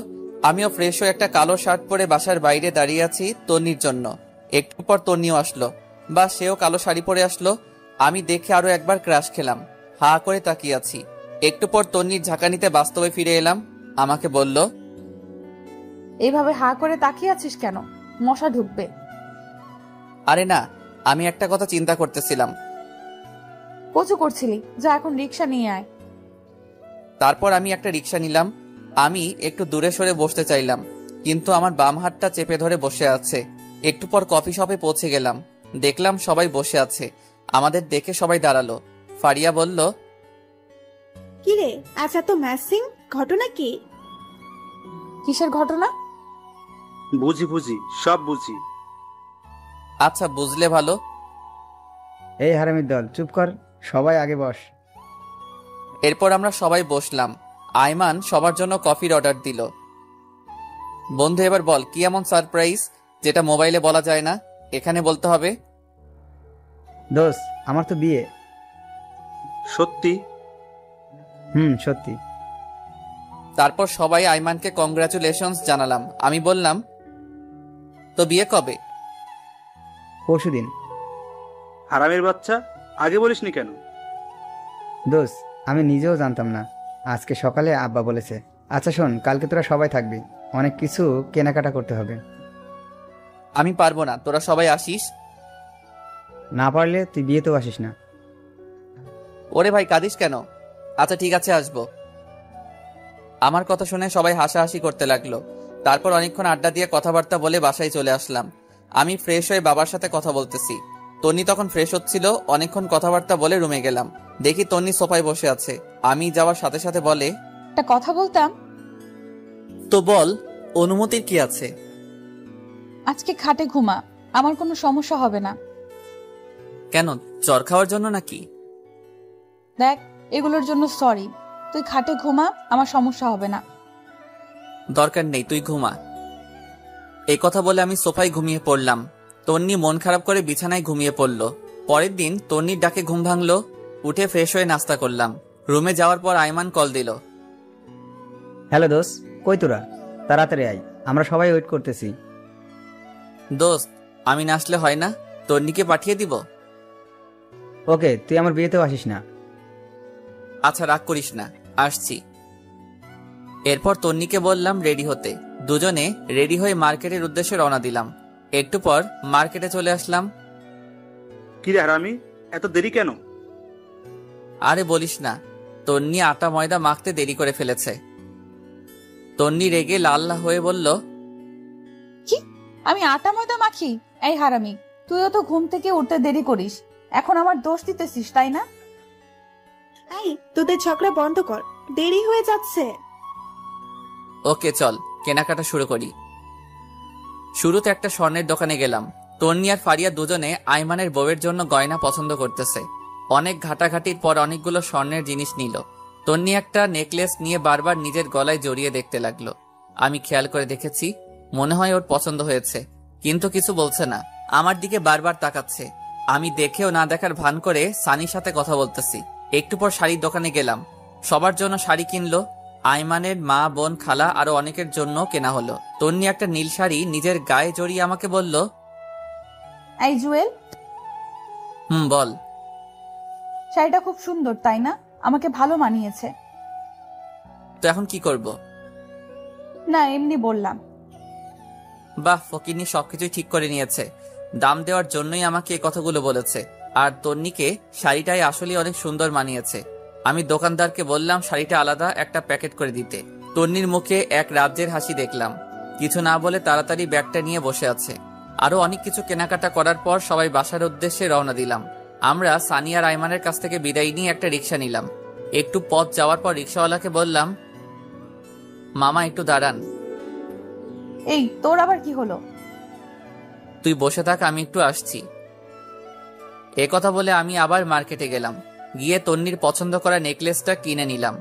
আমিও ফ্রেশ হয়ে একটা কালো শার্ট পরে বাসার বাইরে দাঁড়িয়ে আছি তন্নির জন্য। একটু পর তন্নিও আসলো, বা সেও কালো শাড়ি পরে আসলো। আমি দেখে আরো একবার ক্রাশ খেলাম। হা করে তাকিয়ে আছি। একটু পর তন্নির ঝাঁকানিতে বাস্তবে ফিরে এলাম। আমাকে বলল, এইভাবে হা করে তাকিয়ে আছিস কেন? মশা ঢুকবে। আরে না, আমি একটা কথা চিন্তা করতেছিলাম। কচু করছিলি? যা এখন রিক্সা নিয়ে আয়। তারপর আমি একটা রিক্সা নিলাম। আমি একটু দূরে সরে বসতে চাইলাম, কিন্তু আমার বাম হাতটা চেপে ধরে বসে আছে। একটু পর কফি শপে পৌঁছে গেলাম। দেখলাম সবাই বসে আছে। আমাদের দেখে সবাই দাঁড়ালো। ফারিয়া বলল, কিরে, আজ এত ম্যাসিং, ঘটনা কি? কিসের ঘটনা? বুঝি, সব বুঝি। আচ্ছা, বুঝলে ভালো। এই হারামির দল, চুপ কর, সবাই আগে বস। এরপর আমরা সবাই বসলাম। আয়মান সবার জন্য কফির অর্ডার দিল। বন্ধু, এবার বল, কি এমন সারপ্রাইজ যেটা মোবাইলে বলা যায় না, এখানে বলতে হবে? দোস্ত, আমার তো বিয়ে। সত্যি? সত্যি। তারপর সবাই আয়মানকে কংগ্রাচুলেশনস জানালাম। আমি বললাম, তো বিয়ে কবে? পরশুদিন। হারামির বাচ্চা, আগে বলিসনি কেন? দোস্ত, আমি নিজেও জানতাম না, আজকে সকালে আব্বা বলেছে। আচ্ছা শোন, কালকে তোরা সবাই থাকবি, অনেক কিছু কেনাকাটা করতে হবে। আমি পারবো না, তোরা সবাই আসিস। না পারলে তুই বিয়েতেও আসিস না। ওরে ভাই, কাঁদিস কেন? আচ্ছা ঠিক আছে, আসবো। আমার কথা শুনে সবাই হাসাহাসি করতে লাগলো। তারপর অনেকক্ষণ আড্ডা দিয়ে কথাবার্তা বলে বাসায় চলে আসলাম। আমি ফ্রেশ হয়ে বাবার সাথে কথা বলতেছি। তন্নি তখন ফ্রেশ হচ্ছিল। অনেকক্ষণ কথাবার্তা বলে রুমে গেলাম। দেখি তন্নি সোফায় বসে আছে। আমি যাওয়ার সাথে সাথে বলে, একটা কথা বলতাম। তো বল, অনুমতির কি আছে? আজকে খাটে ঘুমা, আমার কোনো সমস্যা হবে না। কেন, চর খাওয়ার জন্য নাকি? দেখ, এগুলোর জন্য সরি। তুই খাটে ঘুমা, আমার সমস্যা হবে না। দরকার নেই, তুই ঘুমা। এই কথা বলে আমি সোফায় ঘুমিয়ে পড়লাম। তন্নি মন খারাপ করে বিছানায় ঘুমিয়ে পড়ল। পরের দিন তন্নির ডাকে ঘুম ভাঙলো। উঠে ফ্রেশ হয়ে নাস্তা করলাম। রুমে যাওয়ার পর আয়মান কল দিল। হ্যালো দোস্ত, কই তোরা? তাড়াতাড়ি আয়, আমরা সবাই ওয়েট করতেছি। দোস্ত, আমি না আসলে হয় না? তন্নিকে পাঠিয়ে দিব। ওকে, তুই আমার বিয়েতেও আসিস না। আচ্ছা, রাগ করিস না, আসছি। এরপর তন্নিকে বললাম রেডি হতে। দুজনে রেডি হয়ে মার্কেটের উদ্দেশ্যে রওনা দিলাম। একটু পর মার্কেটে চলে আসলাম। কি রে হারামি, এত দেরি কেন? আরে বলিস না, তন্নি আটা ময়দা মাখতে দেরি করে ফেলেছে। তন্নি রেগে লাল হয়ে বলল, কি? আমি আটা ময়দা মাখি? এই হারামি, তুইও তো ঘুম থেকে উঠতে দেরি করিস, এখন আমার দোষ দিতেছিস তাই না? এই তোদের ঝগড়া বন্ধ কর, দেরি হয়ে যাচ্ছে। ওকে চল কেনাকাটা শুরু করি। শুরুতে একটা স্বর্ণের দোকানে গেলাম। তন্নি আর ফারিয়া দুজনে আইমানের বউয়ের জন্য গয়না পছন্দ করতেছে। অনেক ঘাটাঘাটির পর অনেকগুলো স্বর্ণের জিনিস নিল। তন্নি একটা নেকলেস নিয়ে বারবার নিজের গলায় জড়িয়ে দেখতে লাগলো। আমি খেয়াল করে দেখেছি, মনে হয় ওর পছন্দ হয়েছে, কিন্তু কিছু বলছে না, আমার দিকে বারবার তাকাচ্ছে। আমি দেখেও না দেখার ভান করে সানির সাথে কথা বলতেছি। একটু পর শাড়ির দোকানে গেলাম, সবার জন্য শাড়ি কিনলো। আইমানের মা, বোন, খালা আরো অনেকের জন্য কেনা হলো। তন্নি একটা নীল শাড়ি নিজের গায়ে জড়িয়ে আমাকে বলল, এই জুয়েল, বল। শাড়িটা খুব সুন্দর তাই না? আমাকে ভালো মানিয়েছে। তো এখন কি করব? না, এমনি বললাম। বাহ, ফকিনি সবকিছুই ঠিক করে নিয়েছে। দাম দেওয়ার জন্যই আমাকে এই কথাগুলো বলেছে। আর তন্নিকে শাড়িটাই আসলে অনেক সুন্দর মানিয়েছে। আমি দোকানদারকে বললাম শাড়িটা আলাদা একটা প্যাকেট করে দিতে। তন্নির মুখে এক রাজ্যের হাসি দেখলাম। কিছু না বলে তাড়াতাড়ি ব্যাগটা নিয়ে বসে আছে। আরো অনেক কিছু কেনাকাটা করার পর সবাই বাসার উদ্দেশ্যে রওনা দিলাম। আমরা সানি আর আইমানের কাছ থেকে বিদায় নিয়ে একটা রিক্সা নিলাম। একটু পথ যাওয়ার পর রিক্সাওয়ালাকে বললাম, মামা একটু দাঁড়ান। এই তোর আবার কি হলো? তুই বসে থাক, আমি একটু আসছি। এ কথা বলে আমি আবার মার্কেটে গেলাম। গিয়ে তন্নির পছন্দ করা নেকলেসটা কিনে নিলাম।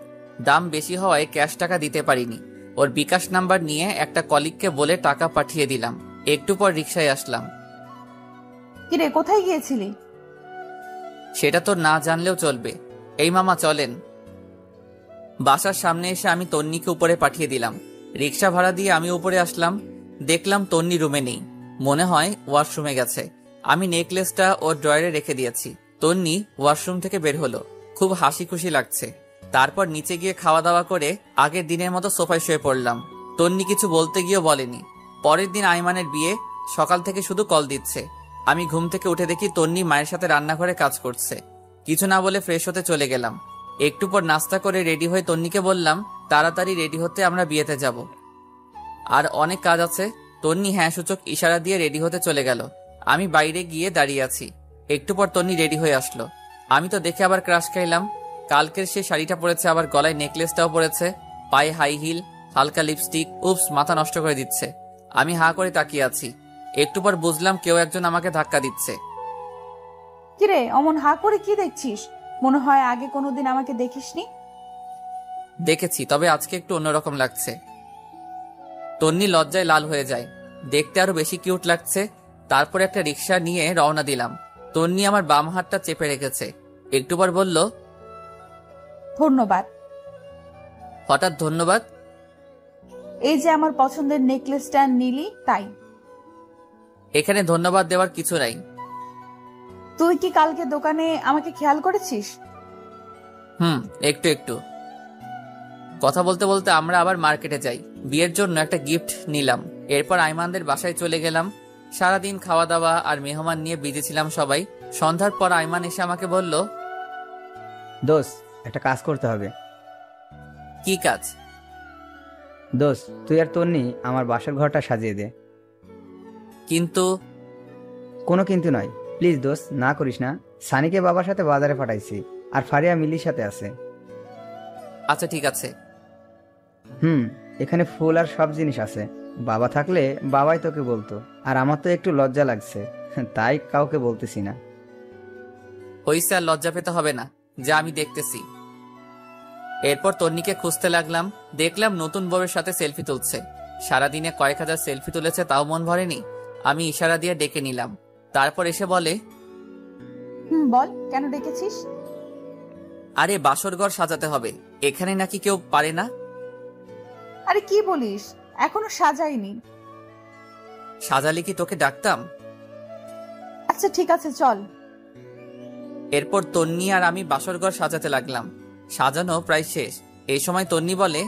দাম বেশি হওয়ায় ক্যাশ টাকা দিতে পারিনি। ওর বিকাশ নাম্বার নিয়ে একটা কলিগকে বলে টাকা পাঠিয়ে দিলাম। একটু পর রিক্সায় আসলাম। কিরে, কোথায় গিয়েছিলি? সেটা তো না জানলেও চলবে। এই মামা চলেন। বাসার সামনে এসে আমি তন্নিকে উপরে পাঠিয়ে দিলাম। রিক্সা ভাড়া দিয়ে আমি উপরে আসলাম। দেখলাম তন্নি রুমে নেই, মনে হয় ওয়াশরুমে গেছে। আমি নেকলেসটা ওর ড্রয়ারে রেখে দিয়েছি। তন্নি ওয়াশরুম থেকে বের হলো, খুব হাসি খুশি লাগছে। তারপর নিচে গিয়ে খাওয়া দাওয়া করে আগের দিনের মতো সোফায় শুয়ে পড়লাম। তন্নি কিছু বলতে গিয়েও বলেনি। পরের দিন আইমানের বিয়ে, সকাল থেকে শুধু কল দিচ্ছে। আমি ঘুম থেকে উঠে দেখি তন্নি মায়ের সাথে রান্নাঘরে কাজ করছে। কিছু না বলে ফ্রেশ হতে চলে গেলাম। একটু পর নাস্তা করে রেডি হয়ে তন্নিকে বললাম তাড়াতাড়ি রেডি হতে, আমরা বিয়েতে যাব, আর অনেক কাজ আছে। তন্নি হ্যাঁ সূচক ইশারা দিয়ে রেডি হতে চলে গেল। আমি বাইরে গিয়ে দাঁড়িয়ে আছি। একটু পর তন্নি রেডি হয়ে আসলো। আমি তো দেখে আবার ক্রাশ খাইলাম। কালকের সেই শাড়িটা পরেছে, আবার গলায় নেকলেসটাও পরেছে, পায়ে হাই হিল, হালকা লিপস্টিক। উপস, মাথা নষ্ট করে দিচ্ছে। আমি হাঁ করে তাকিয়ে আছি। একটু পর বুঝলাম কেউ একজন আমাকে ধাক্কা দিচ্ছে। কিরে, অমন হা করে কি দেখছিস? মনে হয় আগে কোনোদিন আমাকে দেখিসনি। দেখেছি, তবে আজকে একটু অন্যরকম লাগছে। তন্নি লজ্জায় লাল হয়ে যায়, দেখতে আরো বেশি কিউট লাগছে। তারপর একটা রিক্সা নিয়ে রওনা দিলাম। তন্নি আমার বাম হাতটা চেপে রেখেছে। একটু পর বলল, ধন্যবাদ। হঠাৎ ধন্যবাদ? এই যে আমার পছন্দের নেকলেসটা নিলি তাই। এখানে ধন্যবাদ দেওয়ার কিছু নাই। তুই কি কালকে দোকানে আমাকে খেয়াল করেছিস? একটু একটু। কথা বলতে বলতে আমরা আবার মার্কেটে যাই। বিয়ের জন্য একটা গিফট নিলাম। এরপর আইমানদের বাসায় চলে গেলাম। সারাদিন খাওয়া দাওয়া আর মেহমান নিয়ে বিজি ছিলাম সবাই। সন্ধ্যার পর আইমান এসে আমাকে বলল, দোস্ত, একটা কাজ করতে হবে। কি কাজ? দোস্ত, তুই আর তন্নি আমার বাসার ঘরটা সাজিয়ে দে। কিন্তু? কোনো কিন্তু নয়, প্লিজ দোস্ত, না করিস না। সানিকে বাবার সাথে বাজারে পাঠাইছি, আর ফারিয়া মিলির সাথে আছে। আচ্ছা ঠিক আছে। এখানে ফুল আর সব জিনিস আছে। বাবা থাকলে বাবাই তোকে বলতো, আর আমার তো একটু লজ্জা লাগছে, তাই কাউকে বলতেছি না। হইছে, আর লজ্জা পেতে হবে না, যা আমি দেখতেছি। এরপর তন্নিকে খুঁজতে লাগলাম। দেখলাম নতুন বউয়ের সাথে সেলফি তুলছে। সারাদিনে কয়েক হাজার সেলফি তুলেছে, তাও মন ভরেনি। আমি ইশারা দিয়ে ডেকে নিলাম। তারপর এসে বলে, বল, কেন ডেকেছিস? আরে বাসরঘর সাজাতে হবে, এখানে নাকি কেউ পারে না। আরে কি বলিস, এখনো সাজাইনি। সাজালে কি তোকে ডাকতাম? আচ্ছা ঠিক আছে, চল। এরপর তন্নি আর আমি বাসরঘর সাজাতে লাগলাম। সাজানো প্রায় শেষ। এই সময় তন্নি বলে,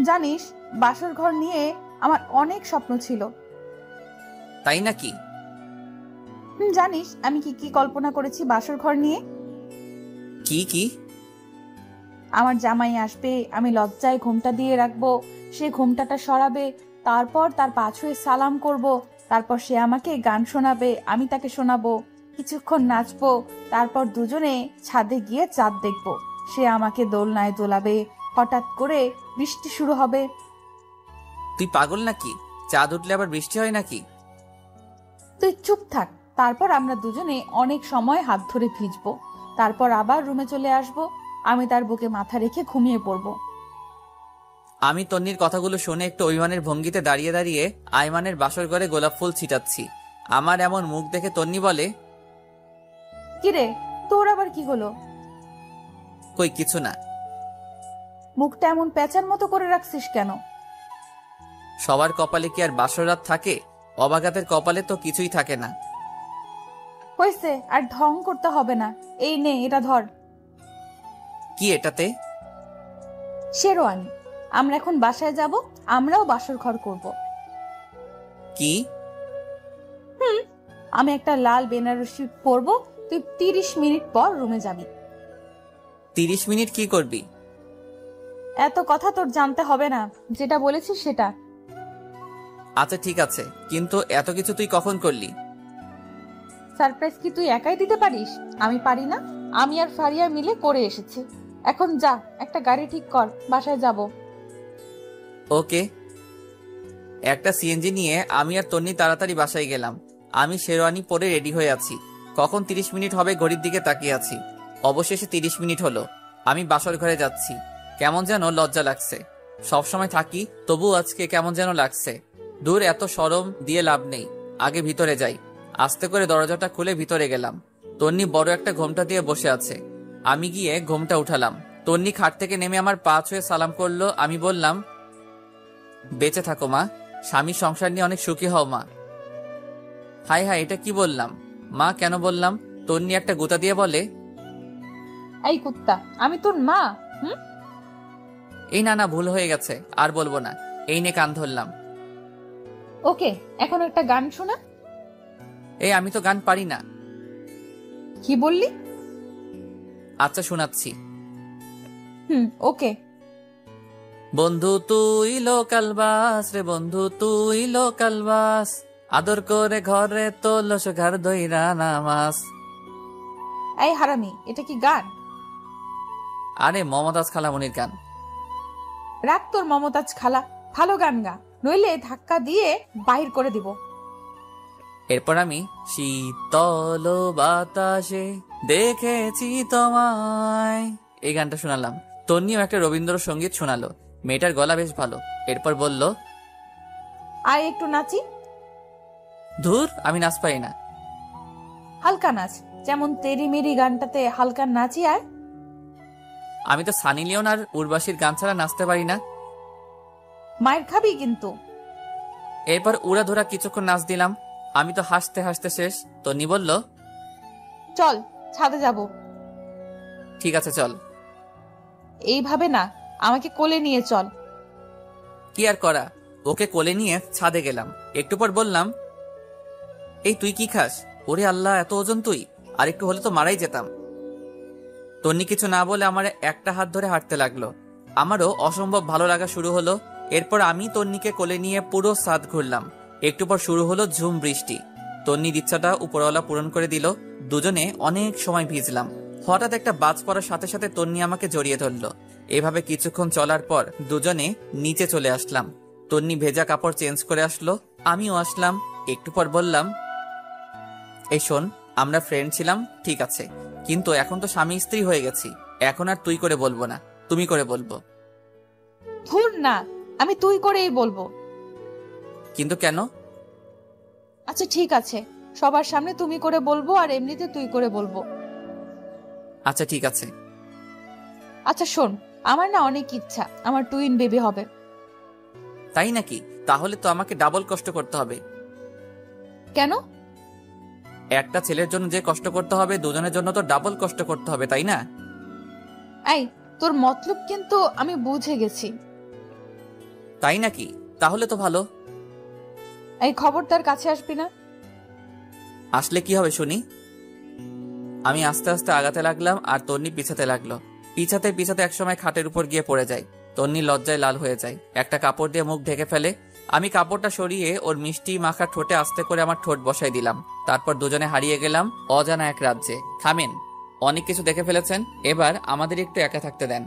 জানিস, বাসর ঘর নিয়ে আমার অনেক স্বপ্ন ছিল। তাই নাকি? জানিস আমি কি কি কল্পনা করেছি বাসর ঘর নিয়ে? কি কি? আমার জামাই আসবে, আমি লজ্জায় ঘোমটা দিয়ে রাখবো, সে ঘোমটাটা সরাবে, তারপর তার পা ছুঁয়ে সালাম করব, তারপর সে আমাকে গান শোনাবে, আমি তাকে শোনাবো, কিছুক্ষণ নাচবো, তারপর দুজনে ছাদে গিয়ে চাঁদ দেখবো, সে আমাকে দোলনায় দোলাবে, হঠাৎ করে বৃষ্টি শুরু হবে। তুই পাগল নাকি? চাঁদ উঠলে আবার বৃষ্টি হয় নাকি? তুই চুপ থাক। তারপর আমরা দুজনে অনেক সময় হাত ধরে ভিজবো, তারপর আবার রুমে চলে আসব, আমি তার বুকে মাথা রেখে ঘুমিয়ে পড়বো। আমি তন্নির কথাগুলো শুনে একটু অভিমানের ভঙ্গিতে দাঁড়িয়ে দাঁড়িয়ে আইমানের বাসর ঘরে গোলাপ ফুল ছিটাচ্ছি। আমার এমন মুখ দেখে তন্নি বলে, কিরে তোর আবার কি হলো? কই কিছু না। মুখটা এমন পেঁচার মতো করে রাখছিস কেন? সবার কপালে কি আর বাসর রাত থাকে? অবাগাতের কপালে তো কিছুই থাকে না। হয়েছে, আর ঢং করতে হবে না। এই নে, এটা ধর। কি এটাতে? শেরওয়ানি। আমরা এখন বাসায় যাব, আমরাও বাসর ঘর করব। কি? আমি একটা লাল বেনারসি পরব, তুই 30 মিনিট পর রুমে যাবি। 30 মিনিট কি করবি? এত কথা তোর জানতে হবে না, যেটা বলেছিস সেটা। আচ্ছা ঠিক আছে, কিন্তু এত কিছু তুই কখন করলি? সারপ্রাইজ কি তুই একাই দিতে পারিস? আমি পারি না? আমি আর ফারিয়া মিলে করে এসেছি। এখন যা, একটা গাড়ি ঠিক কর, বাসায় যাব। ওকে। একটা সিএনজি নিয়ে আমি আর তন্নি তাড়াতাড়ি বাসায় গেলাম। আমি শেরওয়ানি পরে রেডি হয়ে আছি। কখন 30 মিনিট হবে ঘড়ির দিকে তাকিয়ে আছি। অবশেষে 30 মিনিট হলো। আমি বাসর ঘরে যাচ্ছি। কেমন যেন লজ্জা লাগছে। সবসময় থাকি, তবু আজকে কেমন যেন লাগছে। দূর, এত শরম দিয়ে লাভ নেই, আগে ভিতরে যাই। আস্তে করে দরজাটা খুলে ভিতরে গেলাম। তন্নি বড় একটা ঘোমটা দিয়ে বসে আছে। আমি গিয়ে ঘোমটা উঠালাম। তন্নি খাট থেকে নেমে আমার পা ছুঁয়ে সালাম করলো। আমি বললাম, বেঁচে থাকো মা, স্বামী সংসার নিয়ে অনেক সুখী হও মা। হাই হাই, এটা কি বললাম? মা কেন বললাম? তন্নি একটা গুতা দিয়ে বলে, এই কুত্তা, আমি তোর মা? এই না না, ভুল হয়ে গেছে, আর বলবো না। এই নে কান ধরলাম। ওকে, এখন একটা গান শোনা। এই আমি তো গান পারি না। কি বললি? আচ্ছা শোনাচ্ছি। ওকে। বন্ধু তুই লোকাল বাস রে, বন্ধু তুই লোকাল বাস, আদর করে ঘরে তোলস ঘর দইরা নামাস। এই হারামি, এটা কি গান? আরে মমতাজ খালামনির গান। রাখ তোর মমতাজ খালা, ভালো গান গা, নইলে ধাক্কা দিয়ে বাহির করে দিব। এরপর আমি শীতল বাতাসে দেখেছি তোমায়, এই গানটা শোনালাম। তন্নিও একটা রবীন্দ্রসঙ্গীত শোনালো। মেয়েটার গলা বেশ ভালো। এরপর বলল, আয় একটু নাচি। ধুর, আমি নাচ পারি না। হালকা নাচ, যেমন তেরি মেরি গানটাতে হালকা নাচি। আয়। আমি তো সানি লিওন আর উর্বাশীর গান ছাড়া নাচতে পারি না। মায়ের খাবি কিন্তু। এরপর উড়া ধরা কিছুক্ষণ নাচ দিলাম। আমি তো হাসতে হাসতে শেষ। তন্নি বলল, চল ছাদে যাব। ঠিক আছে চল। এইভাবে না, আমাকে কোলে নিয়ে চল। কি আর করা, ওকে কোলে নিয়ে ছাদে গেলাম। একটু পর বললাম, এই তুই কি খাস? ওরে আল্লাহ, এত ওজন তুই! আর একটু হলে তো মারাই যেতাম। তন্নি কিছু না বলে আমার একটা হাত ধরে হাঁটতে লাগলো। আমারও অসম্ভব ভালো লাগা শুরু হলো। এরপর আমি তন্নিকে কোলে নিয়ে পুরো ছাদ ঘুরলাম। একটু পর শুরু হলো ঝুম বৃষ্টি। তন্নির ইচ্ছাটা উপরওয়ালা পূরণ করে দিল। দুজনে অনেক সময় ভিজলাম। হঠাৎ একটা বাজ পড়ার সাথে সাথে তন্নি আমাকে জড়িয়ে ধরলো। এভাবে কিছুক্ষণ চলার পর দুজনে নিচে চলে আসলাম। তন্নি ভেজা কাপড় চেঞ্জ করে আসলো, আমিও আসলাম। একটু পর বললাম, এই শোন, আমরা ফ্রেন্ড ছিলাম ঠিক আছে, কিন্তু এখন তো স্বামী স্ত্রী হয়ে গেছি। এখন আর তুই করে বলবো না, তুমি করে বলবো। ধুর না, আমি তুই করেই বলবো। কিন্তু কেন? আচ্ছা ঠিক আছে, সবার সামনে তুমি করে বলবো, আর এমনিতে তুই করে বলবো। আচ্ছা ঠিক আছে। আচ্ছা শোন, আমার না অনেক ইচ্ছা আমার টুইন বেবি হবে। তাই নাকি? তাহলে তো আমাকে ডাবল কষ্ট করতে হবে। কেন? একটা ছেলের জন্য যে কষ্ট করতে হবে, দুজনের জন্য তো ডাবল কষ্ট করতে হবে, তাই না? এই, তোর মতলব কিন্তু আমি বুঝে গেছি। তাই নাকি? তাহলে তো ভালো। এই খবরদার কাছে আসবি না। আসলে কি হবে শুনি? আমি আস্তে আস্তে আগাতে লাগলাম আর তন্নি পিছাতে লাগলো। পিছাতে পিছাতে একসময় খাটের উপর গিয়ে পড়ে যায়। তন্নি লজ্জায় লাল হয়ে যায়, একটা কাপড় দিয়ে মুখ ঢেকে ফেলে। আমি কাপড়টা সরিয়ে ওর মিষ্টি মাখা ঠোঁটে আস্তে করে আমার ঠোঁট বসাই দিলাম। তারপর দুজনে হারিয়ে গেলাম অজানা এক রাজ্যে। থামেন, অনেক কিছু দেখে ফেলেছেন, এবার আমাদের একটু একা থাকতে দেন।